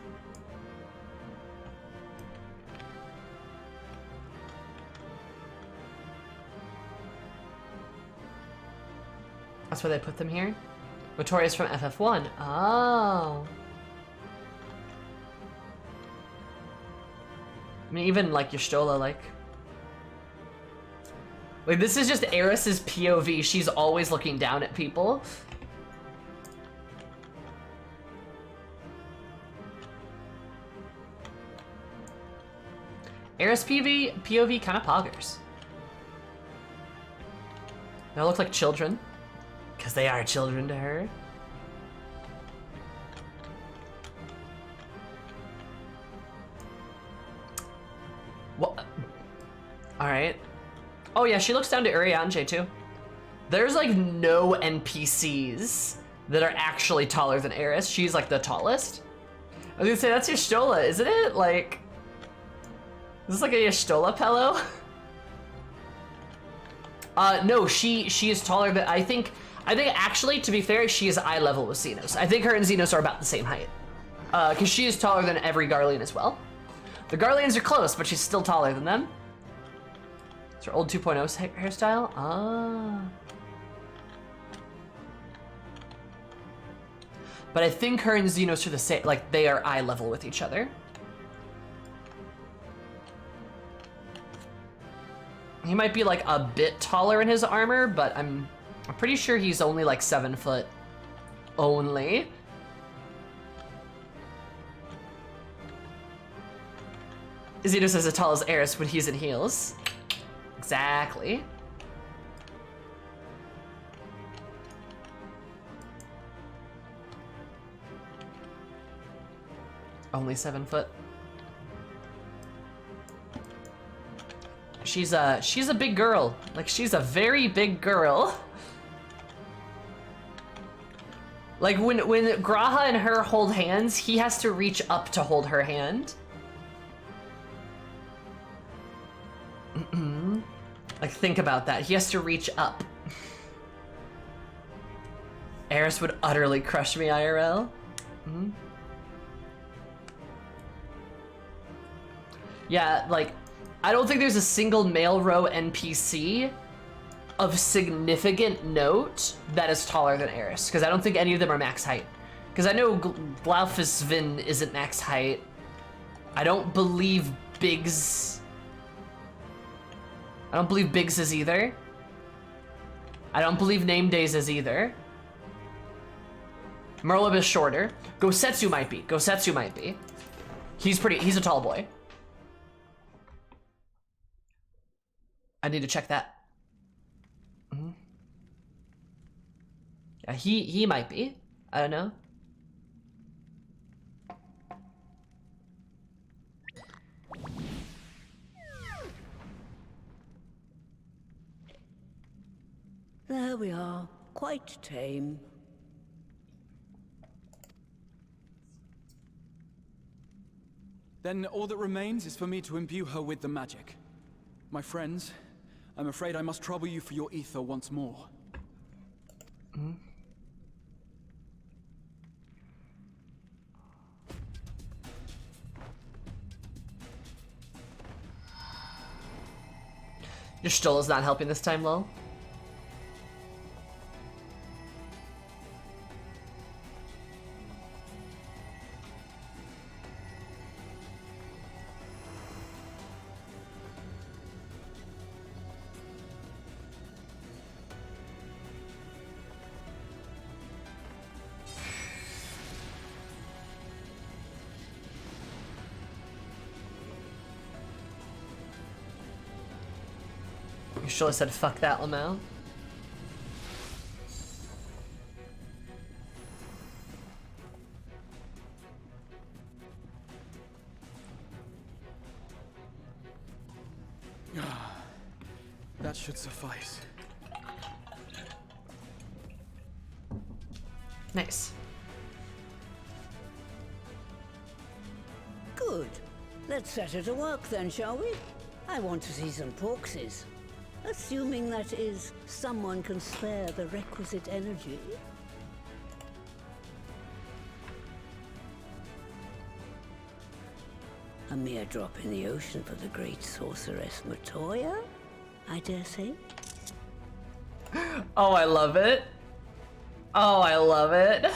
That's why they put them here? Victoria's from FF1. Oh. I mean, even like Y'shtola, like this is just Eris's POV. She's always looking down at people. Eris POV kind of poggers. They all look like children. Because they are children to her. right. Oh yeah, she looks down to Urianger too. There's like no NPCs that are actually taller than Eris. She's like the tallest. I was gonna say, that's Y'shtola, isn't it? Like, is this like a Y'shtola pillow? No, she is taller than, I think actually, to be fair, she is eye level with Xenos. I think her and Xenos are about the same height. Cause she is taller than every Garlean as well. The Garleans are close, but she's still taller than them. It's her old 2.0 hairstyle. Ah. But I think her and Xenos are the same, like they are eye level with each other. He might be like a bit taller in his armor, but I'm pretty sure he's only like 7 foot only. Xenos is as tall as Eris when he's in heels. Exactly. Only 7 foot. She's a big girl. Like, she's a very big girl. Like, when Graha and her hold hands, he has to reach up to hold her hand. Like, think about that. He has to reach up. Eris would utterly crush me, IRL. Yeah, like, I don't think there's a single male row NPC of significant note that is taller than Eris, because I don't think any of them are max height. Because I know Glaufusvin isn't max height. I don't believe Biggs is either. I don't believe Name Days is either. Merlib is shorter. Gosetsu might be. He's a tall boy. I need to check that. Yeah, he might be. I don't know. There we are. Quite tame. Then all that remains is for me to imbue her with the magic. My friends, I'm afraid I must trouble you for your ether once more. Your Stola's not helping this time, lol. You should have said, fuck that, Lamau. That should suffice. Nice. Good. Let's set her to work then, shall we? I want to see some porkses. Assuming that is, someone can spare the requisite energy. A mere drop in the ocean for the great sorceress Matoya, I dare say. Oh, I love it. Oh, I love it.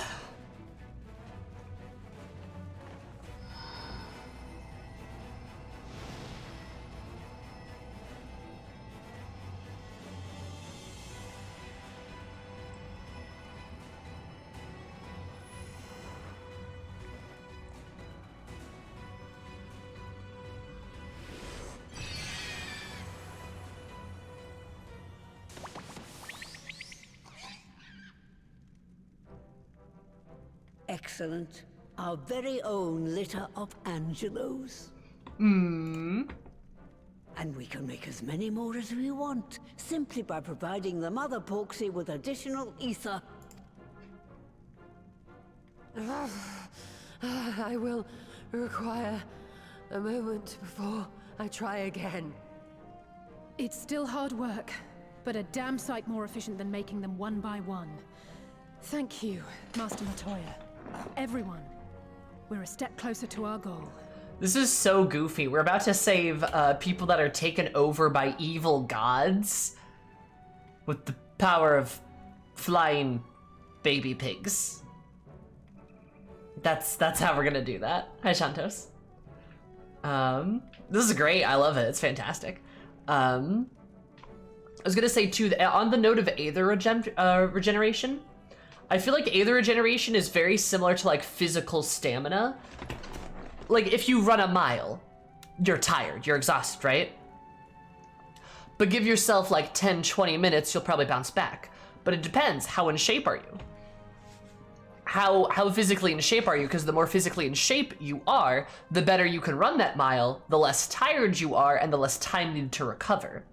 Excellent. Our very own litter of Angelos. And we can make as many more as we want, simply by providing the Mother Porksy with additional ether. I will require a moment before I try again. It's still hard work, but a damn sight more efficient than making them one by one. Thank you, Master Matoya. Everyone, we're a step closer to our goal. This is so goofy. We're about to save people that are taken over by evil gods with the power of flying baby pigs. That's how we're gonna do that. Hi, Shantos. This is great. I love it. It's fantastic. I was gonna say too, on the note of Aether regeneration, I feel like Aether regeneration is very similar to like physical stamina. Like if you run a mile, you're tired, you're exhausted, right? But give yourself like 10, 20 minutes, you'll probably bounce back. But it depends, how in shape are you? How physically in shape are you? Because the more physically in shape you are, the better you can run that mile, the less tired you are, and the less time needed to recover.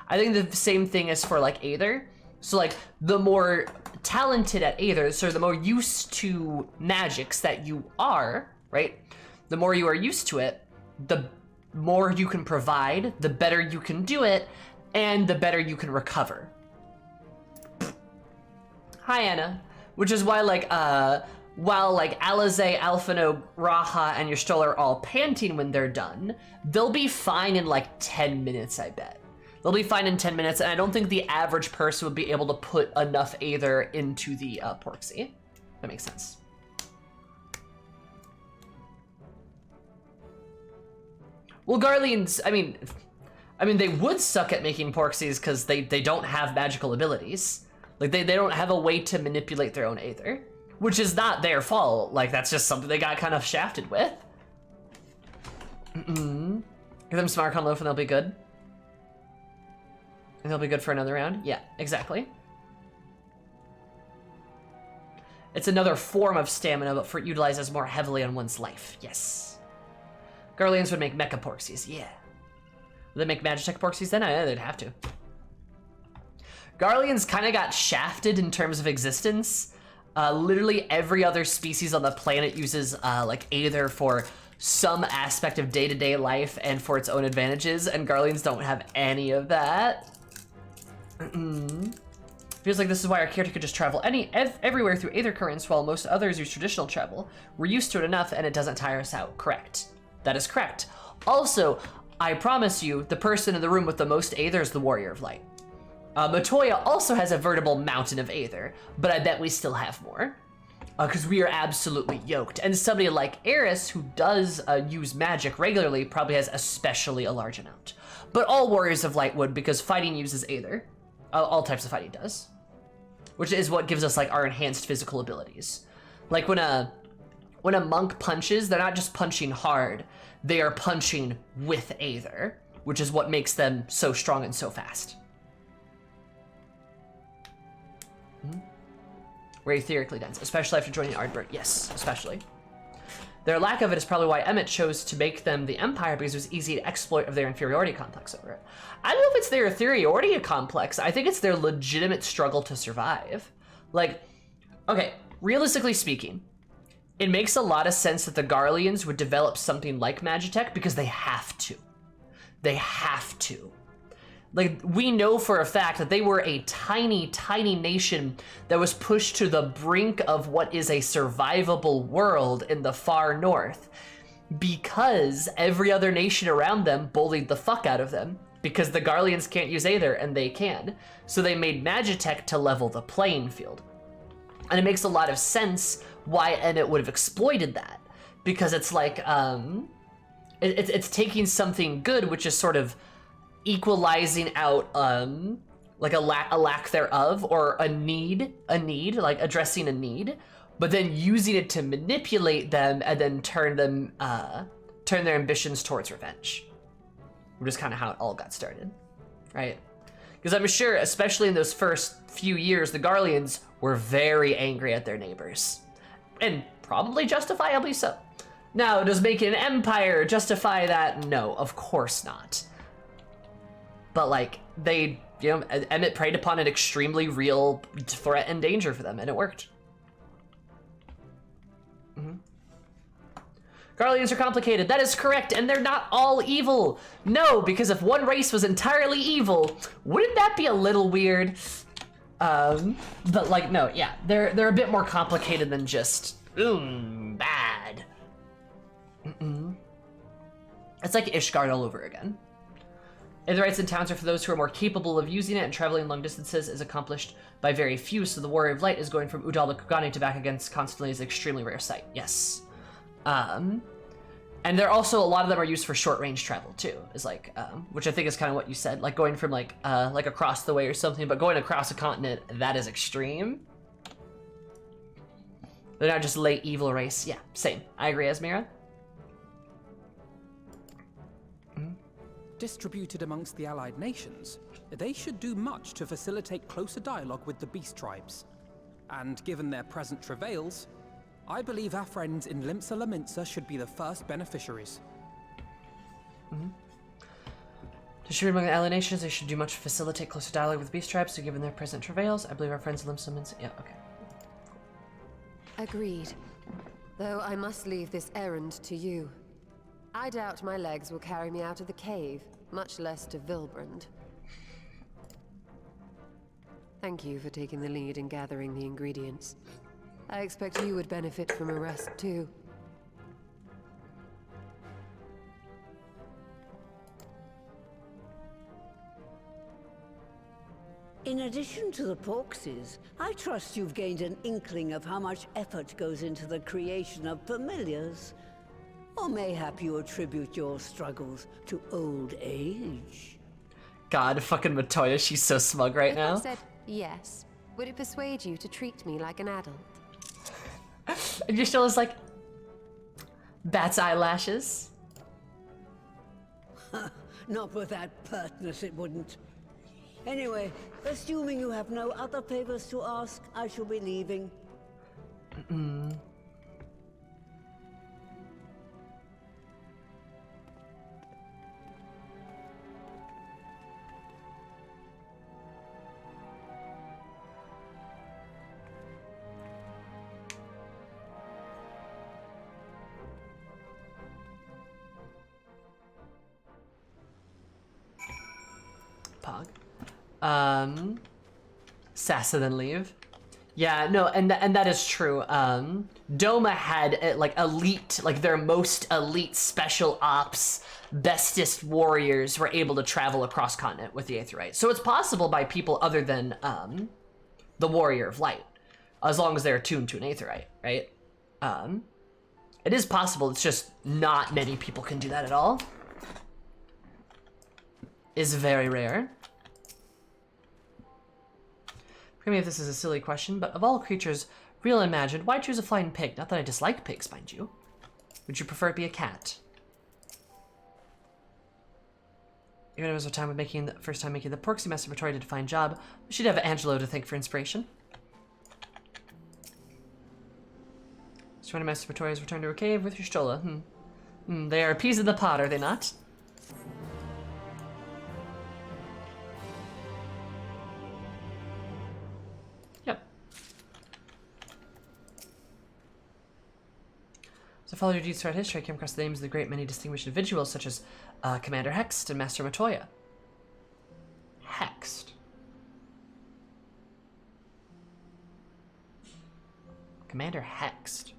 I think the same thing is for like Aether. So like the more talented at Aether, so the more used to magics that you are, right? The more you are used to it, the more you can provide, the better you can do it, and the better you can recover. Hi, Anna. Which is why, like, while, like, Alize, Alphino, Raha, and your Stoll are all panting when they're done, they'll be fine in, like, 10 minutes, I bet. They'll be fine in 10 minutes, and I don't think the average person would be able to put enough Aether into the Porksy. That makes sense. Well, Garleans, I mean, they would suck at making Porksies because they don't have magical abilities. Like, they don't have a way to manipulate their own Aether, which is not their fault. Like, that's just something they got kind of shafted with. Give them some Archon Loaf and they'll be good. And they'll be good for another round. Yeah, exactly. It's another form of stamina, but for utilizes more heavily on one's life. Yes. Garleans would make Mecha Porksies, yeah. Would they make Magitech Porksies then? Yeah, they'd have to. Garleans kind of got shafted in terms of existence. Literally every other species on the planet uses like Aether for some aspect of day-to-day life and for its own advantages, and Garleans don't have any of that. Feels like this is why our character could just travel everywhere through Aether currents while most others use traditional travel. We're used to it enough and it doesn't tire us out. Correct. That is correct. Also, I promise you, the person in the room with the most Aether is the Warrior of Light. Matoya also has a veritable mountain of Aether, but I bet we still have more. Because we are absolutely yoked. And somebody like Eris, who does use magic regularly, probably has especially a large amount. But all Warriors of Light would, because fighting uses Aether. All types of fighting does. Which is what gives us like our enhanced physical abilities. Like when a monk punches, they're not just punching hard, they are punching with Aether, which is what makes them so strong and so fast. We're etherically dense, especially after joining Ardbert. Yes, especially. Their lack of it is probably why Emmett chose to make them the Empire, because it was easy to exploit of their inferiority complex over it. I don't know if it's their inferiority complex. I think it's their legitimate struggle to survive. Like, okay, realistically speaking, it makes a lot of sense that the Garleans would develop something like Magitech because they have to. They have to. Like, we know for a fact that they were a tiny, tiny nation that was pushed to the brink of what is a survivable world in the far north because every other nation around them bullied the fuck out of them because the Garleans can't use Aether and they can. So they made Magitech to level the playing field. And it makes a lot of sense why Emmett would have exploited that, because it's like, it's taking something good, which is sort of equalizing out like a lack thereof, or a need, like addressing a need, but then using it to manipulate them and then turn their ambitions towards revenge, which is kind of how it all got started, right? Because I'm sure, especially in those first few years, the Garleans were very angry at their neighbors, and probably justifiably so. Now, does making an empire justify that? No, of course not. but like they, you know, Emmett preyed upon an extremely real threat and danger for them, and it worked. Guardians are complicated. That is correct, and they're not all evil. No, because if one race was entirely evil, wouldn't that be a little weird? But like, no, yeah, they're a bit more complicated than just bad. It's like Ishgard all over again. Aetherites in towns are for those who are more capable of using it, and traveling long distances is accomplished by very few. So the Warrior of Light is going from Udal to Kugani to back against constantly is an extremely rare sight. Yes. And there also, a lot of them are used for short range travel too, is like, which I think is kind of what you said, like going from like across the way or something, but going across a continent, that is extreme. They're not just late evil race. Yeah, same. I agree, Esmira. Distributed amongst the allied nations, they should do much to facilitate closer dialogue with the beast tribes. And given their present travails, I believe our friends in Limsa Lominsa should be the first beneficiaries. Distributed among the allied nations, they should do much to facilitate closer dialogue with beast tribes, so given their present travails, I believe our friends in Limsa Lominsa... Yeah, okay. Agreed. Though I must leave this errand to you. I doubt my legs will carry me out of the cave, much less to Vilbrand. Thank you for taking the lead in gathering the ingredients. I expect you would benefit from a rest too. In addition to the Porkses, I trust you've gained an inkling of how much effort goes into the creation of familiars. Or mayhap you attribute your struggles to old age? God, fucking Matoya, she's so smug right now. If I said yes, would it persuade you to treat me like an adult? And you're still just like, bat's eyelashes. Not with that pertness, it wouldn't. Anyway, assuming you have no other favors to ask, I shall be leaving. Pog. Sassa then leave. Yeah, no, and that is true. Doma had like elite, like their most elite special ops, bestest warriors were able to travel across continent with the Aetherite. So it's possible by people other than the Warrior of Light, as long as they're attuned to an Aetherite, right? It is possible. It's just not many people can do that at all. Is very rare. Forgive me if this is a silly question, but of all creatures, real and imagined, why choose a flying pig? Not that I dislike pigs, mind you. Would you prefer it be a cat? Even if it was a time of making the first time making the Porksy Masturbatory did a fine job, we should have Angelo to thank for inspiration. Surrounding Masturbatory has returned to her cave with your Stola. They are peas in the pot, are they not? So follow your deeds throughout history, I came across the names of the great many distinguished individuals such as Commander Hext and Master Matoya. Hext. Commander Hext.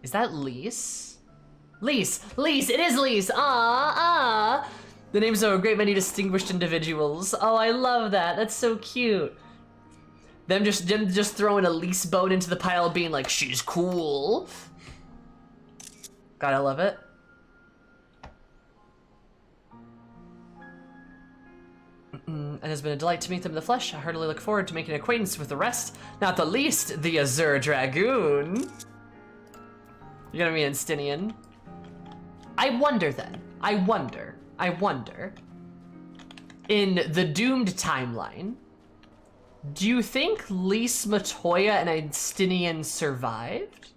Is that Lise? Lise! Lise! It is Lise! The names of a great many distinguished individuals. Oh, I love that. That's so cute. Them just throwing a Lise bone into the pile, being like, she's cool. God, I love it. It has been a delight to meet them in the flesh. I heartily look forward to making acquaintance with the rest, not the least, the Azure Dragoon. You're gonna be an Stinian. I wonder then, I wonder, in the doomed timeline, do you think Lise Matoya and Einstinian survived?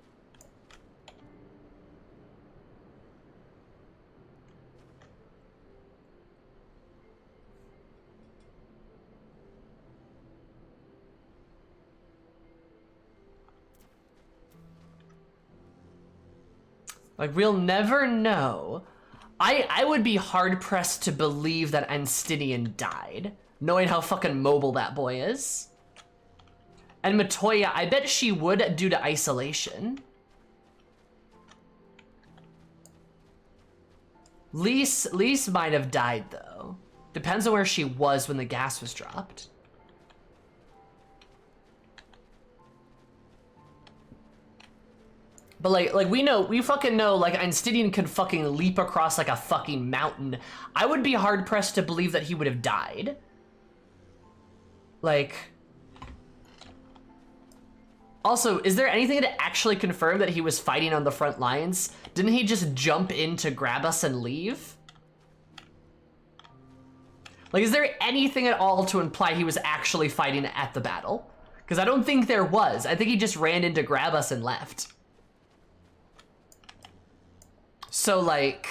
Like, we'll never know. I would be hard-pressed to believe that Anstinian died, knowing how fucking mobile that boy is. And Matoya, I bet she would due to isolation. Lise might have died, though. Depends on where she was when the gas was dropped. But like we fucking know, like, Einsteinian can fucking leap across like a fucking mountain. I would be hard pressed to believe that he would have died. Like, also, is there anything to actually confirm that he was fighting on the front lines? Didn't he just jump in to grab us and leave? Like, is there anything at all to imply he was actually fighting at the battle? Because I don't think there was. I think he just ran in to grab us and left. So, like,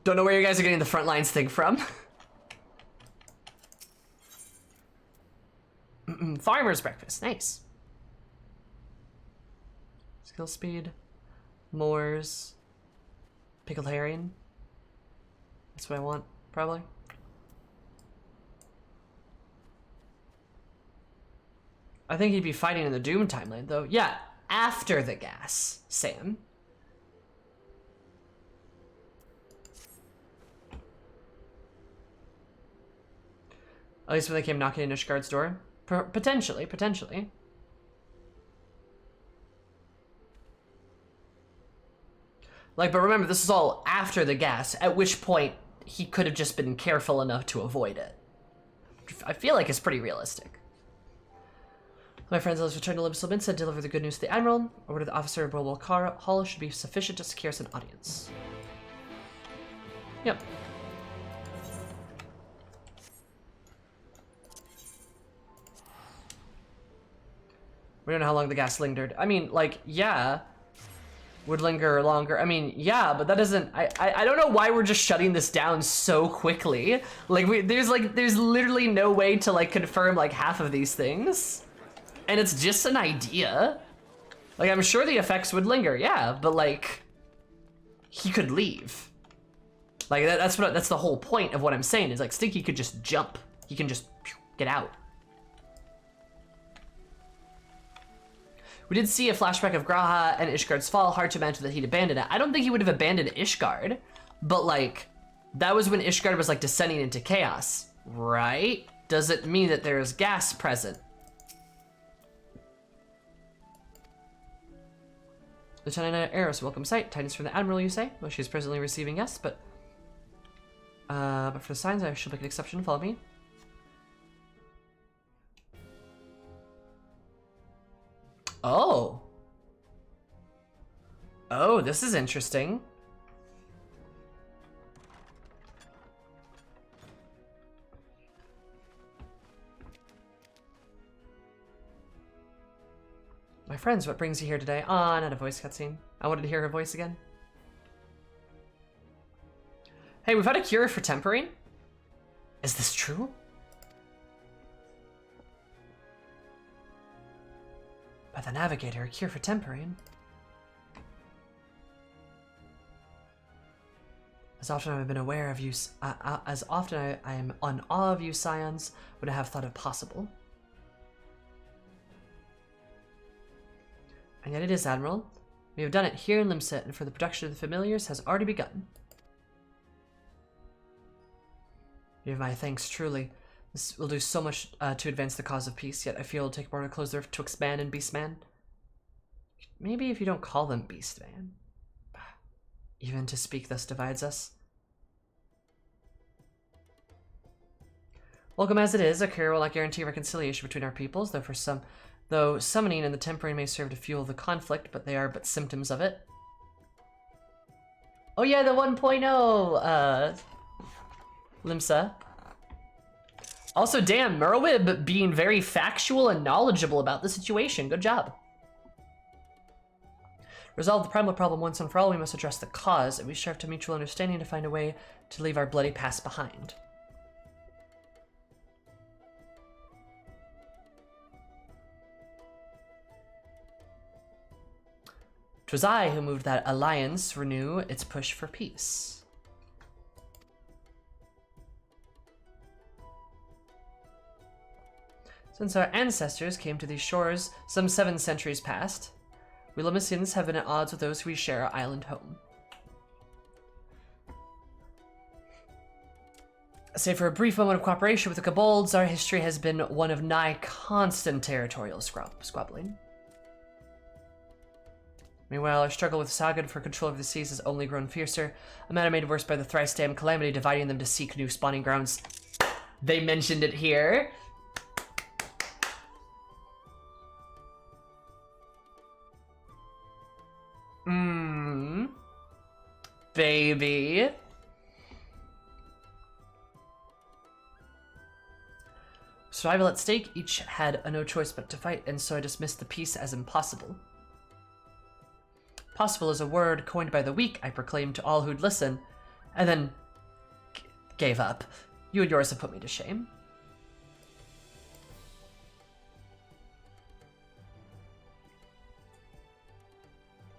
don't know where you guys are getting the front lines thing from. Farmer's breakfast, nice. Skill speed, Moors, pickled herring. That's what I want, probably. I think he'd be fighting in the Doom timeline, though. Yeah. After the gas, Sam. At least when they came knocking on Ishgard's door. Potentially. Like, but remember, this is all after the gas, at which point he could have just been careful enough to avoid it. I feel like it's pretty realistic. My friends, let's return to Limsa, deliver the good news to the Admiral. Order the officer of Bulbul Hall should be sufficient to secure us an audience. Yep. We don't know how long the gas lingered. I mean, like, yeah. Would linger longer. I mean, yeah, but that doesn't... I don't know why we're just shutting this down so quickly. Like, there's literally no way to, like, confirm, like, half of these things. And it's just an idea. Like, I'm sure the effects would linger, yeah, but, like, he could leave. Like, that's the whole point of what I'm saying, is, like, Stinky could just jump. He can just get out. We did see a flashback of Graha and Ishgard's fall. Hard to imagine that he'd abandon it. I don't think he would have abandoned Ishgard, but, like, that was when Ishgard was, like, descending into chaos, right? Does it mean that there's gas present? Lieutenant Eris, welcome sight. Tidings from the Admiral, you say? Well, she's presently receiving yes, but for the signs, I shall make an exception. Follow me. Oh. Oh, this is interesting. My friends, what brings you here today? Ah, not a voice cutscene. I wanted to hear her voice again. Hey, we've had a cure for tempering? Is this true? By the Navigator, a cure for tempering? As often I've been aware of you, as often I am on awe of you, scions, would I have thought it possible. And yet it is, Admiral. We have done it here in Limsa, and for the production of the familiars has already begun. You have my thanks, truly. This will do so much to advance the cause of peace, yet I feel it'll take more to close the rift twixt man and Beastman. Maybe if you don't call them Beastman. Even to speak thus divides us. Welcome as it is, a cure will not guarantee reconciliation between our peoples, though summoning and the tempering may serve to fuel the conflict, but they are but symptoms of it. Oh yeah, the 1.0, Limsa. Also, damn, Merwib being very factual and knowledgeable about the situation. Good job. Resolve the primal problem once and for all, we must address the cause, and we strive to mutual understanding to find a way to leave our bloody past behind. 'Twas I who moved that alliance renew its push for peace. Since our ancestors came to these shores some 7 centuries past, we Limsians have been at odds with those we share our island home. Save for a brief moment of cooperation with the kobolds, our history has been one of nigh constant territorial squabbling. Meanwhile, our struggle with Sagan for control of the seas has only grown fiercer, a matter made worse by the thrice damned calamity dividing them to seek new spawning grounds. They mentioned it here. Baby. Survival at stake, each had no choice but to fight, and so I dismissed the peace as impossible. Possible is a word coined by the weak, I proclaimed to all who'd listen, and then gave up. You and yours have put me to shame.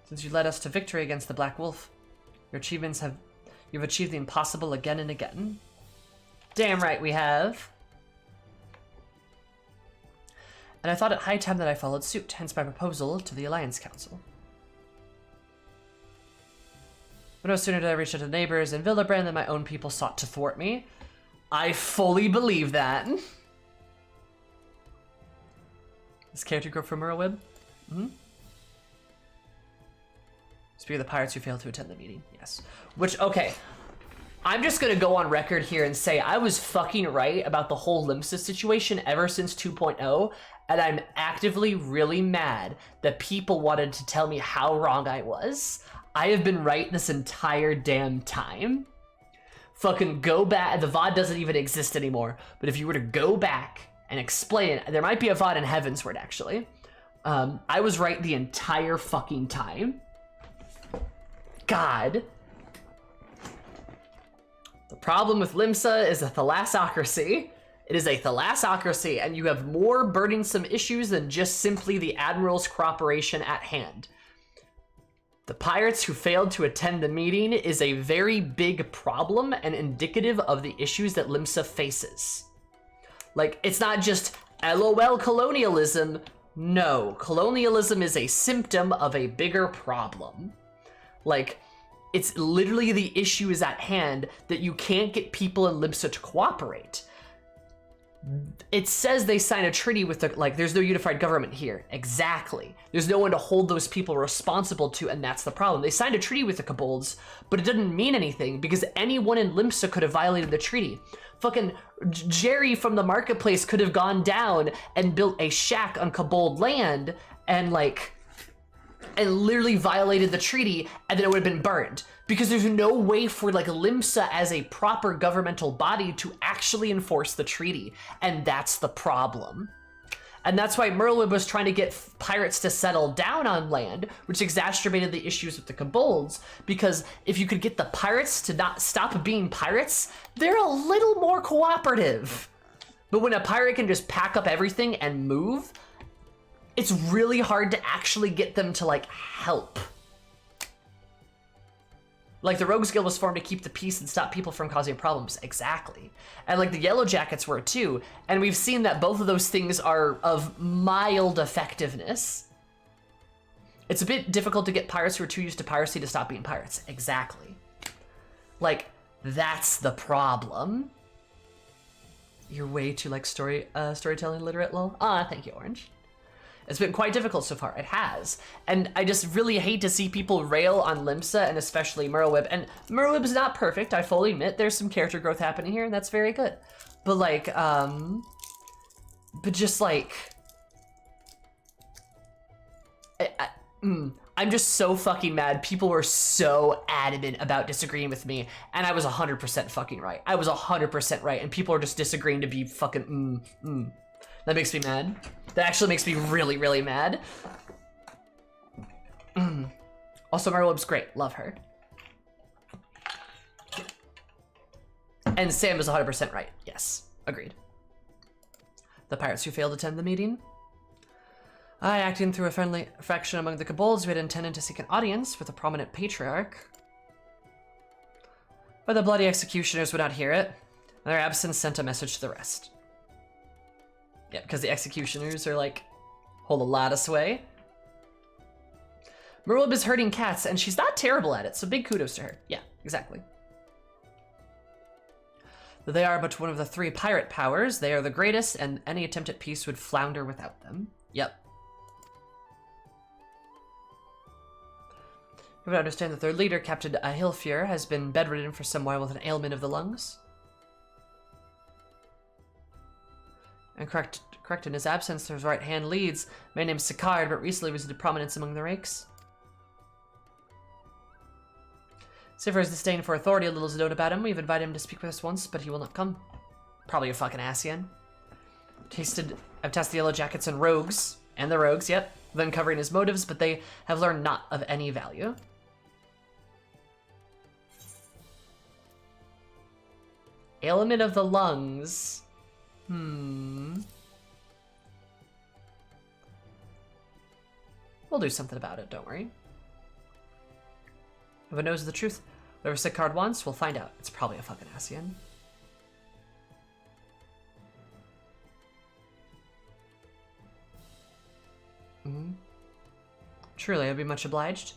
Since you led us to victory against the Black Wolf, you've achieved the impossible again and again. Damn right we have. And I thought it high time that I followed suit, hence my proposal to the Alliance Council. But no sooner did I reach out to neighbors in Vildabrand than my own people sought to thwart me. I fully believe that. This character growth from Merleweb? Speak of the pirates who failed to attend the meeting. Yes. Which, okay. I'm just gonna go on record here and say I was fucking right about the whole Limsa situation ever since 2.0, and I'm actively really mad that people wanted to tell me how wrong I was. I have been right this entire damn time. Fucking go back. The VOD doesn't even exist anymore, but if you were to go back and explain it, there might be a VOD in Heavensward actually. I was right the entire fucking time. God. The problem with Limsa is a thalassocracy. It is a thalassocracy, and you have more burdensome issues than just simply the Admiral's cooperation at hand. The pirates who failed to attend the meeting is a very big problem and indicative of the issues that Limsa faces. Like, it's not just LOL colonialism. No, colonialism is a symptom of a bigger problem. Like, it's literally the issue is at hand that you can't get people in Limsa to cooperate. It says they sign a treaty with the, like, there's no unified government here. Exactly. There's no one to hold those people responsible to, and that's the problem. They signed a treaty with the kobolds, but it didn't mean anything because anyone in Limsa could have violated the treaty. Fucking Jerry from the marketplace could have gone down and built a shack on kobold land and, like, and literally violated the treaty, and then it would have been burned. Because there's no way for, like, Limsa as a proper governmental body to actually enforce the treaty. And that's the problem. And that's why Merlin was trying to get pirates to settle down on land, which exacerbated the issues with the kobolds. Because if you could get the pirates to not stop being pirates, they're a little more cooperative. But when a pirate can just pack up everything and move, it's really hard to actually get them to, like, help. Like, the Rogues Guild was formed to keep the peace and stop people from causing problems. Exactly. And, like, the Yellow Jackets were, too. And we've seen that both of those things are of mild effectiveness. It's a bit difficult to get pirates who are too used to piracy to stop being pirates. Exactly. Like, that's the problem. You're way too, like, storytelling literate, lol. Ah, thank you, Orange. It's been quite difficult so far. It has. And I just really hate to see people rail on Limsa and especially Merleweb. And Merleweb's not perfect, I fully admit. There's some character growth happening here, and that's very good. But, like, but just, like... I'm just so fucking mad. People were so adamant about disagreeing with me, and I was 100% fucking right. I was 100% right, and people are just disagreeing to be fucking That makes me mad. That actually makes me really, really mad. Also, Merleweb's great. Love her. And Sam is 100% right. Yes, agreed. The pirates who failed to attend the meeting? I, acting through a friendly affection among the kobolds, we had intended to seek an audience with a prominent patriarch. But the bloody executioners would not hear it, and their absence sent a message to the rest. Yeah, because the executioners are like, hold a lot of sway. Merlib is herding cats, and she's not terrible at it, so big kudos to her. Yeah, exactly. Though they are but one of the 3 pirate powers, they are the greatest, and any attempt at peace would flounder without them. Yep. You would understand that their leader, Captain Ahilfir, has been bedridden for some while with an ailment of the lungs. And correct in his absence, his right-hand leads, a man named Sicard, but recently visited prominence among the rakes. Save for his disdain for authority, a little is known about him. We've invited him to speak with us once, but he will not come. Probably a fucking Asian. I've tested the Yellow Jackets and Rogues, and the Rogues, yep, of uncovering his motives, but they have learned not of any value. Ailment of the lungs. We'll do something about it, don't worry. Whoever knows the truth, whatever Sicard wants, we'll find out. It's probably a fucking Asian. Truly, I'd be much obliged.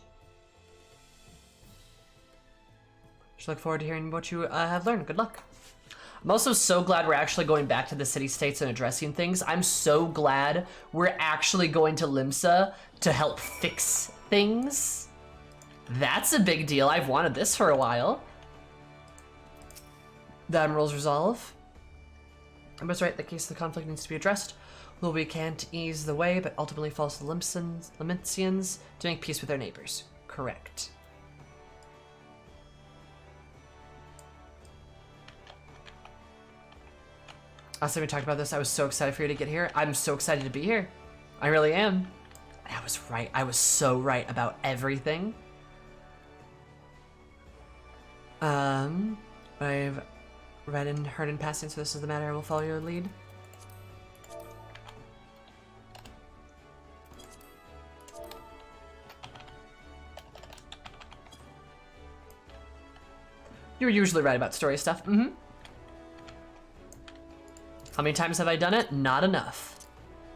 Just look forward to hearing what you have learned. Good luck. I'm also so glad we're actually going back to the city-states and addressing things. I'm so glad we're actually going to Limsa to help fix things. That's a big deal. I've wanted this for a while. The Admiral's resolve. I was right, the case of the conflict needs to be addressed. Well, we can't ease the way, but ultimately falls to the Limensians to make peace with their neighbors. Correct. Last time we talked about this, I was so excited for you to get here. I'm so excited to be here. I really am. I was right. I was so right about everything. I've read and heard in passing, so this is the matter. I will follow your lead. You're usually right about story stuff. How many times have I done it? Not enough.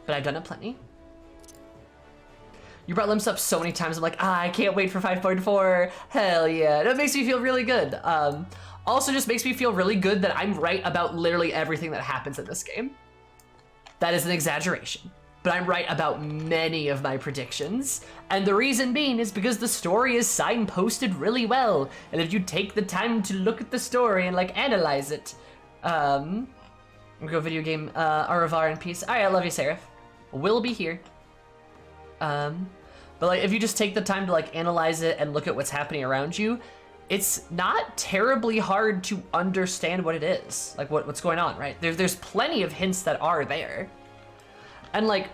But I've done it plenty. You brought Limsa up so many times, I'm like, I can't wait for 5.4. Hell yeah. That makes me feel really good. Also just makes me feel really good that I'm right about literally everything that happens in this game. That is an exaggeration. But I'm right about many of my predictions. And the reason being is because the story is signposted really well. And if you take the time to look at the story and like analyze it, go video game, au revoir in peace. Alright, I love you, Seraph. We'll be here. But like, if you just take the time to like analyze it and look at what's happening around you, it's not terribly hard to understand what it is, like what's going on, right? There's plenty of hints that are there, and like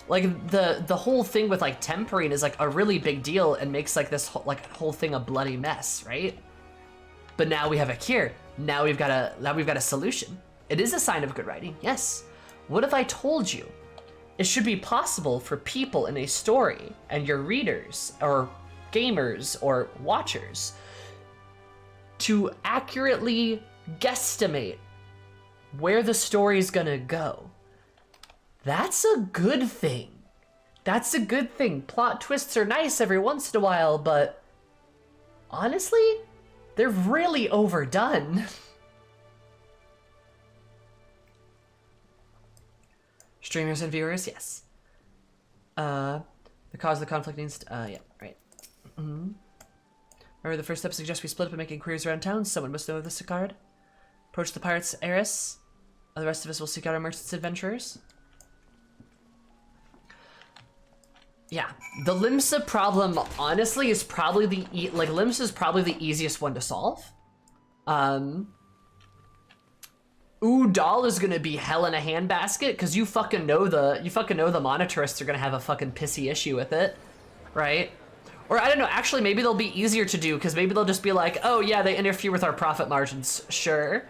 the whole thing with like tempering is like a really big deal and makes like this whole thing a bloody mess, right? But now we have a cure. Now we've got a solution. It is a sign of good writing, yes. What if I told you it should be possible for people in a story and your readers or gamers or watchers to accurately guesstimate where the story's gonna go? That's a good thing. That's a good thing. Plot twists are nice every once in a while, but honestly, they're really overdone. Streamers and viewers, yes. The cause of the conflict needs to, yeah, right. Remember the first step suggests we split up and make inquiries around town? Someone must know the Sicard. Approach the pirates, Eris. The rest of us will seek out our merchants' adventurers. Yeah, the Limsa problem, honestly, is probably Limsa is probably the easiest one to solve. Udal is gonna be hell in a handbasket because you fucking know the monetarists are gonna have a fucking pissy issue with it, right? Or I don't know, actually maybe they'll be easier to do because maybe they'll just be like, oh yeah, they interfere with our profit margins. Sure.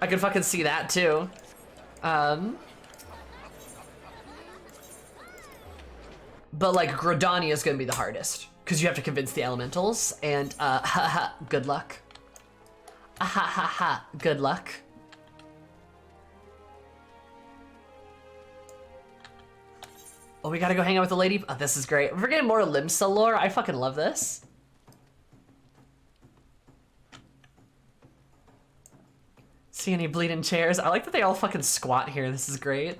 I could fucking see that too. But like Grodania is gonna be the hardest because you have to convince the elementals and good luck. Good luck. Oh, we gotta go hang out with the lady. Oh, this is great. We're getting more Limsa lore. I fucking love this. See any bleeding chairs? I like that they all fucking squat here. This is great.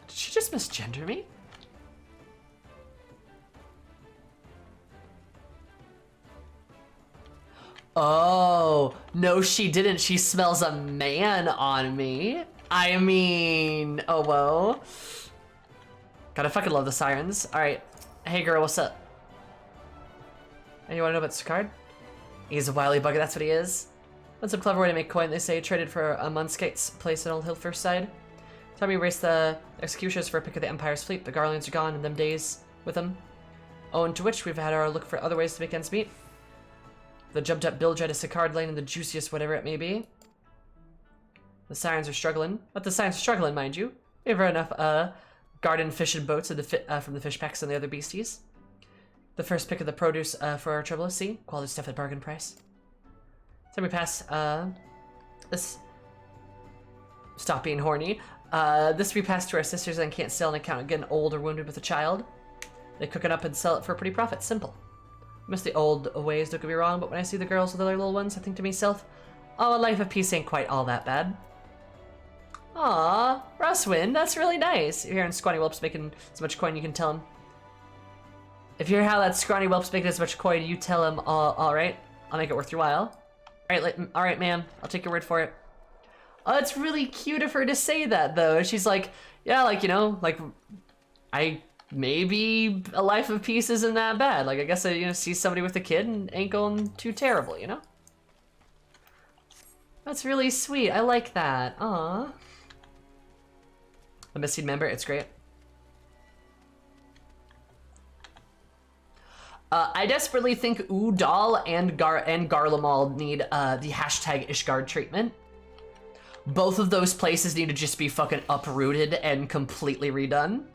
Did she just misgender me? Oh, no she didn't. She smells a man on me. I mean, oh whoa. God, I fucking love the sirens. All right. Hey girl, what's up? Hey, you wanna know about Sicard? He's a wily bugger, that's what he is. That's a clever way to make coin, they say. Traded for a Munskate's place at Old Hillfirst side. Time we race the executioners for a pick of the Empire's fleet. The Garlands are gone in them days with them. Owing to which we've had our look for other ways to make ends meet. The jumped up Bilge at a Sicard lane in the juiciest whatever it may be. The sirens are struggling. But the sirens are struggling, mind you. We have enough garden fishing boats and from the fish packs and the other beasties. The first pick of the produce for our trouble. See? Quality stuff at bargain price. Time we pass this. Stop being horny. This we pass to our sisters and can't sell on account of getting old or wounded with a child. They cook it up and sell it for a pretty profit. Simple. Miss the old ways, don't get me wrong, but when I see the girls with other little ones, I think to myself, oh, a life of peace ain't quite all that bad. Aw, Russwin, that's really nice. You're hearing Scrawny Whelp's making as much coin, you can tell him. If you hear how that Scrawny Whelp's making as much coin, you tell him, all right, I'll make it worth your while. All right, ma'am, I'll take your word for it. Oh, it's really cute of her to say that, though. She's like, yeah, like, you know, like, maybe a life of peace isn't that bad. Like, I guess I, see somebody with a kid and ain't going too terrible, you know? That's really sweet. I like that. Aw. A missing member, it's great. I desperately think Udal and Garlemald need the hashtag Ishgard treatment. Both of those places need to just be fucking uprooted and completely redone.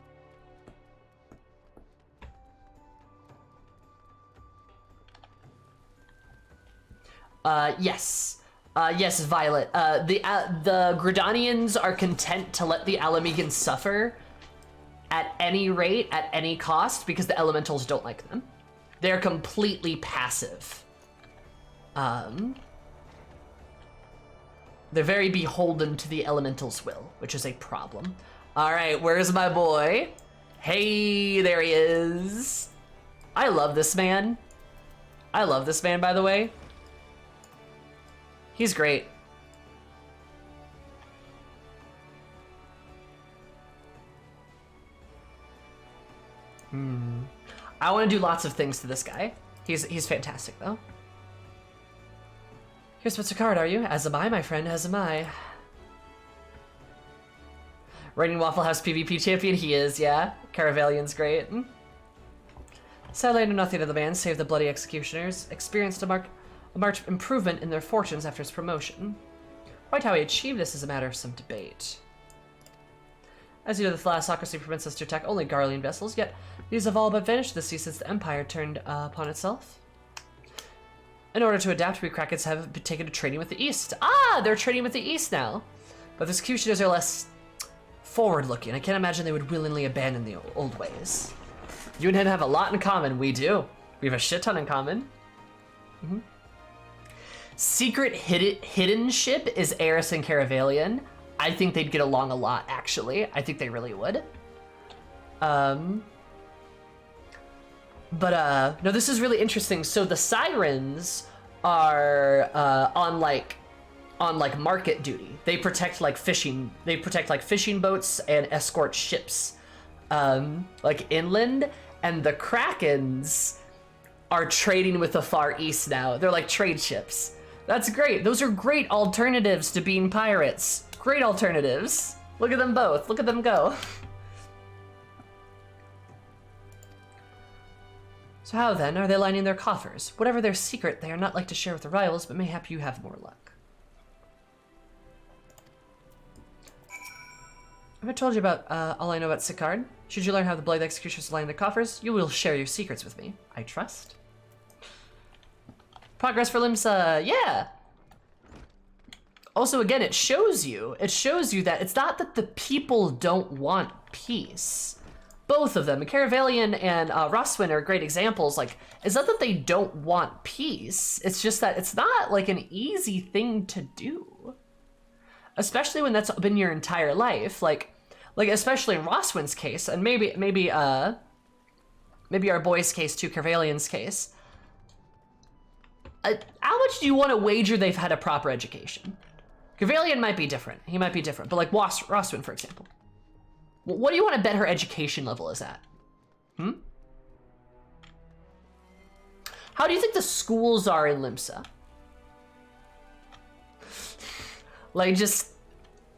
Yes. Yes, Violet. The Gridanians are content to let the Alamegans suffer at any rate, at any cost, because the elementals don't like them. They're completely passive. They're very beholden to the elementals' will, which is a problem. All right, where's my boy? Hey, there he is. I love this man. I love this man, by the way. He's great. I want to do lots of things to this guy. He's fantastic, though. Here's what's a card, are you? As am I, my friend, as am I. Reigning Waffle House PvP champion, he is, yeah. Caravalian's great. Sadly, I know nothing of the man, save the bloody executioners. Experienced a marked improvement in their fortunes after his promotion. Quite how he achieved this is a matter of some debate. As you know, the thalassocracy permits us to attack only Garlean vessels, yet these have all but vanished this sea since the Empire turned upon itself. In order to adapt, we Krakens have been taken to trading with the East. Ah, they're trading with the East now. But the executioners are less forward-looking. I can't imagine they would willingly abandon the old ways. You and him have a lot in common. We do. We have a shit ton in common. Secret hidden ship is Eris and Caravalian. I think they'd get along a lot, actually. I think they really would. No, this is really interesting. So the sirens are on market duty. They protect like fishing. They protect like fishing boats and escort ships, like inland. And the Krakens are trading with the Far East now. They're like trade ships. That's great. Those are great alternatives to being pirates. Great alternatives. Look at them both. Look at them go. So how then are they lining their coffers? Whatever their secret, they are not like to share with their rivals, but mayhap you have more luck. Have I told you about all I know about Sicard? Should you learn how the Blade Executioners line their coffers, you will share your secrets with me. I trust. Progress for Limsa, yeah! Also, again, it shows you that it's not that the people don't want peace. Both of them, Caravalian and Roswin are great examples. Like, it's not that they don't want peace, it's just that it's not like an easy thing to do. Especially when that's been your entire life. Like especially in Roswin's case, and maybe our boy's case too, Caravalian's case. How much do you want to wager they've had a proper education? Caravalian might be different. He might be different, but like Roswin, for example. What do you want to bet her education level is at? How do you think the schools are in Limsa? Like, just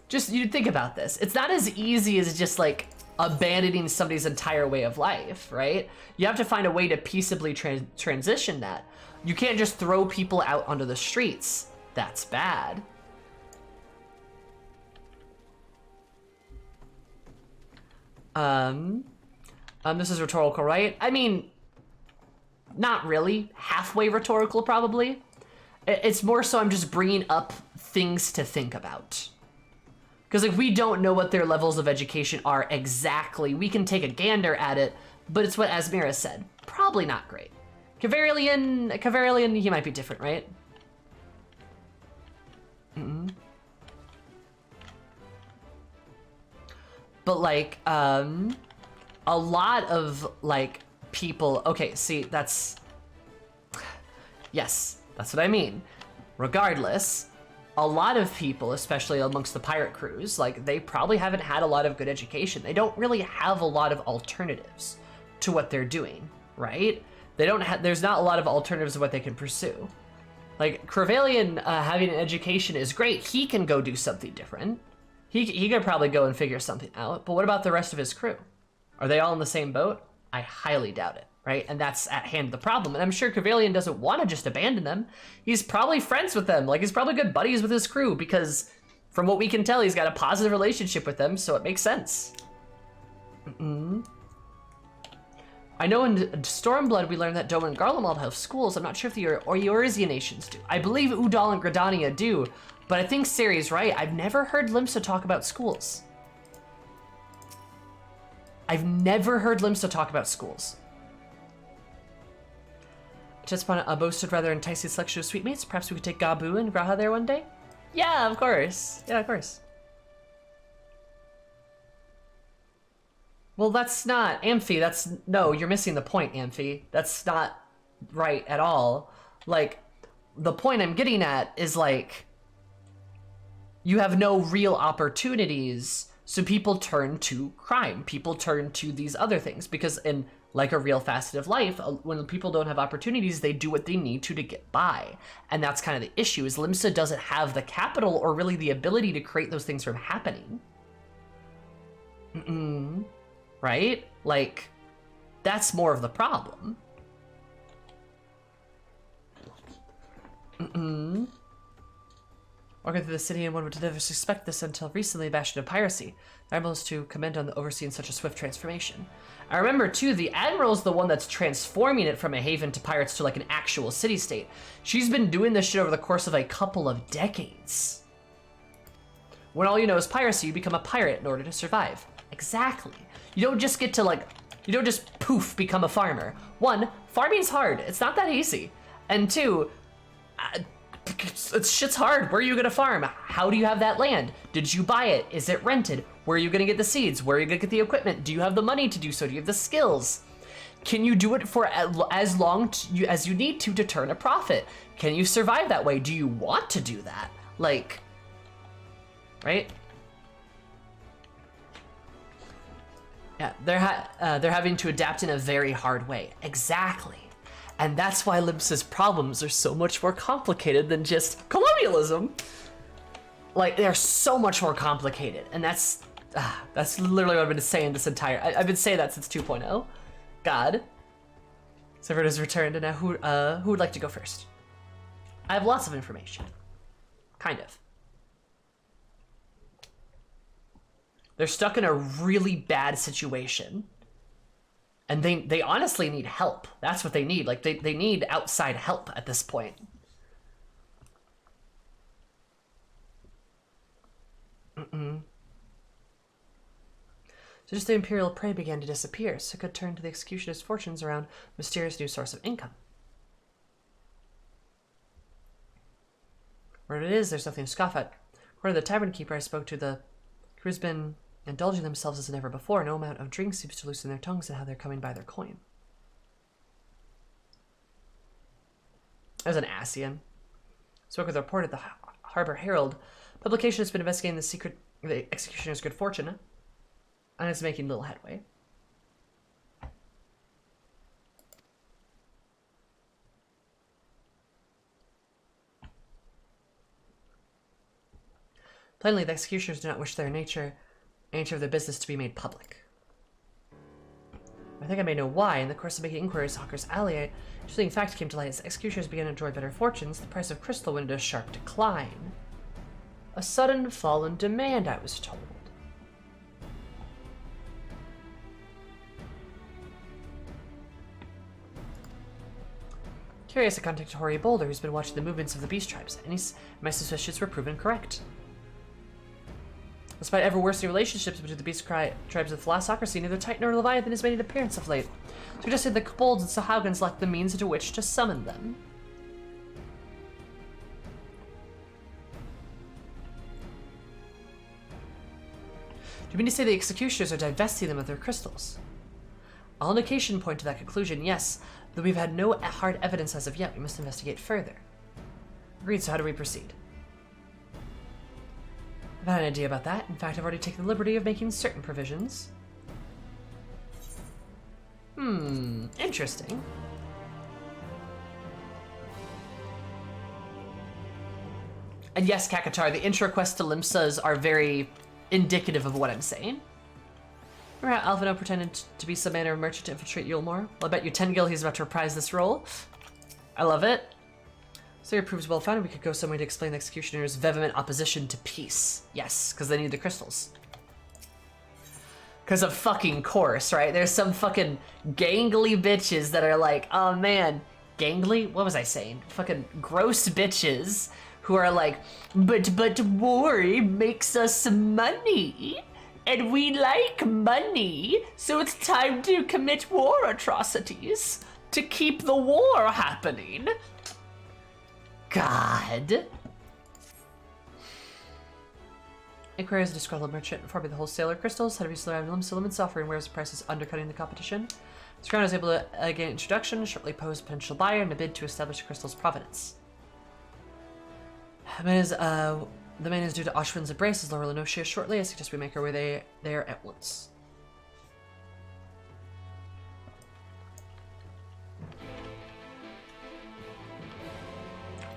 you think about this. It's not as easy as just like abandoning somebody's entire way of life, right? You have to find a way to peaceably transition that. You can't just throw people out onto the streets. That's bad. This is rhetorical, right? I mean, not really. Halfway rhetorical, probably. It's more so I'm just bringing up things to think about. Because like we don't know what their levels of education are exactly. We can take a gander at it, but it's what Asmira said. Probably not great. Cavaralian, he might be different, right? But like, a lot of like people, okay, see, yes, that's what I mean. Regardless, a lot of people, especially amongst the pirate crews, like they probably haven't had a lot of good education. They don't really have a lot of alternatives to what they're doing, right? There's not a lot of alternatives of what they can pursue. Like Caravalian having an education is great. He can go do something different. He could probably go and figure something out, but what about the rest of his crew? Are they all in the same boat? I highly doubt it, right? And that's at hand the problem. And I'm sure Caravalian doesn't want to just abandon them. He's probably friends with them. Like, he's probably good buddies with his crew because from what we can tell, he's got a positive relationship with them, so it makes sense. I know in Stormblood we learned that Doma and Garlemald have schools. I'm not sure if the Eorzean nations do. I believe Udal and Gridania do, but I think Sari's right. I've never heard Limsa talk about schools. I've never heard Limsa talk about schools. Just upon a boasted rather enticing selection of sweetmates. Perhaps we could take Gabu and Graha there one day? Yeah, of course. Yeah, of course. Well, that's not, Amphi, no, you're missing the point, Amphi. That's not right at all. Like, the point I'm getting at is like, you have no real opportunities, so people turn to crime. People turn to these other things because in like a real facet of life, when people don't have opportunities, they do what they need to get by. And that's kind of the issue, is Limsa doesn't have the capital or really the ability to create those things from happening. Right? Like, that's more of the problem. Walking through the city, and one would never suspect this until recently, a bastion of piracy. The Admiral's to commend on the overseeing such a swift transformation. I remember too, the Admiral's the one that's transforming it from a haven to pirates to like an actual city-state. She's been doing this shit over the course of a couple of decades. When all you know is piracy, you become a pirate in order to survive. Exactly. You don't just get to like, you don't just poof become a farmer. One, farming's hard. It's not that easy. And two, shit's hard. Where are you gonna farm? How do you have that land? Did you buy it? Is it rented? Where are you gonna get the seeds? Where are you gonna get the equipment? Do you have the money to do so? Do you have the skills? Can you do it for as long as you need to turn a profit? Can you survive that way? Do you want to do that? Like, right? Yeah, they're having to adapt in a very hard way. Exactly. And that's why Limsa's problems are so much more complicated than just colonialism. Like, they're so much more complicated. And that's literally what I've been saying this entire, I've been saying that since 2.0. God. So everyone has returned, and now who would like to go first? I have lots of information. Kind of. They're stuck in a really bad situation. And they honestly need help. That's what they need. Like, they need outside help at this point. So just the Imperial prey began to disappear, so could turn to the Executioner's fortunes around a mysterious new source of income. Where it is, there's nothing to scoff at. According to the tavern keeper I spoke to, the crew's been indulging themselves as never before. No amount of drink seems to loosen their tongues and how they're coming by their coin. As an Asian. Spoke with a report at the Harbor Herald. Publication has been investigating the Executioner's good fortune, and it's making little headway. Plainly, the executioners do not wish their nature of their business to be made public. I think I may know why. In the course of making inquiries, Hawker's Alley, interesting fact came to light. As executioners began to enjoy better fortunes, the price of crystal went into a sharp decline. A sudden fall in demand, I was told. Curious, I contacted Hori Boulder, who's been watching the movements of the beast tribes, and my suspicions were proven correct. Despite ever worsening relationships between the beast tribes of Thalassocracy, neither Titan nor Leviathan has made an appearance of late, suggesting that kobolds and Sahagins lack the means into which to summon them. Do you mean to say the executioners are divesting them of their crystals? All indication point to that conclusion, yes, though we've had no hard evidence as of yet. We must investigate further. Agreed, so how do we proceed? I've had an idea about that. In fact, I've already taken the liberty of making certain provisions. Interesting. And yes, Kakatar, the intro quests to Limsas are very indicative of what I'm saying. Remember how Alphino pretended to be some manner of merchant to infiltrate Yulmore? Well, I bet you 10 gil he's about to reprise this role. I love it. So it proves well-founded we could go somewhere to explain the executioner's vehement opposition to peace. Yes, because they need the crystals. Because of fucking course, right? There's some fucking gangly bitches that are like, oh man, gangly? What was I saying? Fucking gross bitches who are like, but war makes us money. And we like money, so it's time to commit war atrocities to keep the war happening. God. Inquiry as a disgruntled merchant informed me the wholesaler crystals had recently arrived in Limsa, offering wares prices undercutting the competition. This ground was able to gain introduction, shortly pose a potential buyer in a bid to establish the crystal's provenance. The man is due to Oshwin's embrace as Laura Lenocia shortly. I suggest we make our way there at once.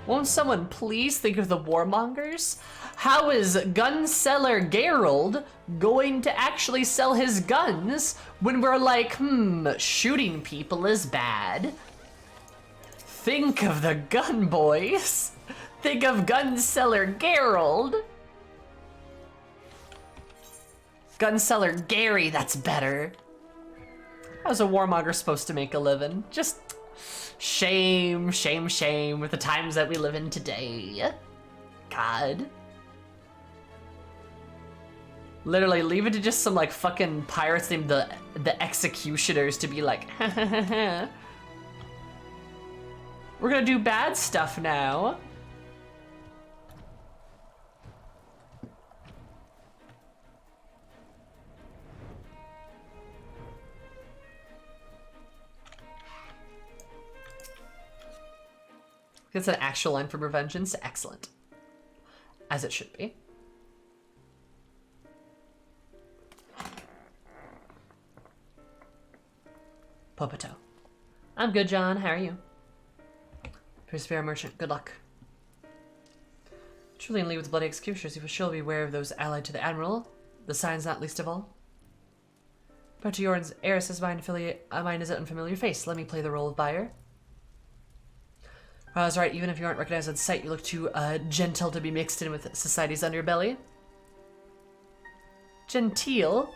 Won't someone please think of the warmongers? How is gun seller Gerald going to actually sell his guns when we're like, shooting people is bad? Think of the gun boys. Think of gun seller Gerald. Gun seller Gary, that's better. How's a warmonger supposed to make a living? Just shame, shame, shame with the times that we live in today. God. Literally, leave it to just some like fucking pirates named the Executioners to be like, we're gonna do bad stuff now. It's an actual line from Revengeance. Excellent. As it should be. Popoto. I'm good, John. How are you? Persevere, merchant. Good luck. Truly in league with the bloody executioners, you will surely be aware of those allied to the admiral. The signs not least of all. But to yours, Eris' mine is an unfamiliar face. Let me play the role of buyer. I was right, even if you aren't recognized on sight, you look too gentle to be mixed in with society's underbelly. Genteel?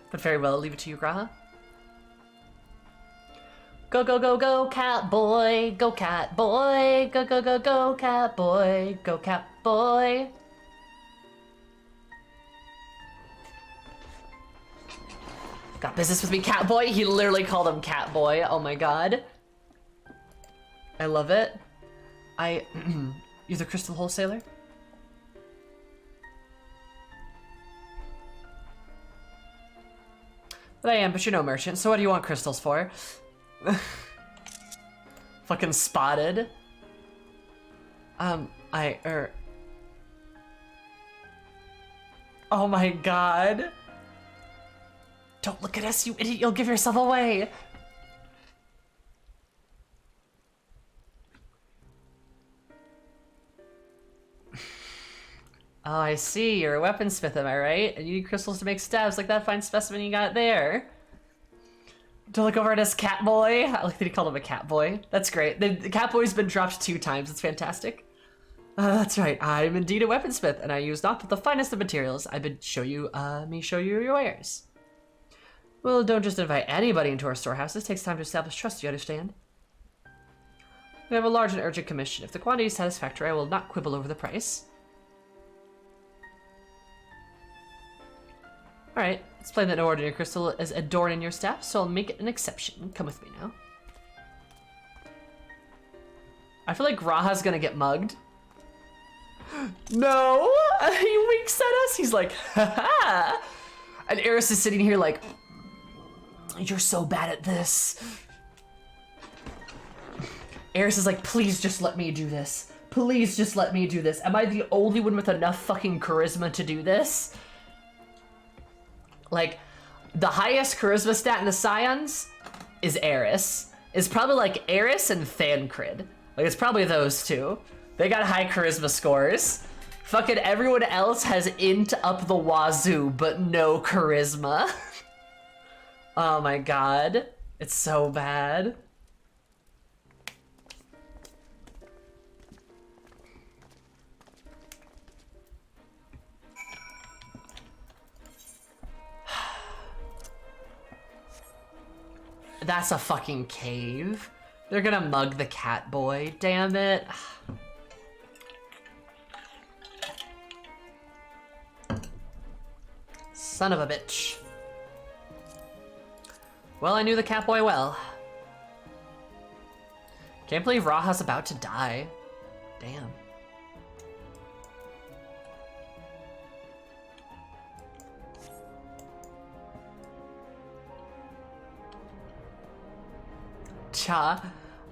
But very well, I'll leave it to you, Graha. Go, go, go, go, cat boy. Go, cat boy. Go, go, go, go, cat boy. Go, cat boy. Got business with me, cat boy? He literally called him cat boy. Oh my god. I love it. You're the crystal wholesaler? But I am, but you're no merchant, so what do you want crystals for? Fucking spotted. Oh my god. Don't look at us, you idiot, you'll give yourself away. Oh, I see. You're a weaponsmith, am I right? And you need crystals to make stabs like that fine specimen you got there. Don't look over at us, cat boy. I like that he called him a cat boy. That's great. The cat boy's been dropped 2 times. It's fantastic. That's right. I'm indeed a weaponsmith, and I use not but the finest of materials. I bid show you your wares. Well, don't just invite anybody into our storehouse. This takes time to establish trust, you understand? We have a large and urgent commission. If the quantity is satisfactory, I will not quibble over the price. Alright, it's plain that no ordinary crystal is adorned in your staff, so I'll make it an exception. Come with me now. I feel like Raha's gonna get mugged. No! He winks at us, he's like, ha-ha! And Eris is sitting here like, you're so bad at this. Eris is like, please just let me do this. Please just let me do this. Am I the only one with enough fucking charisma to do this? Like, the highest charisma stat in the Scions is Eris. It's probably like Eris and Thancred. Like, it's probably those two. They got high charisma scores. Fucking everyone else has int up the wazoo, but no charisma. Oh my god. It's so bad. That's a fucking cave. They're gonna mug the cat boy, damn it. Son of a bitch. Well, I knew the cat boy well. Can't believe Raha's about to die. Damn. Cha.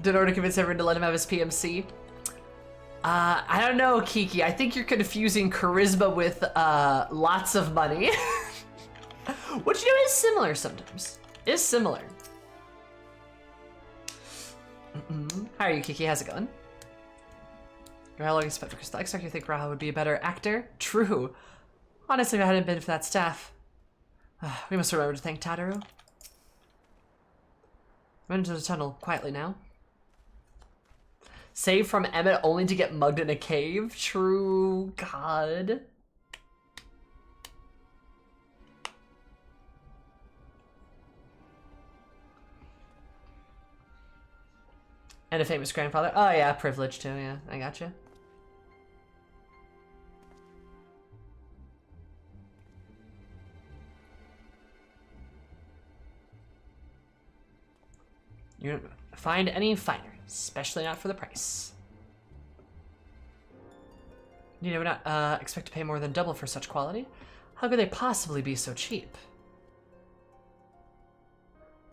Did order convince everyone to let him have his PMC. I don't know, Kiki. I think you're confusing charisma with lots of money. Which, you know, is similar sometimes. Is similar. How are you, Kiki? How's it going? How long you spent for Crystal Extract? You think Raha would be a better actor? True. Honestly, if it hadn't been for that staff. We must remember to thank Tataru. Run into the tunnel quietly now. Save from Emmett only to get mugged in a cave? True. God. And a famous grandfather. Oh yeah, privilege too, yeah. I gotcha. You don't find any finer, especially not for the price. You would not expect to pay more than double for such quality. How could they possibly be so cheap?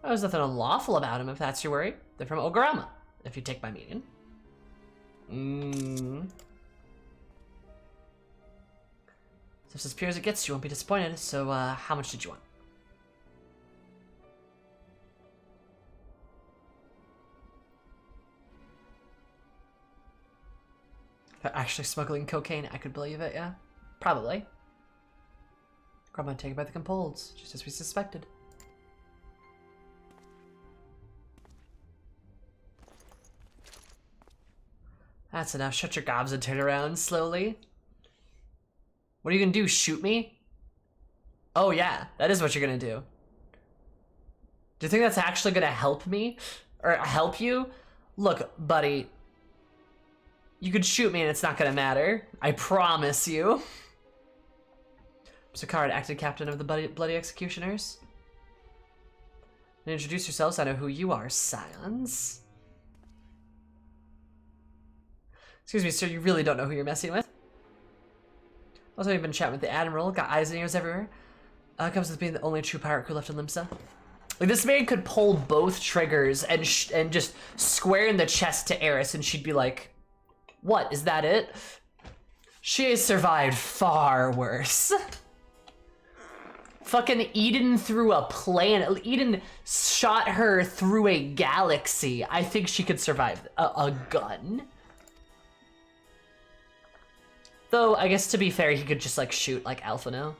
Well, there's nothing unlawful about them if that's your worry. They're from Ogorama, if you take my meaning. So it's as pure as it gets, you won't be disappointed. So how much did you want? They're actually smuggling cocaine, I could believe it, yeah. Probably. Grandma taken by the Compolds, just as we suspected. That's enough. Shut your gobs and turn around slowly. What are you gonna do? Shoot me? Oh yeah, that is what you're gonna do. Do you think that's actually gonna help me? Or help you? Look, buddy. You could shoot me and it's not gonna matter. I promise you. Sakara, acting captain of the Bloody Executioners. And introduce yourselves, I know who you are, scions. Excuse me, sir, you really don't know who you're messing with? Also, you've been chatting with the Admiral, got eyes and ears everywhere. Comes with being the only true pirate crew left in Limsa. Like, this man could pull both triggers and just square in the chest to Eris, and she'd be like, what, is that it? She has survived far worse. Fucking Eden threw a planet. Eden shot her through a galaxy. I think she could survive a gun. Though, I guess to be fair, he could just like shoot like Alpha now.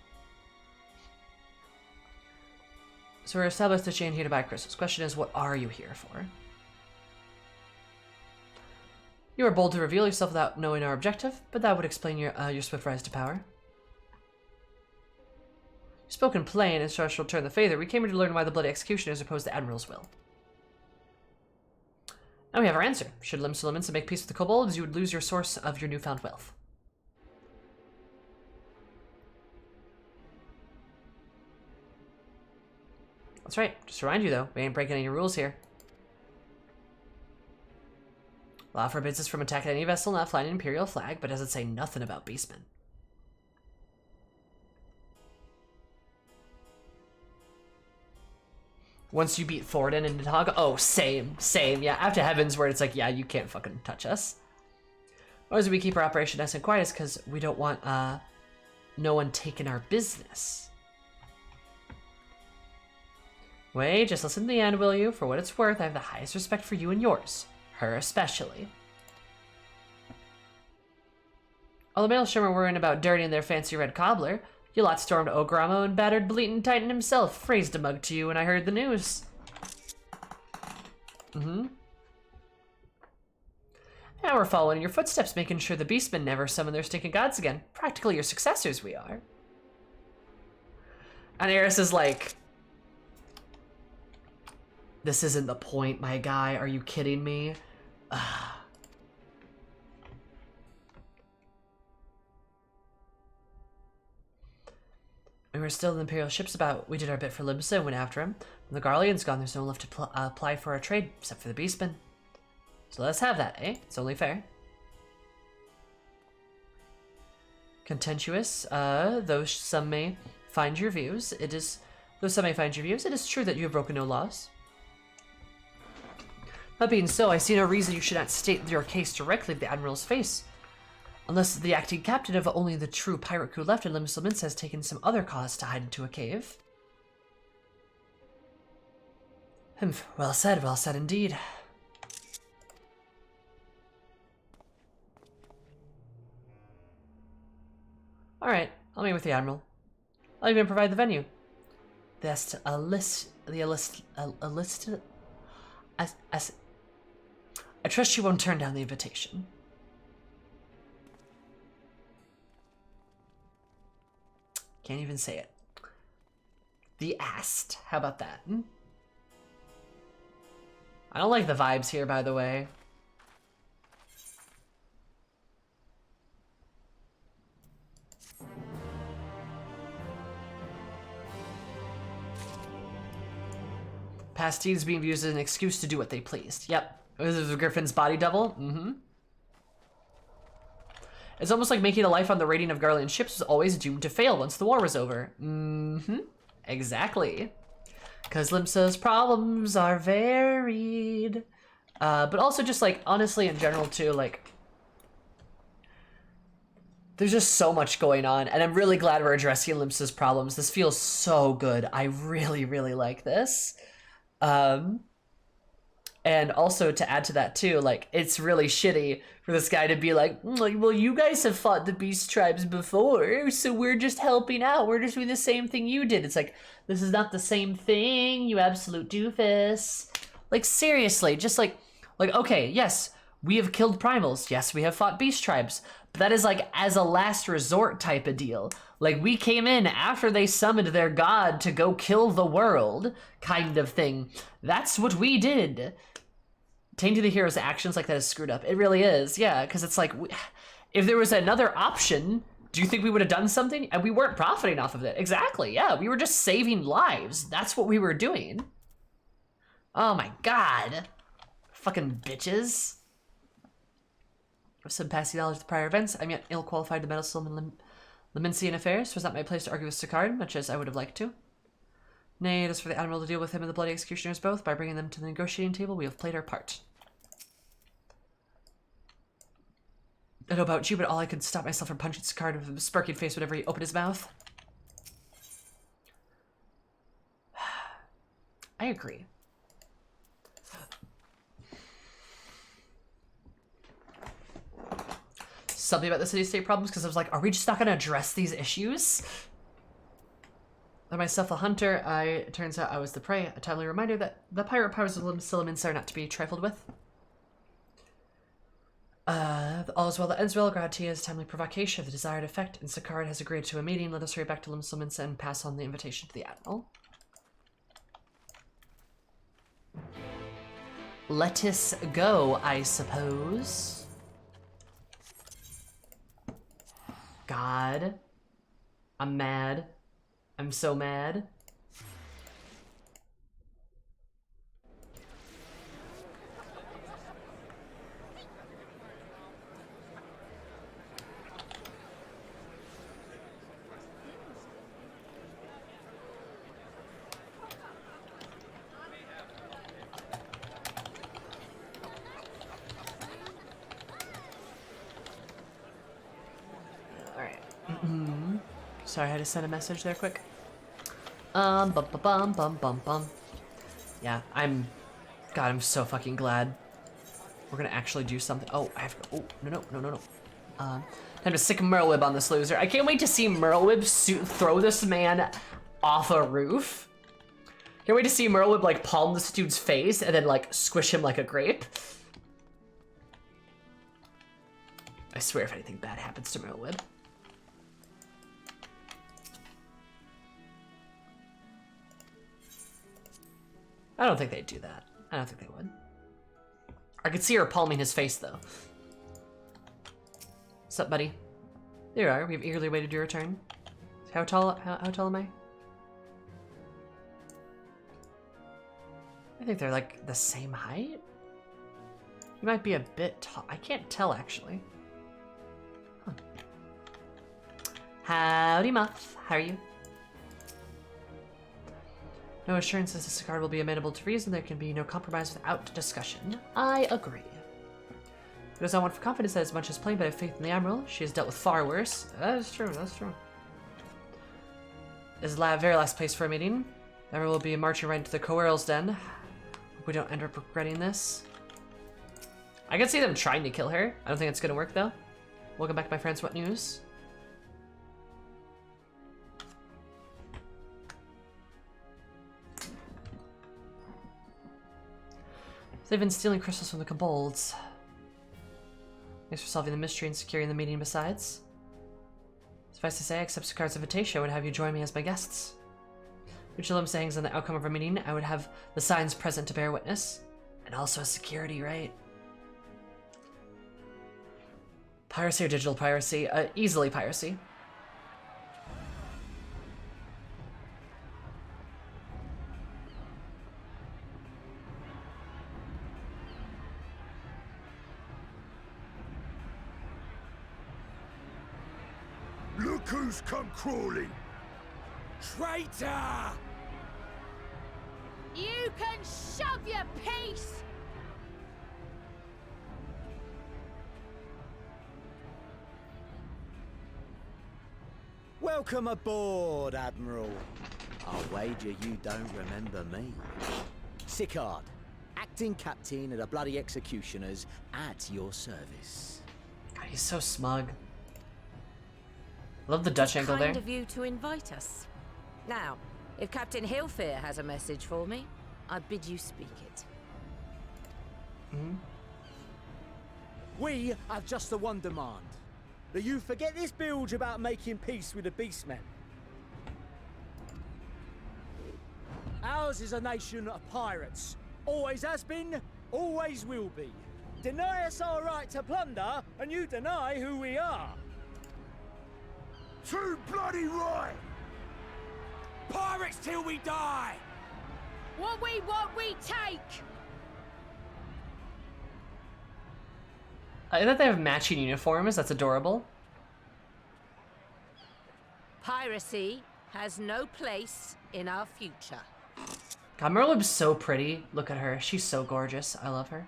So we're established that you ain't here to buy crystals. Question is, what are you here for? You are bold to reveal yourself without knowing our objective, but that would explain your swift rise to power. Spoken plain, instructional turn the favor. We came here to learn why the Bloody Executioners oppose the Admiral's will. Now we have our answer. Should Lominsa make peace with the kobolds, you would lose your source of your newfound wealth. That's right. Just to remind you, though, we ain't breaking any rules here. Law forbids us from attacking any vessel not flying an Imperial flag, but doesn't say nothing about beastmen. Once you beat Thornton and Nataga, oh, same, yeah. After Heavens, where it's like, yeah, you can't fucking touch us. Or as we keep our operation nice and quiet is because we don't want no one taking our business. Wait, just listen to the end, will you? For what it's worth, I have the highest respect for you and yours. Her especially. All the male Shimmer worrying about dirtying their fancy red cobbler, you lot stormed Ogramo and battered Bleatin' Titan himself, phrased a mug to you when I heard the news. Now we're following in your footsteps, making sure the beastmen never summon their stinking gods again. Practically your successors, we are. And Eris is like, this isn't the point, my guy. Are you kidding me? We were still in the Imperial ships about. We did our bit for Limsa and went after him. When the Garlean's gone, there's no one left to apply for our trade, except for the Beastmen. So let's have that, eh? It's only fair. Contentious, though some may find your views, it is true that you have broken no laws. That being so, I see no reason you should not state your case directly to the Admiral's face. Unless the acting captain of only the true pirate crew left in Lominsa has taken some other cause to hide into a cave. Humph, well said indeed. Alright, I'll meet with the Admiral. I'll even provide the venue. I trust you won't turn down the invitation. Can't even say it. The asked. How about that? I don't like the vibes here, by the way. Pastine's being used as an excuse to do what they pleased. Yep. This is Griffin's body double. It's almost like making a life on the raiding of Garlean ships was always doomed to fail once the war was over. Exactly. Because Limsa's problems are varied. But also just like, honestly, in general too, like, there's just so much going on, and I'm really glad we're addressing Limsa's problems. This feels so good. I really, really like this. And also to add to that too, like, it's really shitty for this guy to be like, well, you guys have fought the beast tribes before, so we're just helping out. We're just doing the same thing you did. It's like, this is not the same thing, you absolute doofus. Like, seriously, just like, okay, yes, We have killed primals. Yes, we have fought beast tribes. But that is like as a last resort type of deal. Like we came in after they summoned their god to go kill the world kind of thing. That's what we did. Tainting the hero's actions like that is screwed up. It really is, yeah, because it's like, if there was another option, do you think we would have done something? And we weren't profiting off of it. Exactly, yeah, we were just saving lives. That's what we were doing. Oh my god. Fucking bitches. With some passing knowledge of the prior events, I'm yet ill-qualified to meddle in Lominsian affairs. It was not my place to argue with Sicard, much as I would have liked to. Nay, it is for the Admiral to deal with him and the Bloody Executioners both. By bringing them to the negotiating table, we have played our part. I don't know about you, but all I could stop myself from punching Sicard with a sparking face whenever he opened his mouth. I agree. Something about the city-state problems, because I was like, are we just not going to address these issues? Like myself, a hunter, it turns out I was the prey. A timely reminder that the pirate powers of Limsa are not to be trifled with. All is well that ends well. Gratia's timely provocation, the desired effect, and Sicard has agreed to a meeting. Let us hurry back to Limsa and pass on the invitation to the Admiral. Let us go, I suppose. God. I'm mad. I'm so mad. Alright. Sorry, I had to send a message there quick. Bum bum bum bum bum. Yeah, God, I'm so fucking glad we're gonna actually do something. Oh, I have to, oh, no. Time to stick Merlwib on this loser. I can't wait to see Merlwib throw this man off a roof. Can't wait to see Merlwib like palm this dude's face and then like squish him like a grape. I swear if anything bad happens to Merlwib. I don't think they'd do that. I don't think they would. I could see her palming his face, though. What's up, buddy? There you are. We've eagerly waited your return. How tall am I? I think they're, like, the same height? You might be a bit tall. I can't tell, actually. Huh. Howdy, Muff. How are you? No assurances the Sicard will be amenable to reason. There can be no compromise without discussion. I agree. It does not want for confidence that as much as plain, but I have faith in the Admiral. She has dealt with far worse. That is true, that's true. This is the very last place for a meeting. The Admiral will be marching right into the Coerl's den. Hope we don't end up regretting this. I can see them trying to kill her. I don't think it's gonna work, though. Welcome back, my friends. What news? They've been stealing crystals from the kobolds. Thanks for solving the mystery and securing the meeting besides. Suffice to say, I accept Sicard's invitation. I would have you join me as my guests. Which Limsa hangs on the outcome of our meeting. I would have the signs present to bear witness. And also a security, right? Piracy or digital piracy? Easily piracy. Look who's come crawling! Traitor! You can shove your piece! Welcome aboard, Admiral. I'll wager you don't remember me. Sicard, acting captain of the Bloody Executioners, at your service. God, he's so smug. Love the Dutch angle there. Kind of you to invite us. Now, if Captain Hillfear has a message for me, I bid you speak it. We have just the one demand. That you forget this bilge about making peace with the beastmen. Ours is a nation of pirates. Always has been, always will be. Deny us our right to plunder, and you deny who we are. Too bloody right! Pirates till we die! What we want, we take! I thought they have matching uniforms. That's adorable. Piracy has no place in our future. God, Merlib's so pretty. Look at her. She's so gorgeous. I love her.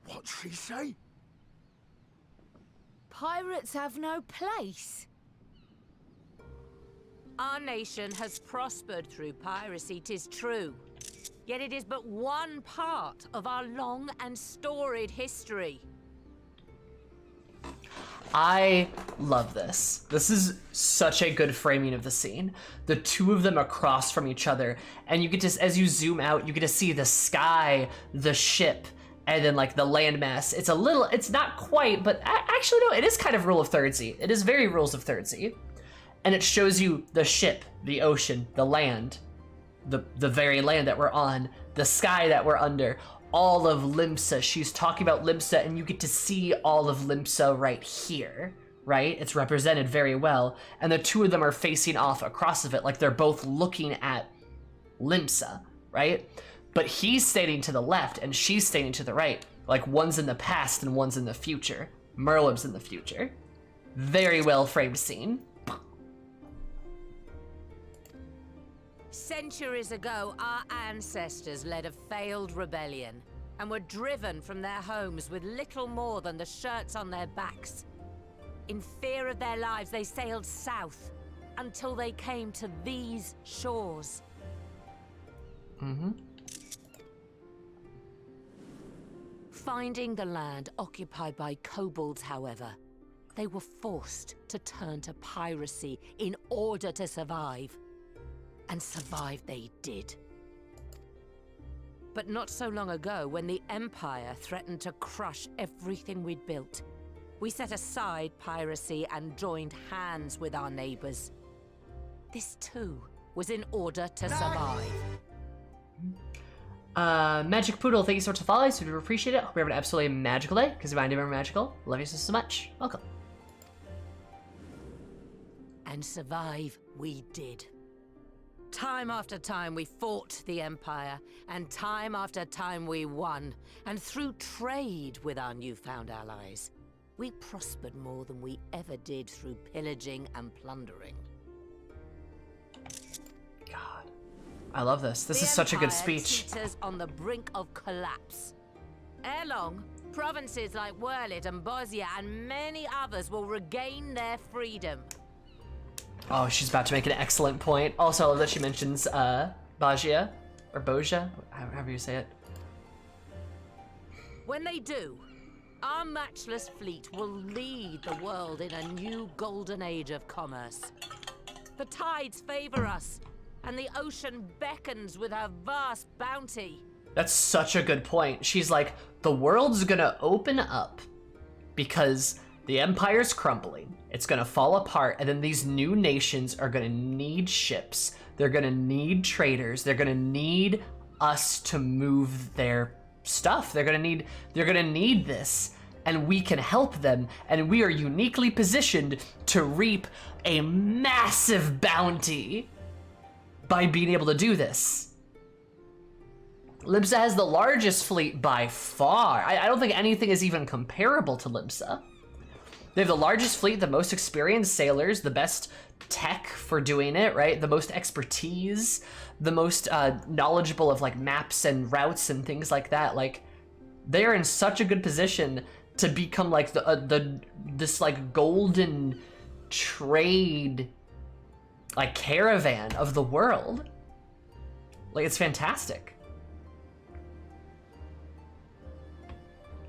What'd she say? Pirates have no place. Our nation has prospered through piracy, 'tis true. Yet it is but one part of our long and storied history. I love this. This is such a good framing of the scene. The two of them across from each other, and you get to, as you zoom out, you get to see the sky, the ship, and then like the landmass. It's a little, it's not quite, but actually no, it is kind of Rule of Thirdsea. It is very Rules of Thirdsea. And it shows you the ship, the ocean, the land, the very land that we're on, the sky that we're under, all of Limsa. She's talking about Limsa, and you get to see all of Limsa right here, right? It's represented very well. And the two of them are facing off across of it, like they're both looking at Limsa, right? But he's standing to the left, and she's standing to the right. Like one's in the past and one's in the future. Merlib's in the future. Very well framed scene. Centuries ago, our ancestors led a failed rebellion and were driven from their homes with little more than the shirts on their backs. In fear of their lives, they sailed south until they came to these shores. Finding the land occupied by kobolds, however, they were forced to turn to piracy in order to survive. And survive they did. But not so long ago, when the Empire threatened to crush everything we'd built, we set aside piracy and joined hands with our neighbors. This too was in order to survive. Magic Poodle, thank you so much for following. So we appreciate it. Hope you have an absolutely magical day, because if I never magical, love you so much. Welcome. And survive we did. Time after time we fought the Empire, and time after time we won. And through trade with our newfound allies, we prospered more than we ever did through pillaging and plundering. God, I love this. This is such a good speech. The Empire teeters on the brink of collapse. Ere long, provinces like Wurlit and Bosnia and many others will regain their freedom. Oh, she's about to make an excellent point. Also, I love that she mentions Bajia, or Boja, however you say it. When they do, our matchless fleet will lead the world in a new golden age of commerce. The tides favor us, and the ocean beckons with her vast bounty. That's such a good point. She's like, the world's gonna open up because the Empire's crumbling. It's gonna fall apart, and then these new nations are gonna need ships. They're gonna need traders. They're gonna need us to move their stuff. They're gonna need this, and we can help them, and we are uniquely positioned to reap a massive bounty by being able to do this. Limsa has the largest fleet by far. I don't think anything is even comparable to Limsa. They have the largest fleet, the most experienced sailors, the best tech for doing it, right? The most expertise, the most knowledgeable of like maps and routes and things like that. Like, they are in such a good position to become like this like golden trade like caravan of the world. Like, it's fantastic.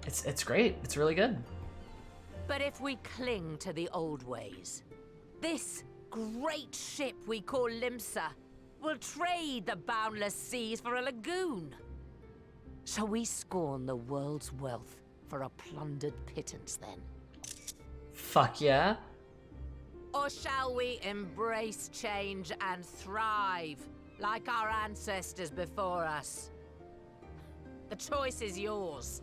It's great. It's really good. But if we cling to the old ways, this great ship we call Limsa will trade the boundless seas for a lagoon. Shall we scorn the world's wealth for a plundered pittance then? Fuck yeah. Or shall we embrace change and thrive like our ancestors before us? The choice is yours.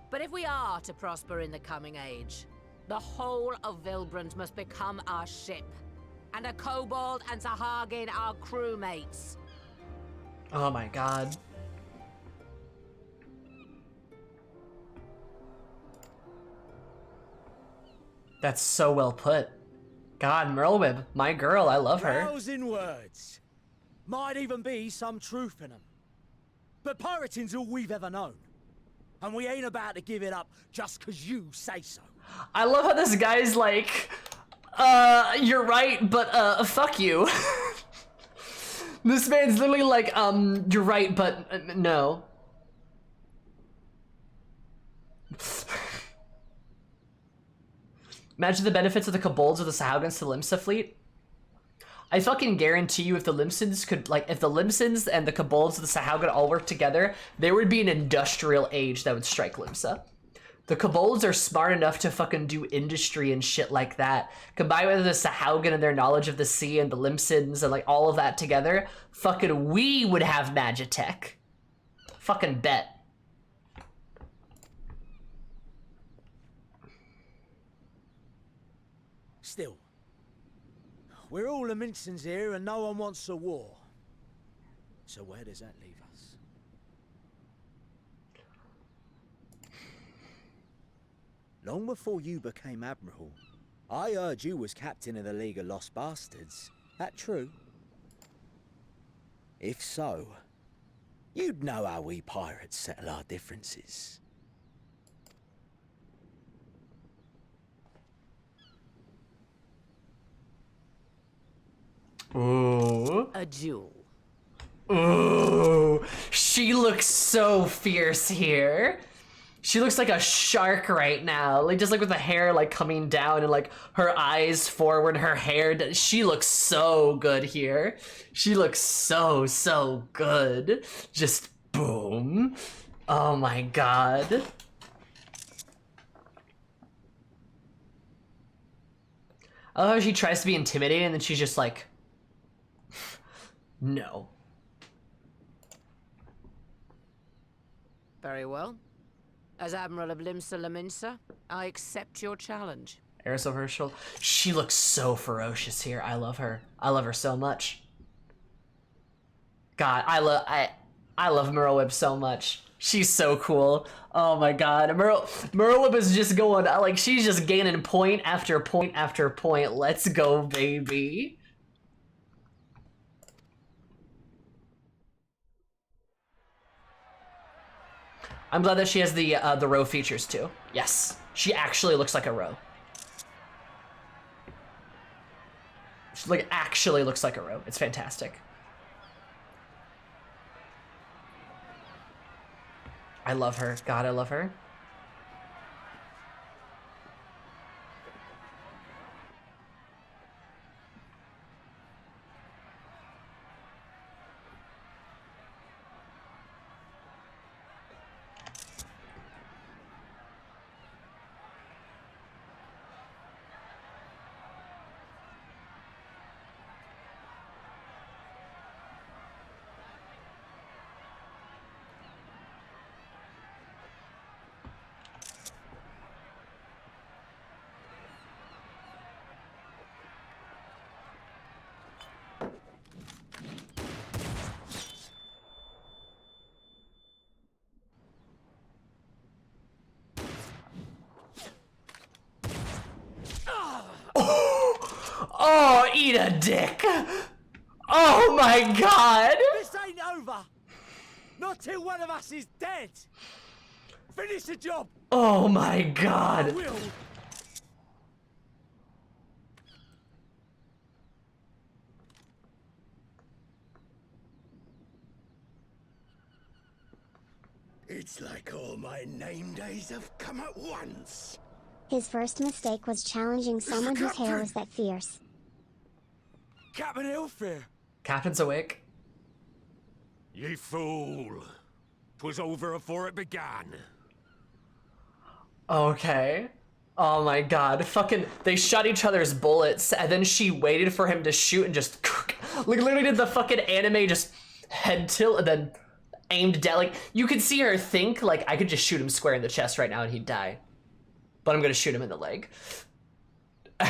But if we are to prosper in the coming age, the whole of Vilbrand must become our ship, and a kobold and Sahagin our crewmates. Oh my god. That's so well put. God, Merlwib, my girl, I love her. Rousing words. Might even be some truth in them. But pirating's all we've ever known. And we ain't about to give it up just 'cause you say so. I love how this guy's like, you're right, but, fuck you. This man's literally like, you're right, but, no. Imagine the benefits of the kobolds or the Sahagins to the Limsa fleet. I fucking guarantee you if the Limsans could, like, if the Limsans and the kobolds of the Sahagin all worked together, there would be an industrial age that would strike Limsa. The kobolds are smart enough to fucking do industry and shit like that. Combined with the Sahagin and their knowledge of the sea and the Limsans and, like, all of that together, fucking we would have Magitech. Fucking bet. Still, we're all Lominsans here and no one wants a war. So where does that leave us? Long before you became Admiral, I heard you was captain of the League of Lost Bastards. That true? If so, you'd know how we pirates settle our differences. Ooh. A jewel. Ooh. She looks so fierce here. She looks like a shark right now. Like, just like with the hair like coming down and like her eyes forward, her hair. She looks so good here. She looks so good. Just boom. Oh my god. I love how she tries to be intimidating and then she's just like, no. Very well. As Admiral of Limsa Lominsa, I accept your challenge. Eris over her shoulder. She looks so ferocious here. I love her. I love her so much. God, I love Merlwib so much. She's so cool. Oh my god. Merlwib is just going, like, she's just gaining point after point after point. Let's go, baby. I'm glad that she has the row features too. Yes, she actually looks like a row. She like actually looks like a row. It's fantastic. I love her. God, I love her. Oh, eat a dick. Oh my god. This ain't over. Not till one of us is dead. Finish the job. Oh my god. I will. It's like all my name days have come at once. His first mistake was challenging someone whose hair was that fierce. Captain Ilfir. Captain's awake. Ye fool. 'Twas over afore it began. Okay. Oh my god. Fucking, they shot each other's bullets, and then she waited for him to shoot and just, like, literally did the fucking anime just head tilt and then aimed down. Like, you could see her think, like, I could just shoot him square in the chest right now and he'd die. But I'm gonna shoot him in the leg.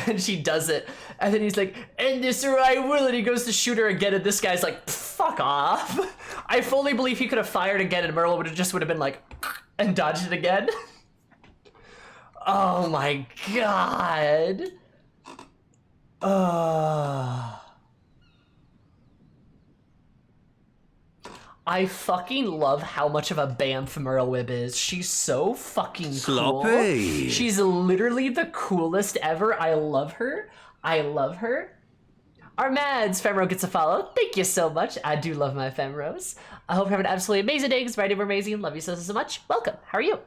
And she does it, and then he's like, end this or I will, and he goes to shoot her again, and this guy's like, fuck off. I fully believe he could have fired again, and Merle would have been like, and dodged it again. Oh my god. I fucking love how much of a bamf Merlewib is. She's so fucking Sloppy. cool. She's literally the coolest ever. I love her. I love her. Our Mads Femro gets a follow. Thank you so much. I do love my Femros. I hope you have an absolutely amazing day. It's very amazing. Love you so much. Welcome. How are you?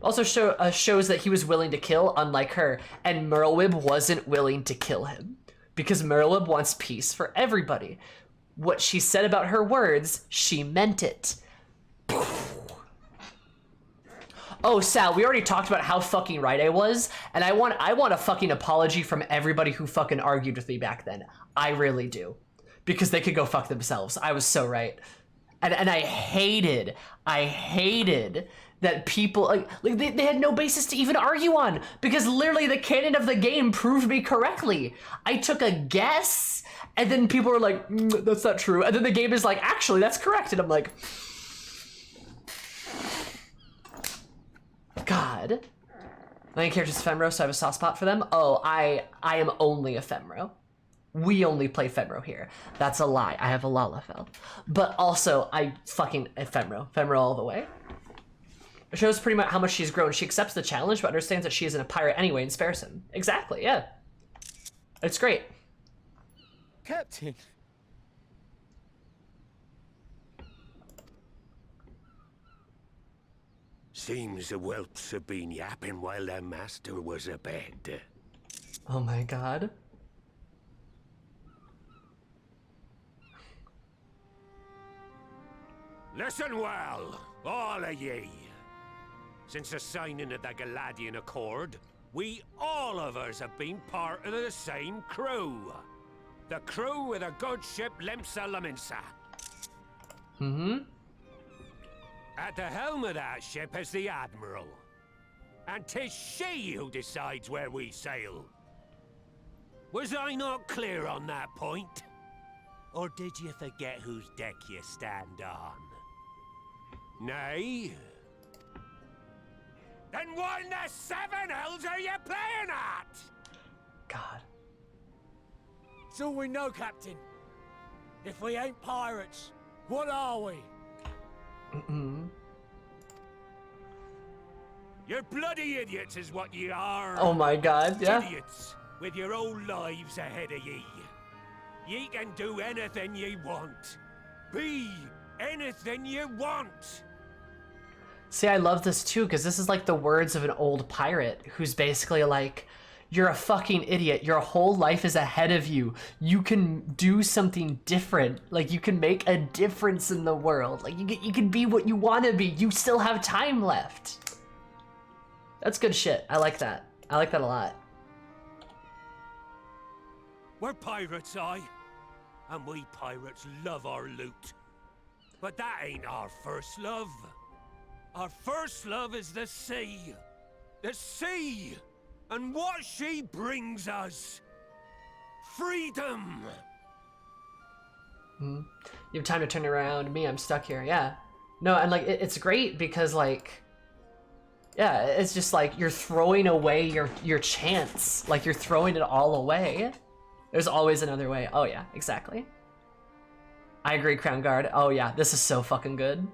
Also shows that he was willing to kill, unlike her, and Merlewib wasn't willing to kill him. Because Merlewib wants peace for everybody. What she said about her words, she meant it. Oh, Sal, we already talked about how fucking right I was, and I want a fucking apology from everybody who fucking argued with me back then. I really do. Because they could go fuck themselves. I was so right. And I hated that people, like they had no basis to even argue on, because literally the canon of the game proved me correctly. I took a guess, and then people were like, that's not true. And then the game is like, actually, that's correct. And I'm like, God. My main character's Femro, so I have a soft spot for them. Oh, I am only a Femro. We only play Femro here. That's a lie. I have a Lalafell. But also, I fucking Femro. Femro all the way. It shows pretty much how much she's grown. She accepts the challenge, but understands that she isn't a pirate anyway and spares him. Exactly, yeah. It's great. Captain. Seems the whelps have been yapping while their master was abed. Oh my god. Listen well, all of ye. Since the signing of the Galadian Accord, we all of us have been part of the same crew. The crew of the good ship Limsa Lominsa. At the helm of that ship is the Admiral. And 'tis she who decides where we sail. Was I not clear on that point? Or did you forget whose deck you stand on? Nay? Then what in the seven hells are you playing at? God. It's all we know, Captain. If we ain't pirates, what are we? You're bloody idiots is what ye are. Oh my god, yeah. Idiots with your own lives ahead of ye. Ye can do anything ye want. Be anything you want. See, I love this too, because this is like the words of an old pirate who's basically like, you're a fucking idiot. Your whole life is ahead of you. You can do something different. Like, you can make a difference in the world. Like, you can be what you want to be. You still have time left. That's good shit. I like that. I like that a lot. We're pirates, aye. And we pirates love our loot. But that ain't our first love. Our first love is the sea. The sea! And what she brings us. Freedom! You have time to turn around. Me, I'm stuck here. Yeah. No, and like, it's great because like, yeah, it's just like you're throwing away your chance. Like, you're throwing it all away. There's always another way. Oh yeah, exactly. I agree, Crown Guard. Oh yeah, this is so fucking good.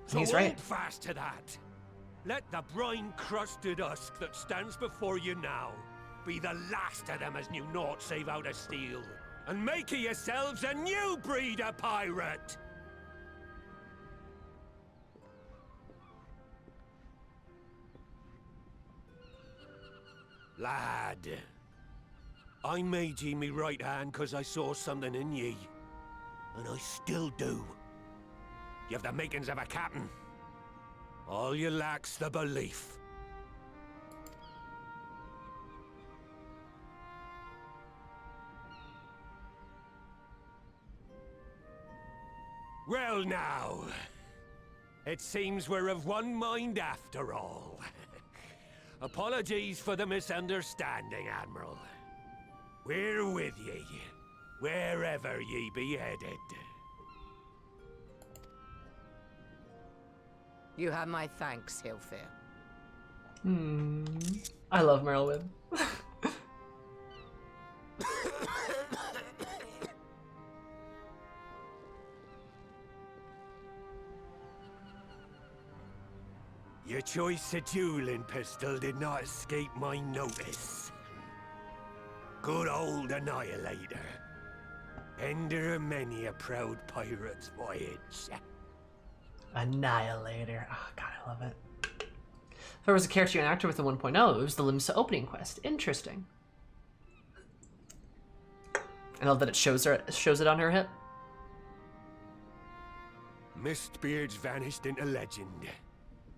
So he's right. hold fast to that. Let the brine-crusted husk that stands before you now be the last of them as knew naught save out of steel. And make of yourselves a new breed of pirate! Lad, I made ye me right hand 'cause I saw something in ye. and I still do. You have the makings of a captain. All you lack's the belief. Well now, it seems we're of one mind after all. Apologies for the misunderstanding, Admiral. We're with ye, wherever ye be headed. You have my thanks, Hilfir. I love Merylwyn. Your choice of dueling pistol did not escape my notice. Good old Annihilator. Ender of many a proud pirate's voyage. Annihilator. Oh god, I love it. If there was a character and actor with the 1.0, it was the Limsa opening quest. Interesting. I love that it shows it on her hip. Mistbeard's vanished into legend,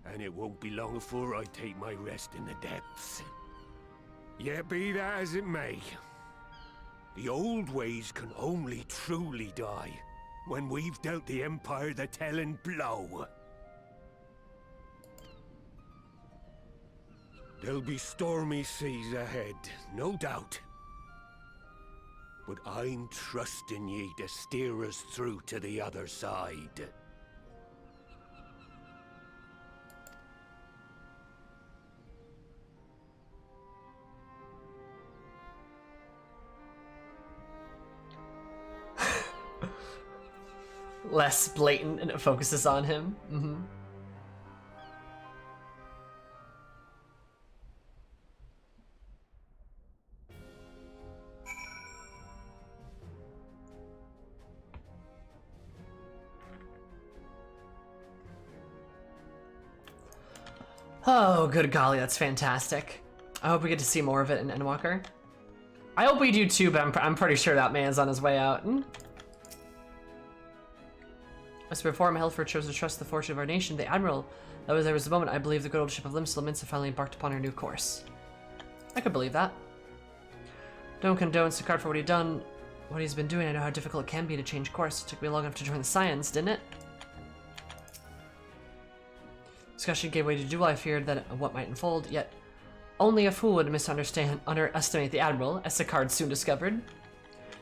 and it won't be long before I take my rest in the depths. Yet be that as it may, the old ways can only truly die when we've dealt the Empire the telling blow. There'll be stormy seas ahead, no doubt. But I'm trusting ye to steer us through to the other side. Less blatant and it focuses on him. Oh, good golly, that's fantastic. I hope we get to see more of it in Endwalker. I hope we do too, but I'm pretty sure that man's on his way out. As before, Helford chose to trust the fortune of our nation, the Admiral. There was the moment I believe the good old ship of Limsa finally embarked upon her new course. I could believe that. Don't condone Sicard for what he's been doing. I know how difficult it can be to change course. It took me long enough to join the Scions, didn't it? Discussion gave way to duel. I feared that what might unfold, yet only a fool would underestimate the Admiral, as Sicard soon discovered.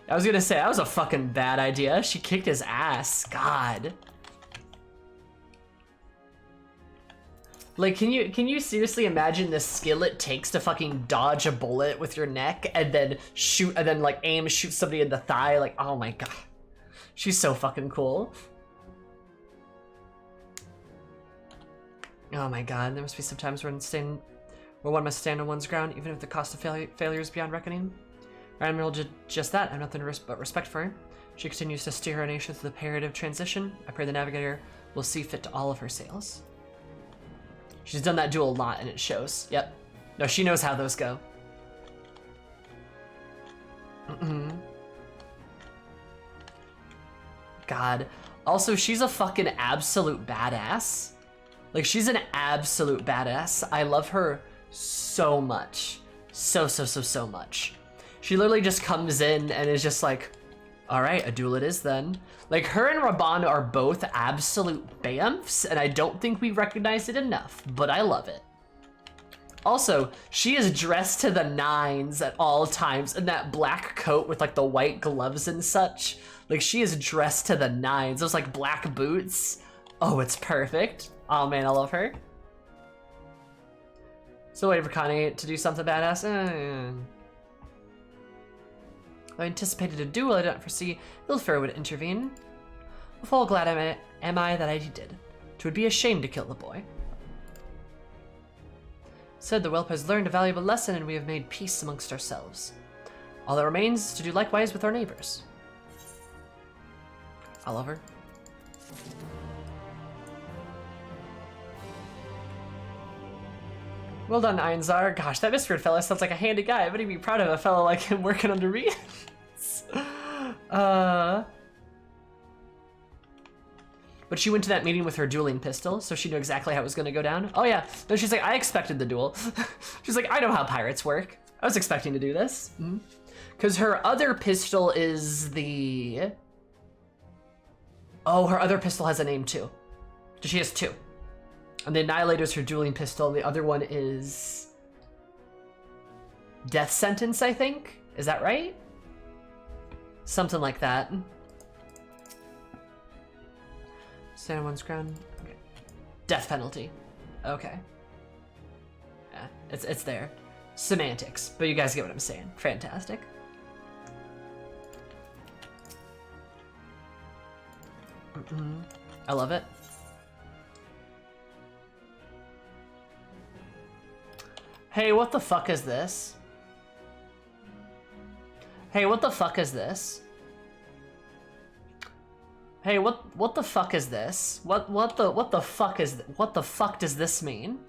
I was gonna say, that was a fucking bad idea. She kicked his ass. God. Like, can you seriously imagine the skill it takes to fucking dodge a bullet with your neck and then like shoot somebody in the thigh? Like, oh my god. She's so fucking cool. Oh my god, there must be some times where one must stand on one's ground, even if the cost of failure is beyond reckoning. Our Admiral did just that. I have nothing but respect for her. She continues to steer our nation through the period of transition. I pray the Navigator will see fit to all of her sails. She's done that duel a lot, and it shows. Yep. No, she knows how those go. God. Also, she's a fucking absolute badass. Like, she's an absolute badass. I love her so much. So much. She literally just comes in and is just like, all right, a duel it is then. Like, her and Raban are both absolute bamfs, and I don't think we recognize it enough, but I love it. Also, she is dressed to the nines at all times in that black coat with like the white gloves and such. Like, she is dressed to the nines. Those like black boots. Oh, it's perfect. Oh man, I love her. So waiting for Connie to do something badass. I anticipated a duel I didn't foresee Ilfur would intervene. Full glad am I that I did. 'Twould be a shame to kill the boy. Said the whelp has learned a valuable lesson and we have made peace amongst ourselves. All that remains is to do likewise with our neighbors. I love her. Well done, Einzar. Gosh, that Mistbeard fella sounds like a handy guy. I bet he'd be proud of a fellow like him working under Reeds. But she went to that meeting with her dueling pistol, so she knew exactly how it was going to go down. Oh yeah, no, she's like, I expected the duel. She's like, I know how pirates work. I was expecting to do this. Because her other pistol is the... Oh, her other pistol has a name too. So she has two. And the Annihilator's her dueling pistol, and the other one is... Death Sentence, I think? Is that right? Something like that. Stand one's ground. Okay. Death penalty. Okay. Yeah, it's there. Semantics, but you guys get what I'm saying. Fantastic. I love it. Hey, what the fuck is this? Hey, what the fuck is this? Hey, what the fuck is this? What the fuck is what the fuck does this mean?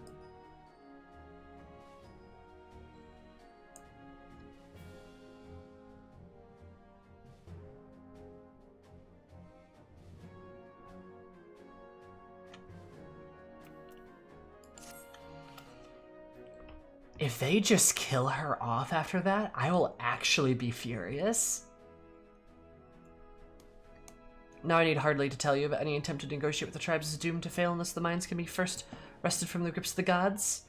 If they just kill her off after that, I will actually be furious. Now I need hardly to tell you, but any attempt to negotiate with the tribes is doomed to fail unless the minds can be first wrested from the grips of the gods.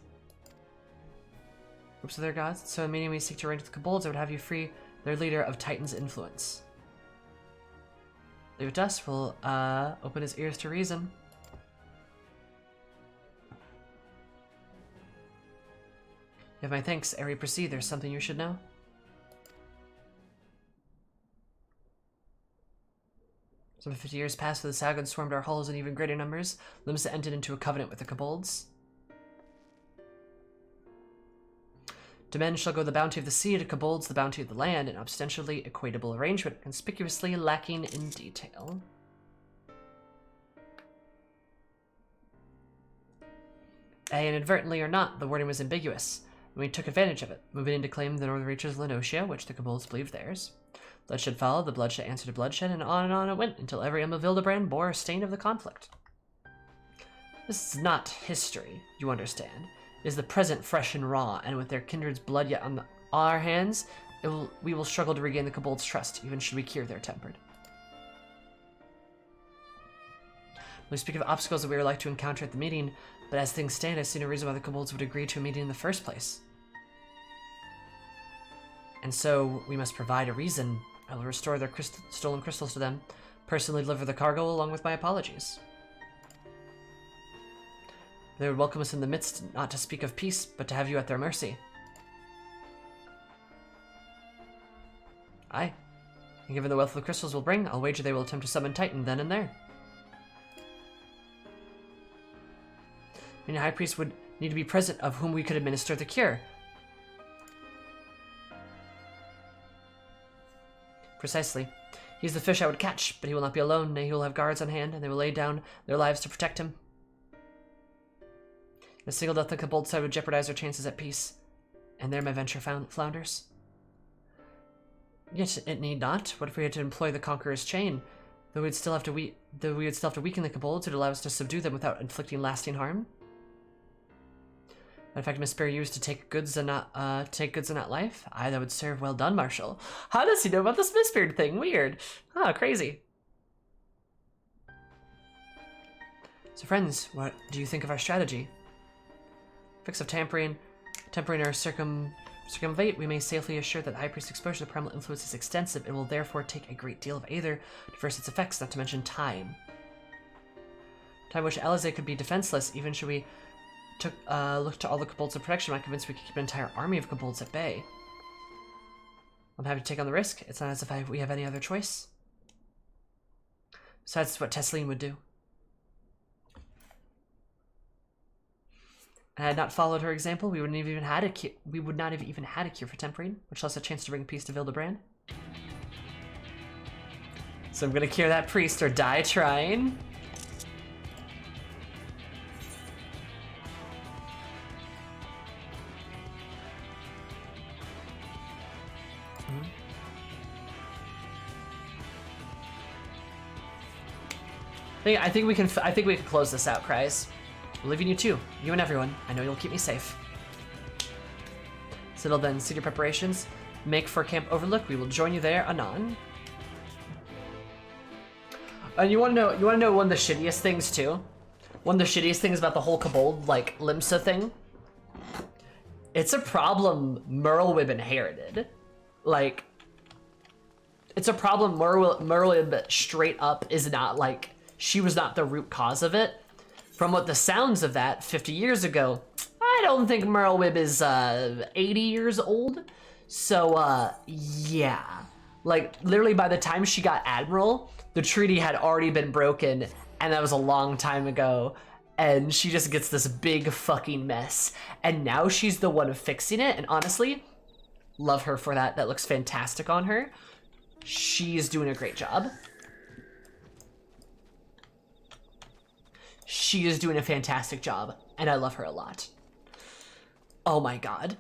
Grips of their gods? So in meaning we seek to arrange with the kobolds, I would have you free their leader of Titan's influence. Leave it to us, we'll open his ears to reason. You have my thanks, Eri. Proceed, there's something you should know. Some 50 years passed when the Sagons swarmed our halls in even greater numbers. Limsa entered into a covenant with the kobolds. To men shall go the bounty of the sea, to kobolds the bounty of the land, an ostensibly equatable arrangement, conspicuously lacking in detail. Inadvertently or not, the wording was ambiguous, and we took advantage of it, moving in to claim the northern reaches of Lenotia, which the kobolds believed theirs. Bloodshed followed, the bloodshed answered to bloodshed, and on it went, until every Emma Vildebrand bore a stain of the conflict. This is not history, you understand. It is the present, fresh and raw, and with their kindred's blood yet on our hands, we will struggle to regain the kobolds' trust, even should we cure their tempered. We speak of obstacles that we are like to encounter at the meeting, but as things stand, I see no reason why the kobolds would agree to a meeting in the first place. And so, we must provide a reason. I will restore their stolen crystals to them, personally deliver the cargo along with my apologies. They would welcome us in the midst, not to speak of peace, but to have you at their mercy. Aye. And given the wealth the crystals will bring, I'll wager they will attempt to summon Titan then and there. I mean, a high priest would need to be present of whom we could administer the cure. Precisely. He's the fish I would catch, but he will not be alone. Nay, he will have guards on hand, and they will lay down their lives to protect him. A single death on the kobold side would jeopardize our chances at peace, and there my venture flounders. Yet it need not. What if we had to employ the Conqueror's chain? Though we would still have to weaken the kobolds, it would allow us to subdue them without inflicting lasting harm. In fact, Miss Spare used to take goods and not life. Aye, that would serve. Well done, Marshal. How does he know about this Mistbeard thing? Weird. Ah, crazy. So, friends, what do you think of our strategy? Fix of tempering our circumvate, we may safely assure that the High Priest's exposure to primal influence is extensive. It will therefore take a great deal of aether to reverse its effects, not to mention time. Time which Alize could be defenseless, even should we look to all the kobolds of protection. I'm convinced we could keep an entire army of kobolds at bay. I'm happy to take on the risk. It's not as if we have any other choice. Besides, it's what Tesleen would do. And had I not followed her example, we would not have even had a cure for tempering, much less a chance to bring peace to Vildebrand. So I'm gonna cure that priest or die trying. I think we can close this out, Cries. I'm leaving you too. You and everyone. I know you'll keep me safe. So till then, see your preparations. Make for Camp Overlook. We will join you there anon. And you want to know one of the shittiest things too? One of the shittiest things about the whole Kobold, like, Limsa thing? It's a problem Merlwyb inherited. Like, it's a problem Merlwyb straight up is not, like, she was not the root cause of it. From what the sounds of that 50 years ago, I don't think Merlwyb is 80 years old. So, yeah. Like, literally by the time she got Admiral, the treaty had already been broken, and that was a long time ago. And she just gets this big fucking mess. And now she's the one fixing it, and honestly, love her for that. That looks fantastic on her. She is doing a great job. She is doing a fantastic job, and I love her a lot. Oh my god.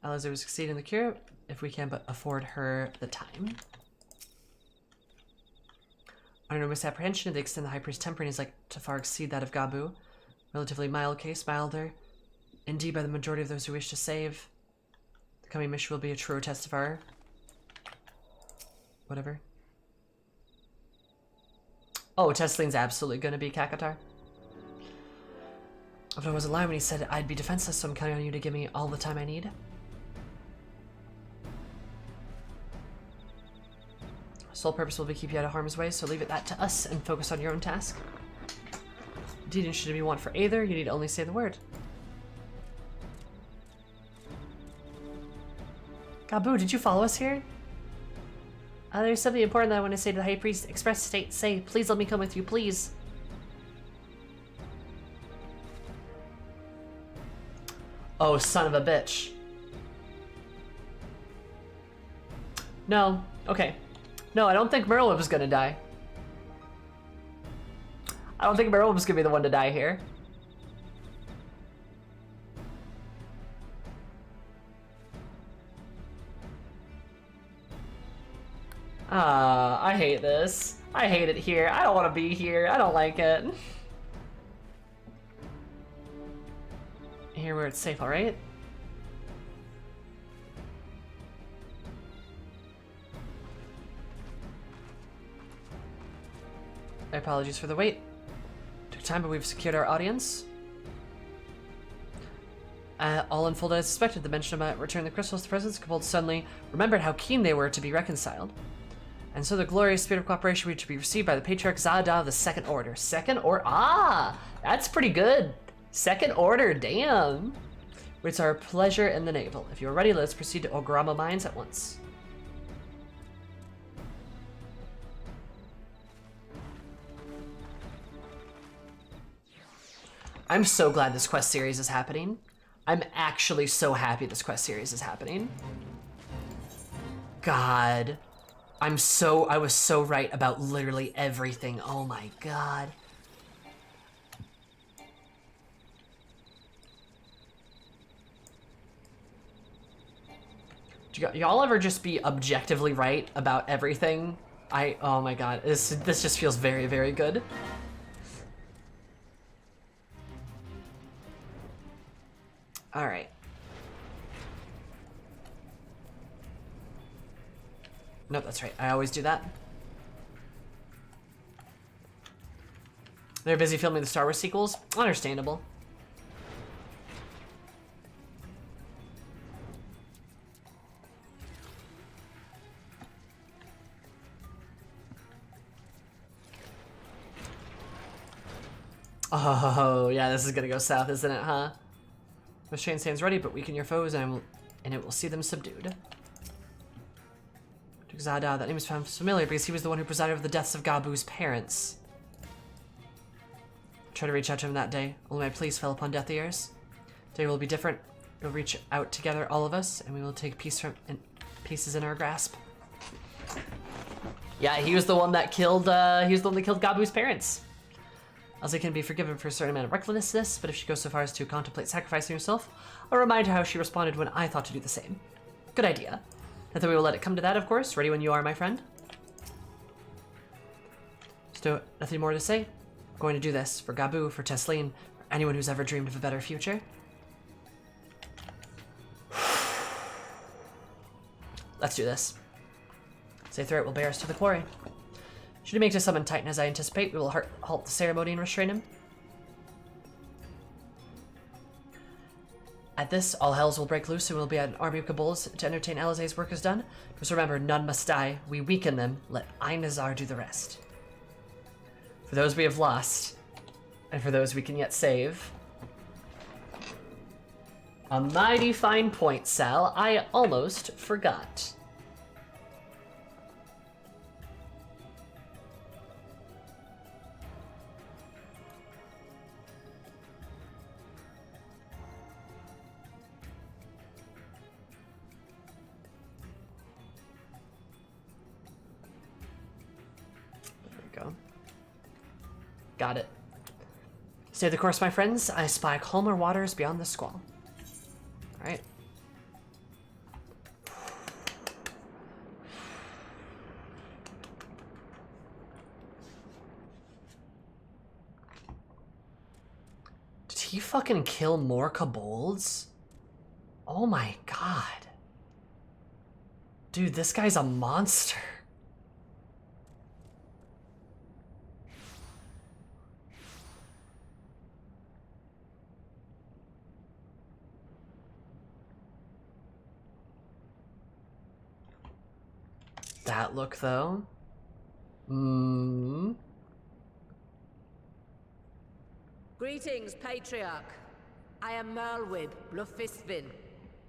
Alazar will succeed in the cure if we can but afford her the time. Our enormous apprehension of the extent the High Priest's tempering is like to far exceed that of Gabu. Relatively mild case, milder. Indeed, by the majority of those who wish to save. The coming mission will be a truer test of our... whatever. Oh, Tessling's absolutely gonna be Kakatar. But I was a lie when he said I'd be defenseless, so I'm counting on you to give me all the time I need. Sole purpose will be keep you out of harm's way, so leave it that to us and focus on your own task. Indeed, and should it be want for either, you need only say the word. Gabu, did you follow us here? There's something important that I want to say to the High Priest. Express state, say, please let me come with you, please. Oh, son of a bitch. No, okay. No, I don't think Merlwyb is gonna die. I don't think Merlwyb is gonna be the one to die here. I hate this. I hate it here. I don't want to be here. I don't like it. Here where it's safe, alright? My apologies for the wait. Took time, but we've secured our audience. All unfolded as suspected. The mention about returning the crystals to presence, Kobold suddenly remembered how keen they were to be reconciled. And so the glorious spirit of cooperation were to be received by the Patriarch Zada of the Second Order. Second Order? Ah! That's pretty good. Second Order, damn. It's our pleasure in the navel. If you are ready, let's proceed to Ograma Mines at once. I'm so glad this quest series is happening. I'm actually so happy this quest series is happening. God. I was so right about literally everything. Oh my god. Do y'all ever just be objectively right about everything? Oh my god, this just feels very, very good. All right. Nope, that's right. I always do that. They're busy filming the Star Wars sequels. Understandable. Oh, yeah, this is gonna go south, isn't it, huh? The chain stands ready, but weaken your foes, and it will see them subdued. Zada, that name is found familiar because he was the one who presided over the deaths of Gabu's parents. I tried to reach out to him that day, only my pleas fell upon deaf ears. Today will be different. We'll reach out together, all of us, and we will take pieces in our grasp. Yeah, he was the one that killed. He was the one that killed Gabu's parents. Elsa can be forgiven for a certain amount of recklessness, but if she goes so far as to contemplate sacrificing herself, I'll remind her how she responded when I thought to do the same. Good idea. Not that we will let it come to that, of course. Ready when you are, my friend. So, nothing more to say? I'm going to do this for Gabu, for Tesleen, for anyone who's ever dreamed of a better future. Let's do this. Safe threat will bear us to the quarry. Should he make to summon Titan as I anticipate, we will halt the ceremony and restrain him. At this, all hells will break loose and we'll be at an army of Kabuls to entertain Alizé's work is done. Just remember, none must die. We weaken them. Let Ainazar do the rest. For those we have lost, and for those we can yet save. A mighty fine point, Sal. I almost forgot. Got it. Stay the course, my friends. I spy calmer waters beyond the squall. Alright. Did he fucking kill more kobolds? Oh my god. Dude, this guy's a monster. That look, though. Greetings, Patriarch. I am Merlwyb Blufisvin,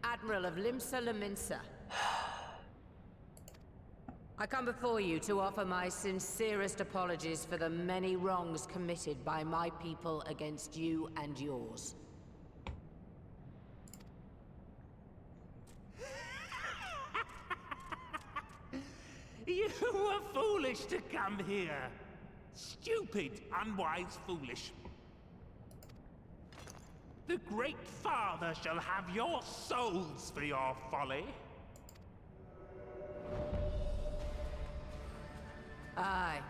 Admiral of Limsa Lominsa. I come before you to offer my sincerest apologies for the many wrongs committed by my people against you and yours. You were foolish to come here. Stupid, unwise, foolish. The Great Father shall have your souls for your folly. Aye,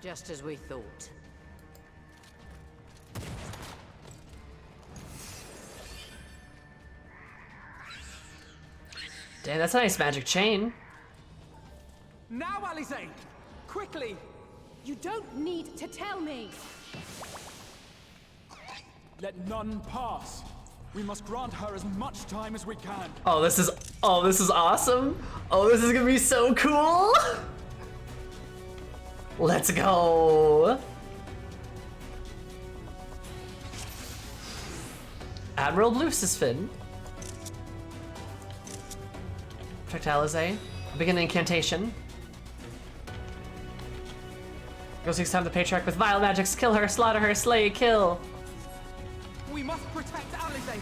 just as we thought. Damn, that's a nice magic chain. Now, Alizé! Quickly! You don't need to tell me! Let none pass. We must grant her as much time as we can. Oh, this is awesome. Oh, this is gonna be so cool. Let's go. Admiral Blufisvin. Protect Alizé. Begin the incantation. Go 6 times the Patriarch with vile magics. Kill her, slaughter her, slay, kill. We must protect Alizé.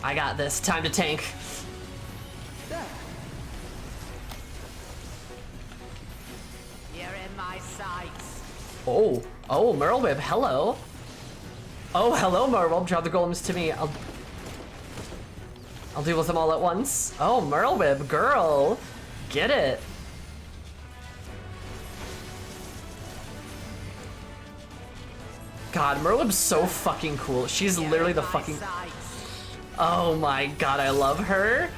I got this. Time to tank. There. You're in my sights. Oh, Merlwyb, hello. Oh, hello, Merlwyb. Draw the golems to me. I'll deal with them all at once. Oh, Merlwyb, girl. Get it. God, Merlwyb's so fucking cool. She's literally the fucking... Oh my god, I love her.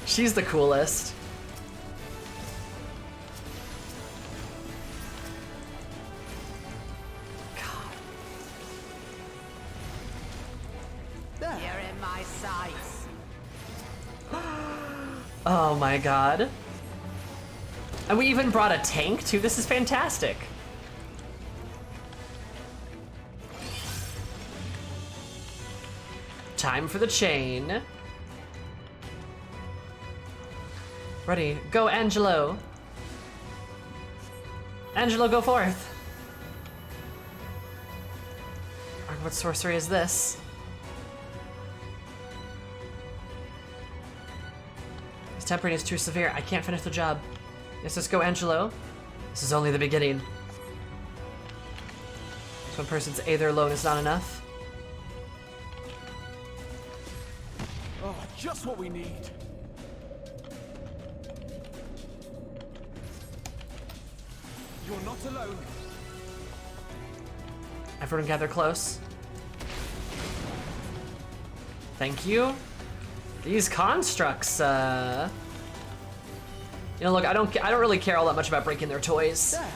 She's the coolest. You're in my sights. Oh my god. And we even brought a tank too. This is fantastic. Time for the chain. Ready, go Angelo. Angelo, go forth. What sorcery is this? His tempering is too severe. I can't finish the job. Yes, let's go, Angelo. This is only the beginning. This one person's aether alone is not enough. Oh, just what we need. You're not alone. Everyone gather close. Thank you. These constructs, you know, look, I don't really care all that much about breaking their toys. There.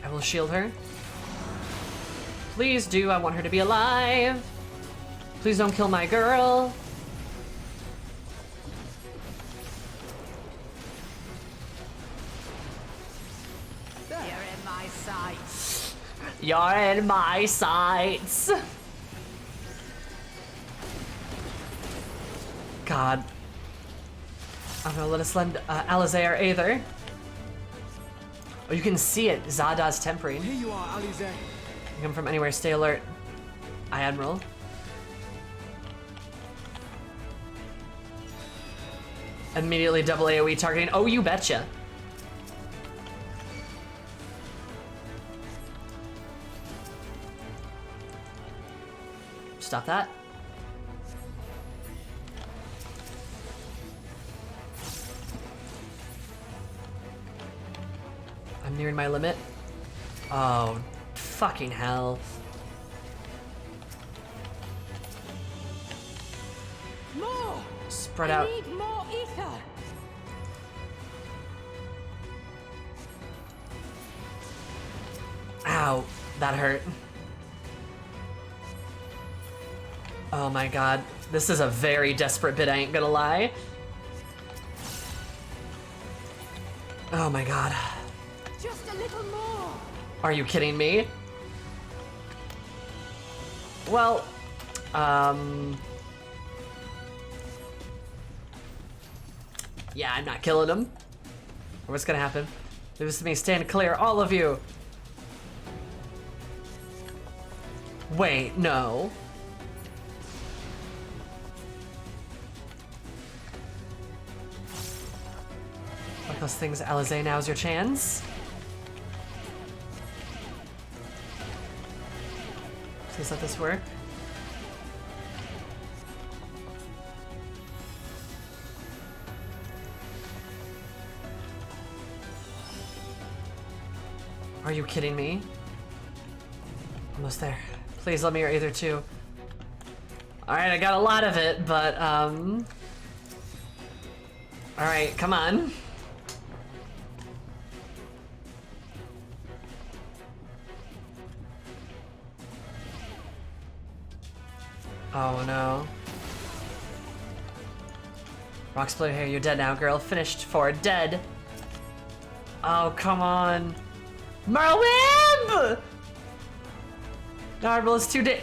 I will shield her. Please do, I want her to be alive. Please don't kill my girl. You're in my sights. You're in my sights. God. I'm gonna let us lend Alizair either. Oh, you can see it. Zada's tempering. Here you are, Alizair. You come from anywhere, stay alert. Aye, Admiral. Immediately double AoE targeting. Oh, you betcha. Stop that. I'm nearing my limit. Oh, fucking hell. More! Spread I out. need more ether! Ow, that hurt. Oh my god. This is a very desperate bit, I ain't gonna lie. Oh my god. Just a little more! Are you kidding me? Well, yeah, I'm not killing him. What's gonna happen? This is me, stand clear, all of you. Wait, no. Fuck those things, Alizair, now's your chance. Please let this work. Are you kidding me? Almost there. Please let me or either too. Alright, I got a lot of it, but alright, come on. Oh no. Rock splitter here, you're dead now, girl. Finished for dead. Oh, come on. Merwimb! Narble is too dead.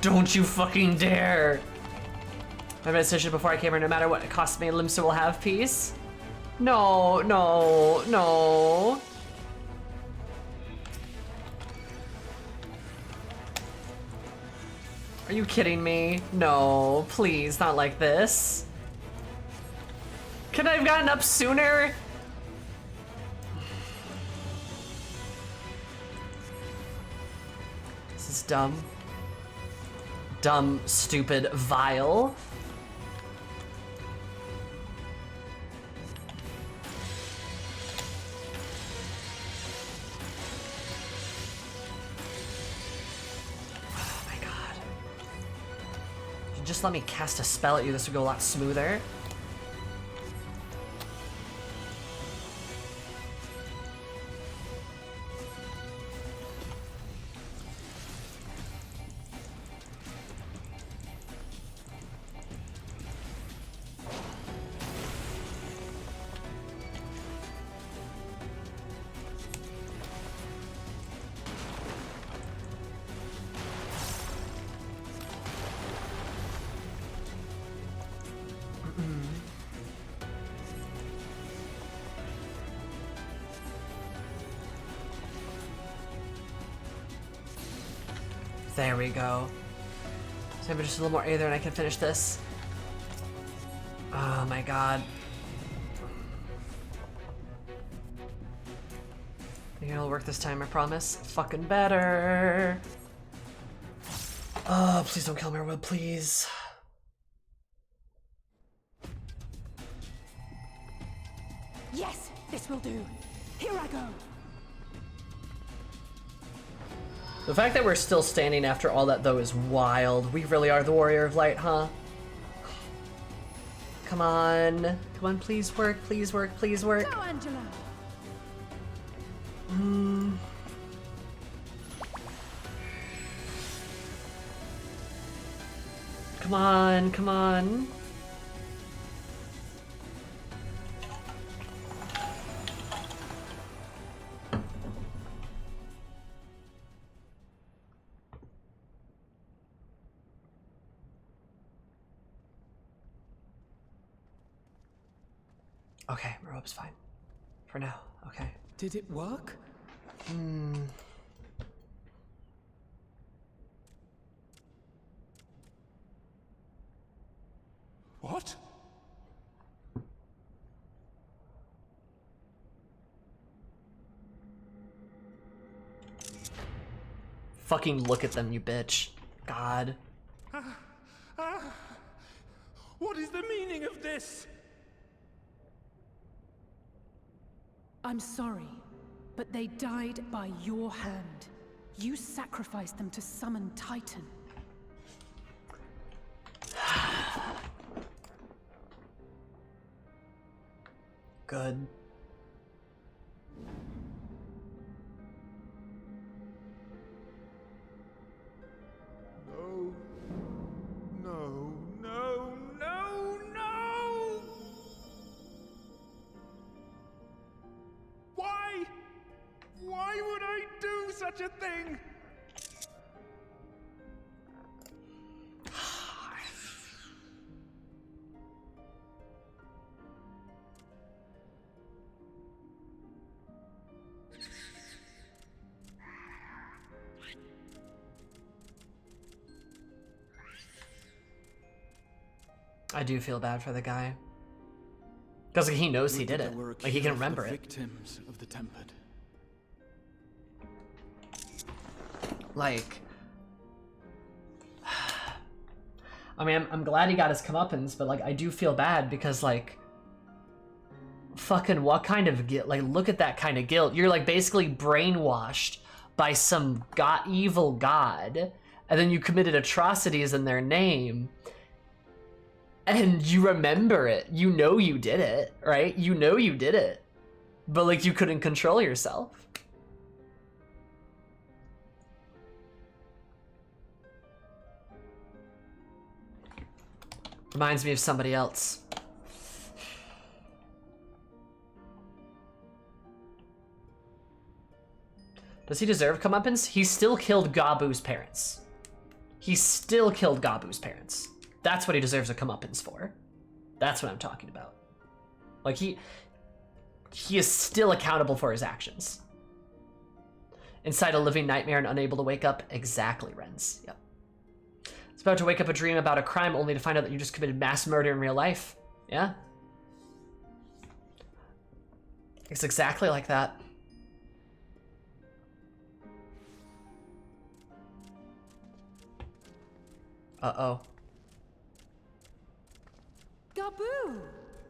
Don't you fucking dare. My decision before I came here, no matter what it costs me, Limsa will have peace. No, no, no. Are you kidding me? No, please, not like this. Could I have gotten up sooner? This is dumb. Dumb, stupid, vile. Just let me cast a spell at you, this would go a lot smoother. There we go. So maybe just a little more aether and I can finish this. Oh my god. It'll work this time, I promise. Fucking better. Oh, please don't kill Merwood, please. Yes, this will do. Here I go. The fact that we're still standing after all that, though, is wild. We really are the Warrior of Light, huh? Come on. Come on, please work, please work, please work. Go, Angela. Come on, come on. Okay, my rope's fine. For now, okay. Did it work? What? Fucking look at them, you bitch. God. What is the meaning of this? I'm sorry, but they died by your hand. You sacrificed them to summon Titan. Good. No. No, no, no, no! Why? Why would I do such a thing? I do feel bad for the guy. Because he knows he did it. Like, he can remember it. Victims of the Tempered. Like... I mean, I'm glad he got his comeuppance, but, like, I do feel bad because, like... Fucking what kind of guilt? Like, look at that kind of guilt. You're, like, basically brainwashed by some evil god, and then you committed atrocities in their name. And you remember it. You know you did it, right? You know you did it. But, like, you couldn't control yourself. Reminds me of somebody else. Does he deserve comeuppance? He still killed Gabu's parents. He still killed Gabu's parents. That's what he deserves a comeuppance for. That's what I'm talking about. Like, he is still accountable for his actions. Inside a living nightmare and unable to wake up. Exactly, Renz. Yep. It's about to wake up a dream about a crime only to find out that you just committed mass murder in real life. Yeah. It's exactly like that. Uh-oh. Gabu!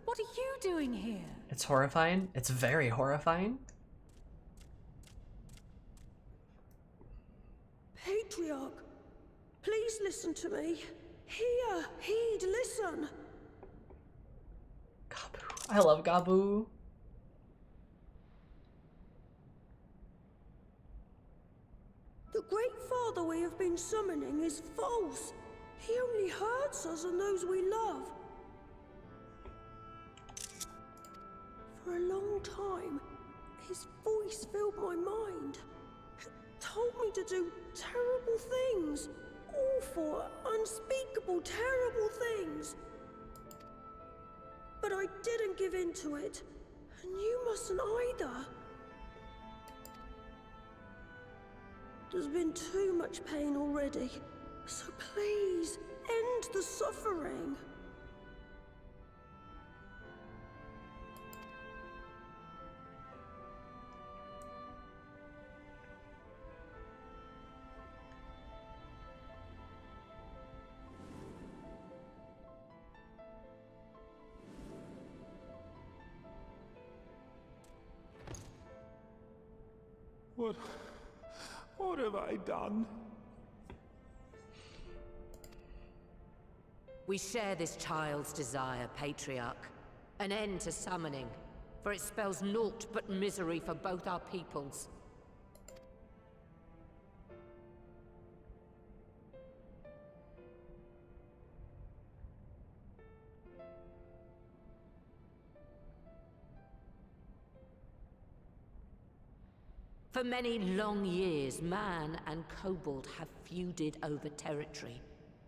What are you doing here? It's horrifying. It's very horrifying. Patriarch, please listen to me. Hear, heed, listen. Gabu. I love Gabu. The Great Father we have been summoning is false. He only hurts us and those we love. For a long time, his voice filled my mind. It told me to do terrible things. Awful, unspeakable, terrible things. But I didn't give in to it, and you mustn't either. There's been too much pain already, so please, end the suffering. What have I done? We share this child's desire, Patriarch. An end to summoning, for it spells naught but misery for both our peoples. For many long years, man and kobold have feuded over territory,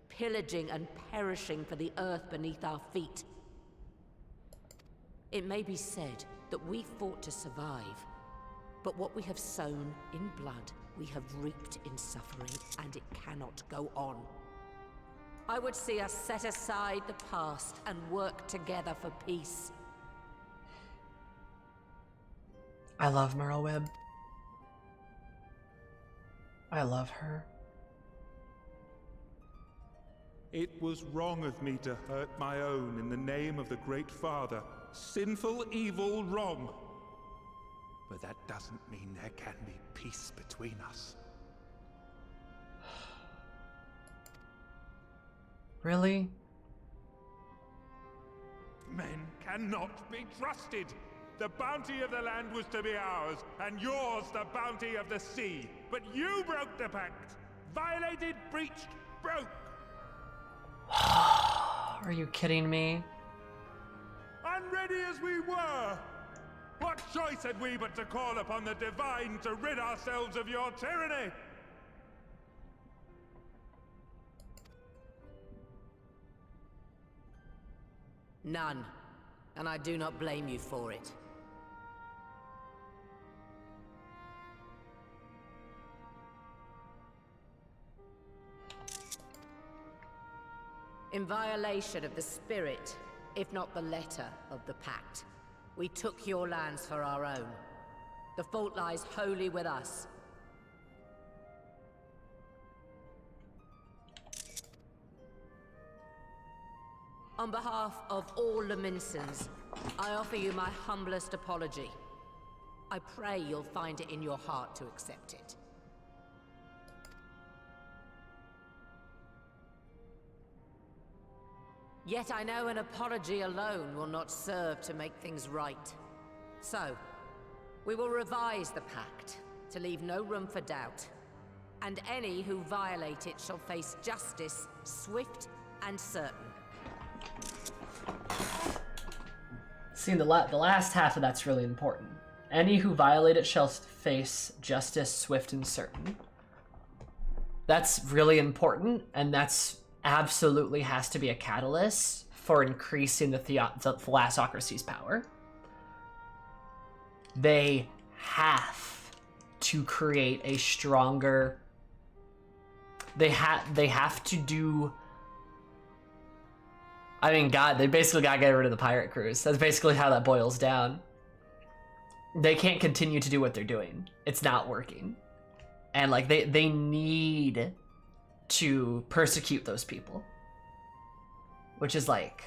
pillaging and perishing for the earth beneath our feet. It may be said that we fought to survive, but what we have sown in blood, we have reaped in suffering, and it cannot go on. I would see us set aside the past and work together for peace. I love Merleweb. I love her. It was wrong of me to hurt my own in the name of the Great Father. Sinful, evil, wrong. But that doesn't mean there can be peace between us. Really? Men cannot be trusted. The bounty of the land was to be ours, and yours the bounty of the sea. But you broke the pact. Violated, breached, broke. Are you kidding me? Unready as we were, what choice had we but to call upon the divine to rid ourselves of your tyranny? None, and I do not blame you for it. In violation of the spirit, if not the letter of the pact, we took your lands for our own. The fault lies wholly with us. On behalf of all Lominsans, I offer you my humblest apology. I pray you'll find it in your heart to accept it. Yet I know an apology alone will not serve to make things right. So, we will revise the pact to leave no room for doubt. And any who violate it shall face justice, swift and certain. See, the last half of that's really important. Any who violate it shall face justice, swift and certain. That's really important, and that's absolutely has to be a catalyst for increasing the Thalassocracy's power. They have to create a stronger... They have to do... I mean, God, they basically gotta get rid of the pirate crews. That's basically how that boils down. They can't continue to do what they're doing. It's not working. And, like, they need to persecute those people. Which is, like...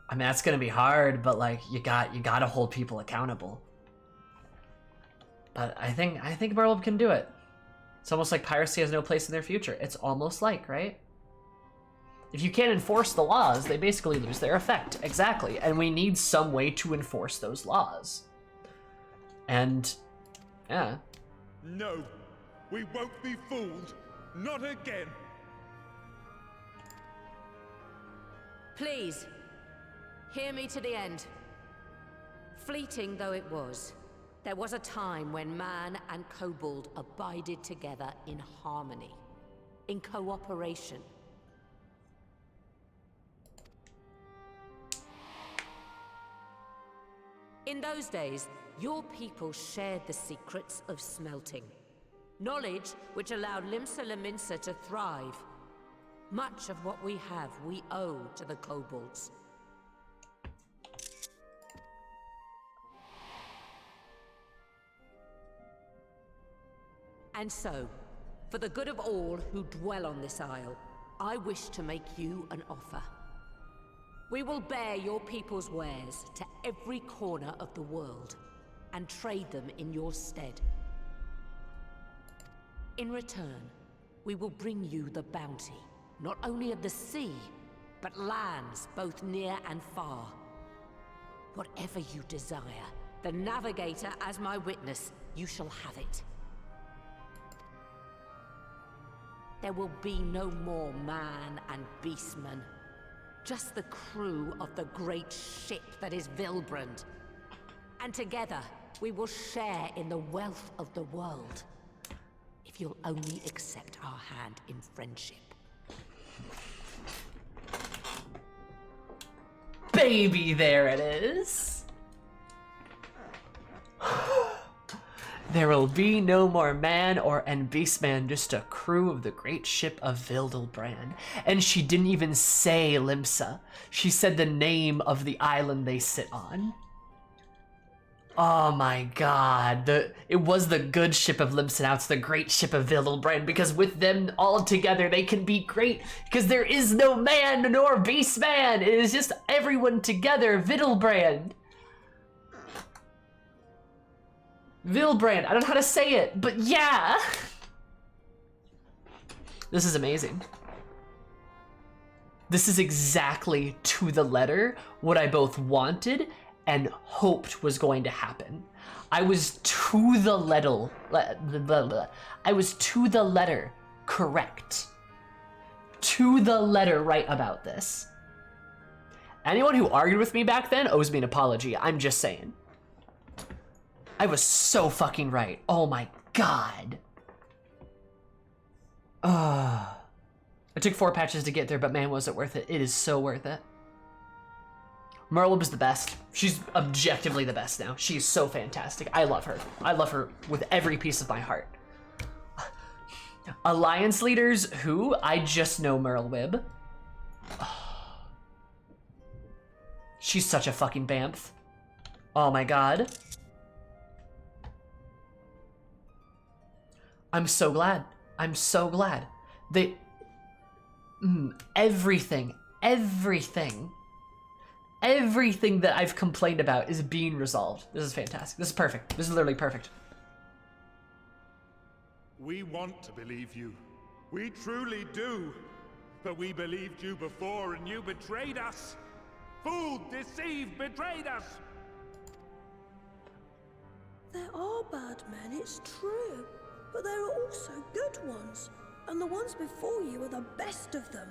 I mean, that's gonna be hard, but, like, you gotta hold people accountable. But I think Merleweb can do it. It's almost like piracy has no place in their future. It's almost like, right? If you can't enforce the laws, they basically lose their effect. Exactly. And we need some way to enforce those laws. And, yeah. No, we won't be fooled. Not again. Please, hear me to the end. Fleeting though it was, there was a time when man and kobold abided together in harmony, in cooperation. In those days, your people shared the secrets of smelting. Knowledge which allowed Lominsa to thrive. Much of what we have, we owe to the kobolds. And so, for the good of all who dwell on this isle, I wish to make you an offer. We will bear your people's wares to every corner of the world. and trade them in your stead. In return, we will bring you the bounty, not only of the sea, but lands both near and far. Whatever you desire, the Navigator as my witness, you shall have it. There will be no more man and beastman, just the crew of the great ship that is Vilbrand. And together, we will share in the wealth of the world, if you'll only accept our hand in friendship. Baby, there it is. There will be no more man and beastman, just a crew of the great ship of Vildelbrand. And she didn't even say Limsa. She said the name of the island they sit on. Oh my god. It was the good ship of Limsa, now it's the great ship of Vildelbrand, because with them all together they can be great, because there is no man nor beastman. It is just everyone together, Vildelbrand. Vilbrand, I don't know how to say it, but yeah! This is amazing. This is exactly to the letter what I both wanted and hoped was going to happen. I was to the letter, correct. To the letter right about this. Anyone who argued with me back then owes me an apology, I'm just saying. I was so fucking right. Oh my god. I took 4 patches to get there, but man, was it worth it. It is so worth it. Merlib is the best. She's objectively the best now. She's so fantastic. I love her. I love her with every piece of my heart. Alliance leaders who? I just know Merlwib. She's such a fucking bamf. Oh my god. I'm so glad. I'm so glad. They... everything that I've complained about is being resolved. This is fantastic. This is perfect. This is literally perfect. We want to believe you. We truly do. But we believed you before and you betrayed us. Fooled, deceived, betrayed us. There are bad men, it's true. But there are also good ones. And the ones before you are the best of them.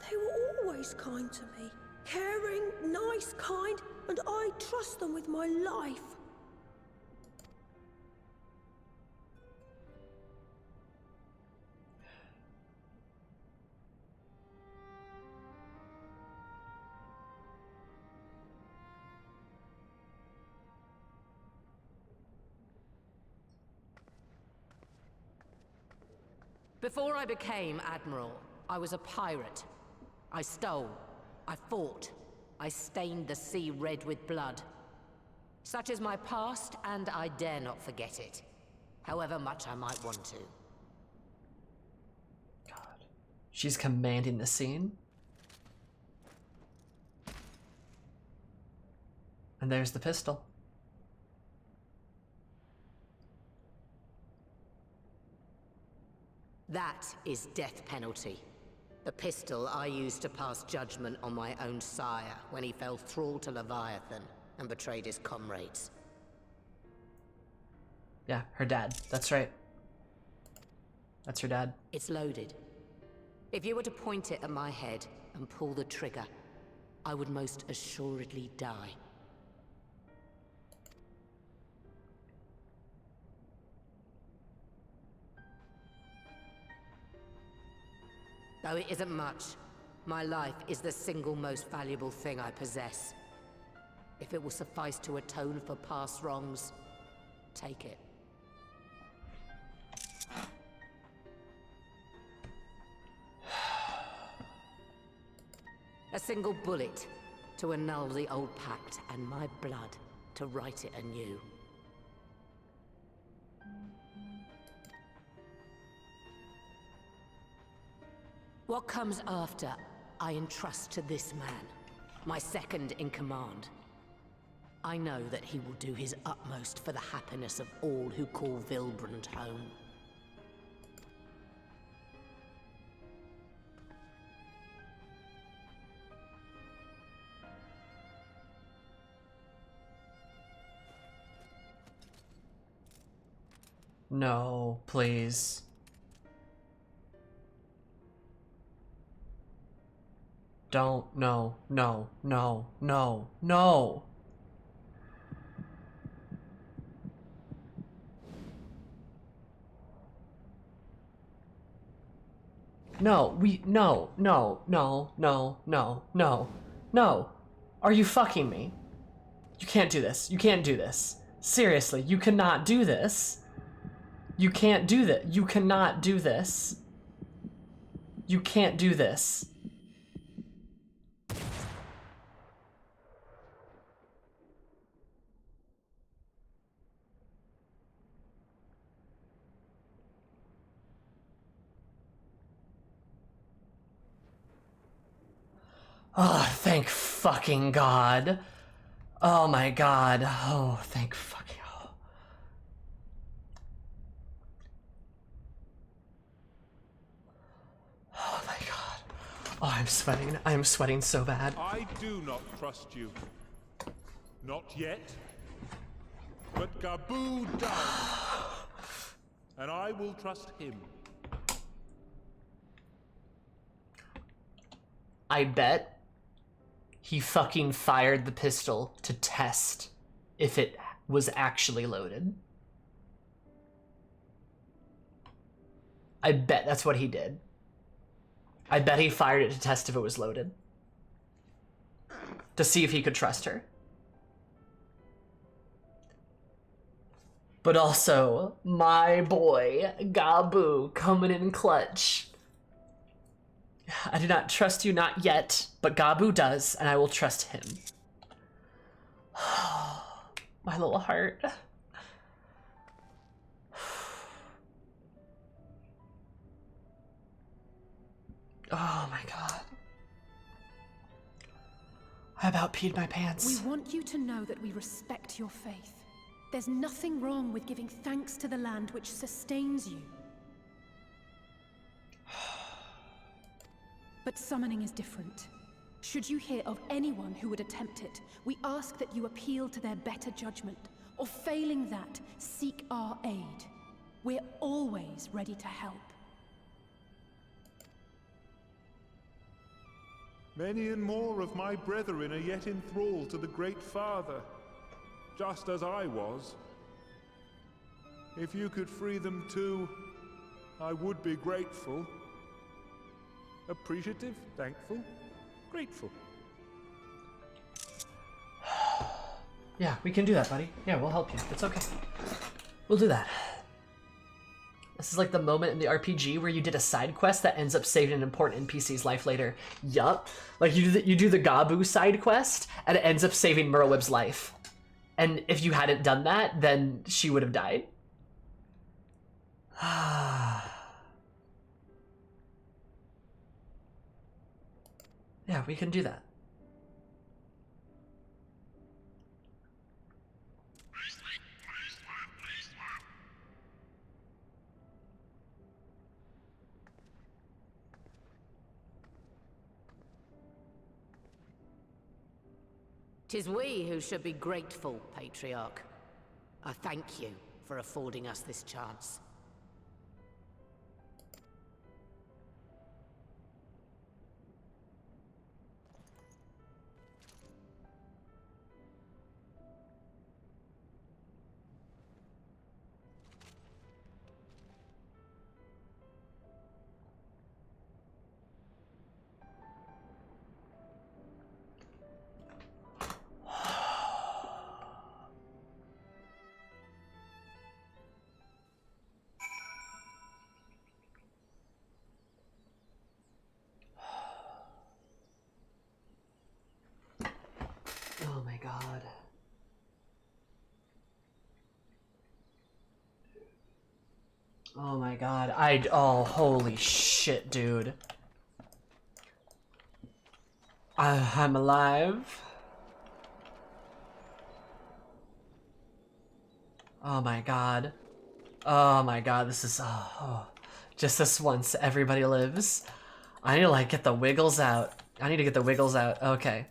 They were always kind to me. Caring, nice, kind, and I trust them with my life. Before I became Admiral, I was a pirate. I stole, I fought, I stained the sea red with blood. Such is my past, and I dare not forget it, however much I might want to. God. She's commanding the scene. And there's the pistol. That is death penalty. The pistol I used to pass judgment on my own sire when he fell thrall to Leviathan and betrayed his comrades. Yeah, her dad. That's right. That's her dad. It's loaded. If you were to point it at my head and pull the trigger, I would most assuredly die. Though it isn't much, my life is the single most valuable thing I possess. If it will suffice to atone for past wrongs, take it. A single bullet to annul the old pact, and my blood to write it anew. What comes after, I entrust to this man, my second in command. I know that he will do his utmost for the happiness of all who call Vilbrand home. No, please. Don't, no, no, no, no, no. No, no, no, no, no, no, no, no. Are you fucking me? You can't do this. You can't do this. Seriously, you cannot do this. You can't do that. You cannot do this. You can't do this. Oh, thank fucking God. Oh my God. Oh, thank fucking God. Oh my God. Oh, I'm sweating. I am sweating so bad. I do not trust you. Not yet. But Gabu does. And I will trust him. I bet he fucking fired the pistol to test if it was actually loaded. I bet that's what he did. I bet he fired it to test if it was loaded. To see if he could trust her. But also, my boy, Gabu, coming in clutch. I do not trust you, not yet, but Gabu does, and I will trust him. My little heart. Oh my God. I about peed my pants. We want you to know that we respect your faith. There's nothing wrong with giving thanks to the land which sustains you. But summoning is different. Should you hear of anyone who would attempt it, we ask that you appeal to their better judgment, or failing that, seek our aid. We're always ready to help. Many and more of my brethren are yet enthralled to the Great Father, just as I was. If you could free them too, I would be grateful. Appreciative, thankful, grateful. Yeah, we can do that, buddy. Yeah, we'll help you. It's okay. We'll do that. This is like the moment in the RPG where you did a side quest that ends up saving an important NPC's life later. Yup. Like you do the Gabu side quest and it ends up saving Merlib's life. And if you hadn't done that, then she would have died. Yeah, we can do that. Tis we who should be grateful, Patriarch. I thank you for affording us this chance. Oh my God. Oh my God. Oh, holy shit, dude. I'm alive. Oh my god. Oh my god, this is... just this once, everybody lives. I need to, like, get the wiggles out. I need to get the wiggles out. Okay.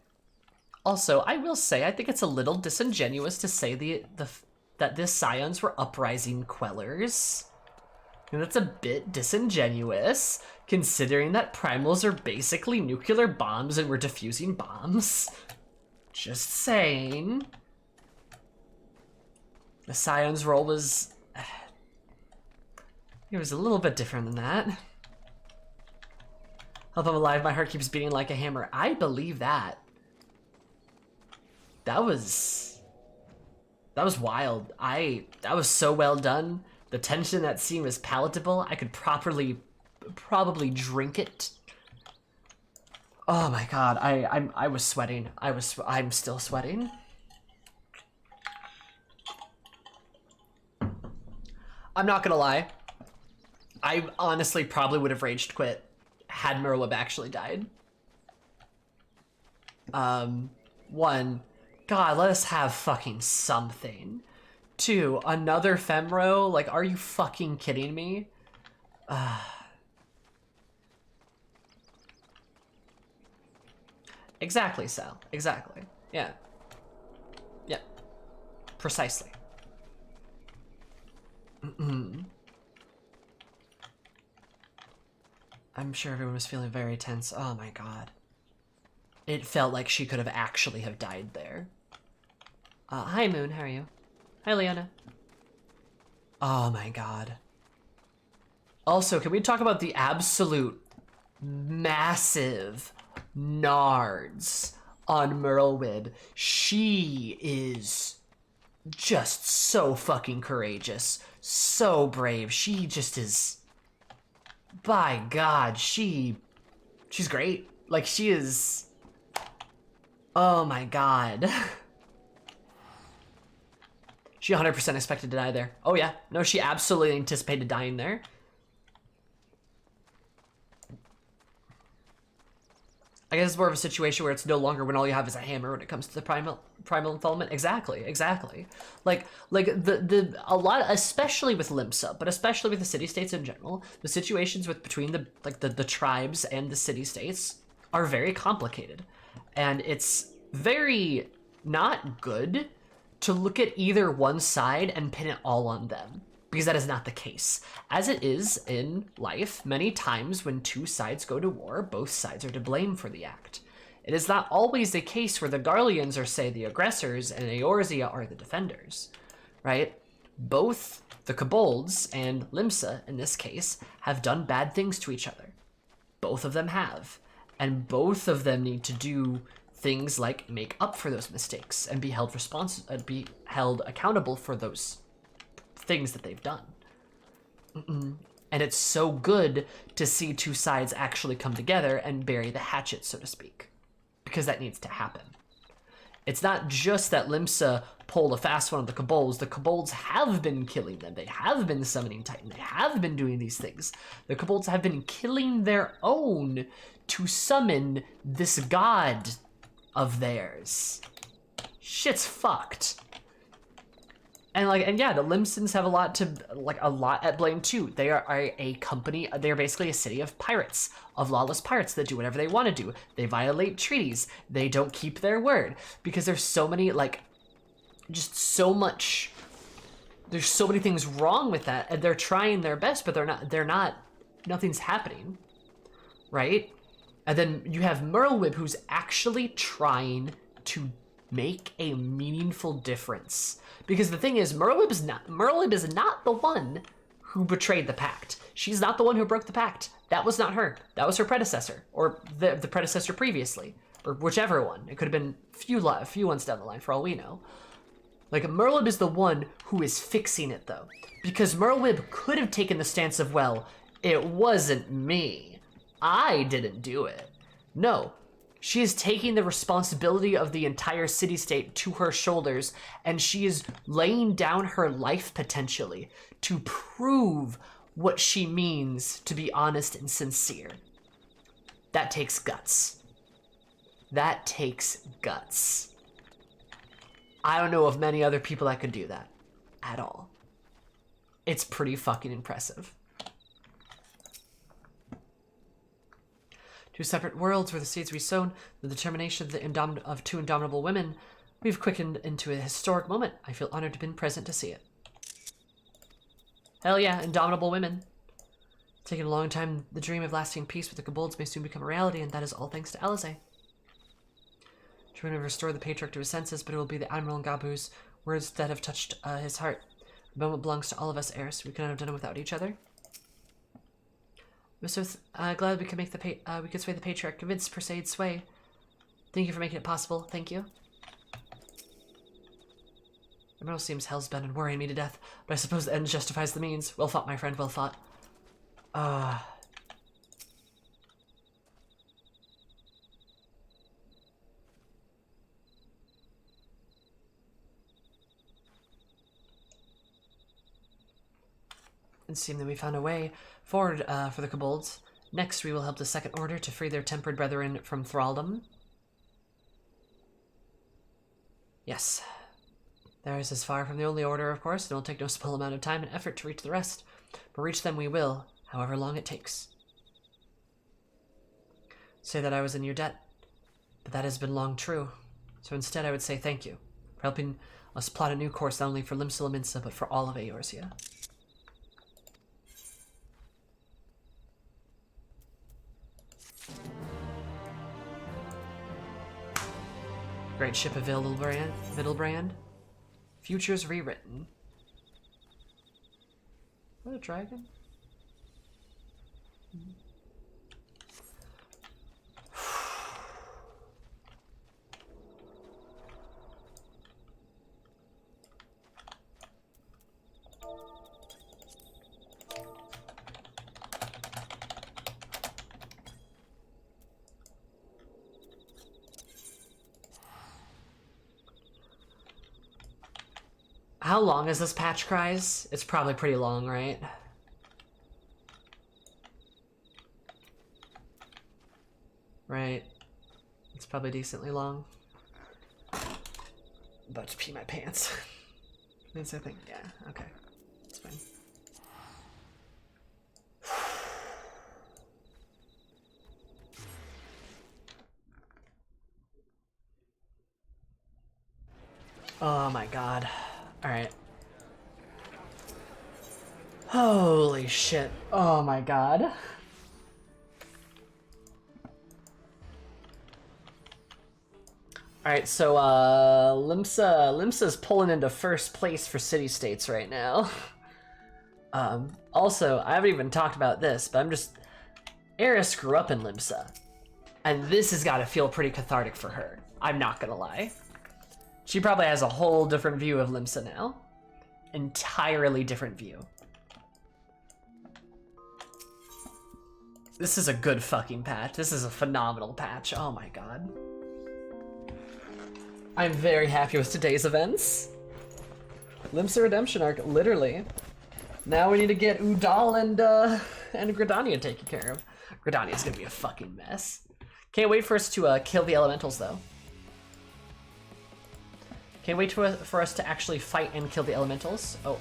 Also, I will say, I think it's a little disingenuous to say that the Scions were uprising quellers. And that's a bit disingenuous, considering that primals are basically nuclear bombs and we're diffusing bombs. Just saying. The Scion's role was... it was a little bit different than that. Help I'm alive, my heart keeps beating like a hammer. I believe that. That was wild. That was so well done. The tension in that scene was palatable. I could probably drink it. Oh my god, I was sweating. I'm still sweating. I'm not gonna lie. I honestly probably would have raged quit had Merlib actually died. One, God, let us have fucking something. Two, another Femro? Like, are you fucking kidding me? Exactly, Sal. Exactly. Yeah. Yeah. Precisely. I'm sure everyone was feeling very tense. Oh my god. It felt like she could have actually have died there. Hi Moon, how are you? Hi Leona. Oh my god. Also, can we talk about the absolute massive nards on Merlwib? She is just so fucking courageous, so brave. She just is, by God, she's great. Like, she is, oh my God. She 100% expected to die there. Oh yeah, no, she absolutely anticipated dying there. I guess it's more of a situation where it's no longer when all you have is a hammer when it comes to the primal enthrallment. Exactly. Like a lot, especially with Limsa, but especially with the city-states in general, the situations between the tribes and the city-states are very complicated. And it's very not good to look at either one side and pin it all on them, because that is not the case. As it is in life, many times when two sides go to war, both sides are to blame for the act. It is not always the case where the Garleans are, say, the aggressors and Eorzea are the defenders, right? Both the Kobolds and Limsa, in this case, have done bad things to each other. Both of them have. And both of them need to do things like make up for those mistakes and be held accountable for those things that they've done. And it's so good to see two sides actually come together and bury the hatchet, so to speak, because that needs to happen. It's not just that Limsa pulled a fast one on the Kobolds. The Kobolds have been killing them. They have been summoning Titan. They have been doing these things. The Kobolds have been killing their own to summon this god of theirs. Shit's fucked. And yeah, the Limsans have a lot at blame too. They are a company, they're basically a city of pirates, of lawless pirates that do whatever they want to do. They violate treaties. They don't keep their word because there's so many, there's so many things wrong with that, and they're trying their best, but nothing's happening, right? And then you have Merlwib, who's actually trying to make a meaningful difference. Because the thing is, Merlwib is not the one who betrayed the pact. She's not the one who broke the pact. That was not her. That was her predecessor, or the predecessor previously, or whichever one. It could have been a few ones down the line, for all we know. Merlwib is the one who is fixing it, though. Because Merlwib could have taken the stance of, well, it wasn't me. I didn't do it. No. She is taking the responsibility of the entire city-state to her shoulders, and she is laying down her life, potentially, to prove what she means to be honest and sincere. That takes guts. That takes guts. I don't know of many other people that could do that. at all. It's pretty fucking impressive. Two separate worlds where the seeds we sown, the determination of two indomitable women, we've quickened into a historic moment. I feel honored to have been present to see it. Hell yeah, indomitable women. Taking a long time, the dream of lasting peace with the kobolds may soon become a reality, and that is all thanks to Alizé. Trying to restore the patriarch to his senses, but it will be the Admiral and Gabu's words that have touched his heart. The moment belongs to all of us, Eris. We couldn't have done it without each other. I'm so glad we could make we could sway the patriarch, convince Perseid's sway. Thank you for making it possible. Thank you. Admiral seems hell's-bent and worrying me to death, but I suppose the end justifies the means. Well fought, my friend. Well fought. It seemed that we found a way forward for the kobolds. Next, we will help the Second Order to free their tempered brethren from thraldom. Yes. Theirs is far from the only order, of course, and it will take no small amount of time and effort to reach the rest. But reach them we will, however long it takes. Say that I was in your debt, but that has been long true. So instead I would say thank you for helping us plot a new course not only for Limsa Lominsa, but for all of Eorzea. Great ship of Middlebrand. Futures rewritten. What a dragon? How long is this patch, Cries? It's probably pretty long, right? Right. It's probably decently long. I'm about to pee my pants. Means I think, yeah, okay. It's fine. Oh my god. Alright. Holy shit. Oh my god. Alright, so Limsa's pulling into first place for city-states right now. Also, I haven't even talked about this, but Eris grew up in Limsa. And this has got to feel pretty cathartic for her. I'm not gonna lie. She probably has a whole different view of Limsa now. Entirely different view. This is a good fucking patch. This is a phenomenal patch. Oh my god. I'm very happy with today's events. Limsa Redemption arc, literally. Now we need to get Udal and Gridania taken care of. Gridania's gonna be a fucking mess. Can't wait for us to kill the elementals though. Can't wait for us to actually fight and kill the elementals. Oh.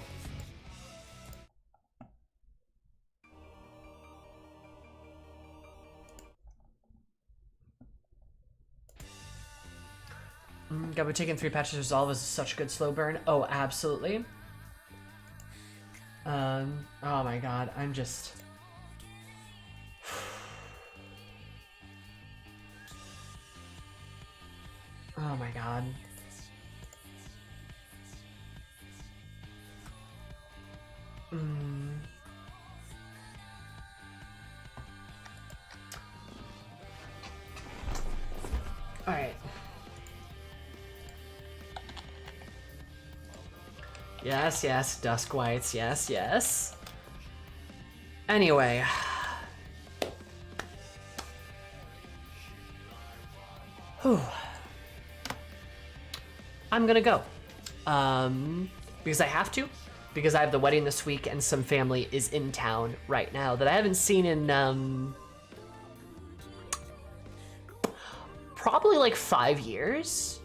Gabu taking 3 patches to resolve is such a good slow burn. Oh, absolutely. Oh my god, I'm just... Oh my god. Alright. Yes, yes, Dusk Whites, yes, yes. Anyway. Whew. I'm gonna go. Because I have to. Because I have the wedding this week and some family is in town right now that I haven't seen in, probably like 5 years.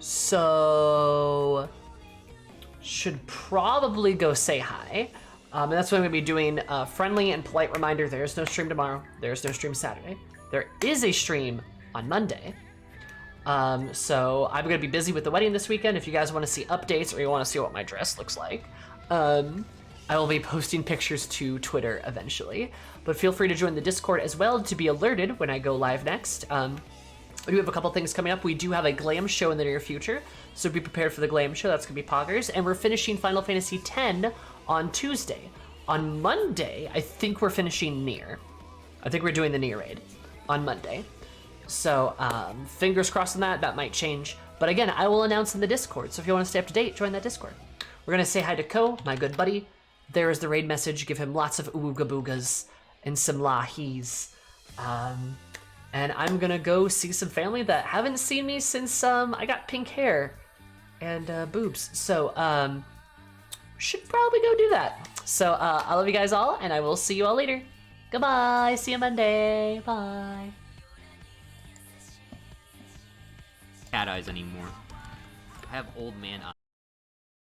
So should probably go say hi. And that's what I'm gonna be doing. Friendly and polite reminder, there is no stream tomorrow. There is no stream Saturday. There is a stream on Monday. So I'm gonna be busy with the wedding this weekend. If you guys wanna see updates or you wanna see what my dress looks like, I will be posting pictures to Twitter eventually. But feel free to join the Discord as well to be alerted when I go live next. We do have a couple things coming up. We do have a glam show in the near future, so be prepared for the glam show. That's gonna be poggers. And we're finishing Final Fantasy X on Tuesday. On Monday, I think we're finishing Nier. I think we're doing the Nier raid on Monday. So fingers crossed on that. That might change. But again, I will announce in the Discord. So if you want to stay up to date, join that Discord. We're gonna say hi to Ko, my good buddy. There is the raid message. Give him lots of ooga boogas and some lahis. And I'm gonna go see some family that haven't seen me since I got pink hair and boobs. So should probably go do that. So I love you guys all, and I will see you all later. Goodbye. See you Monday. Bye. Cat eyes anymore. I have old man eyes.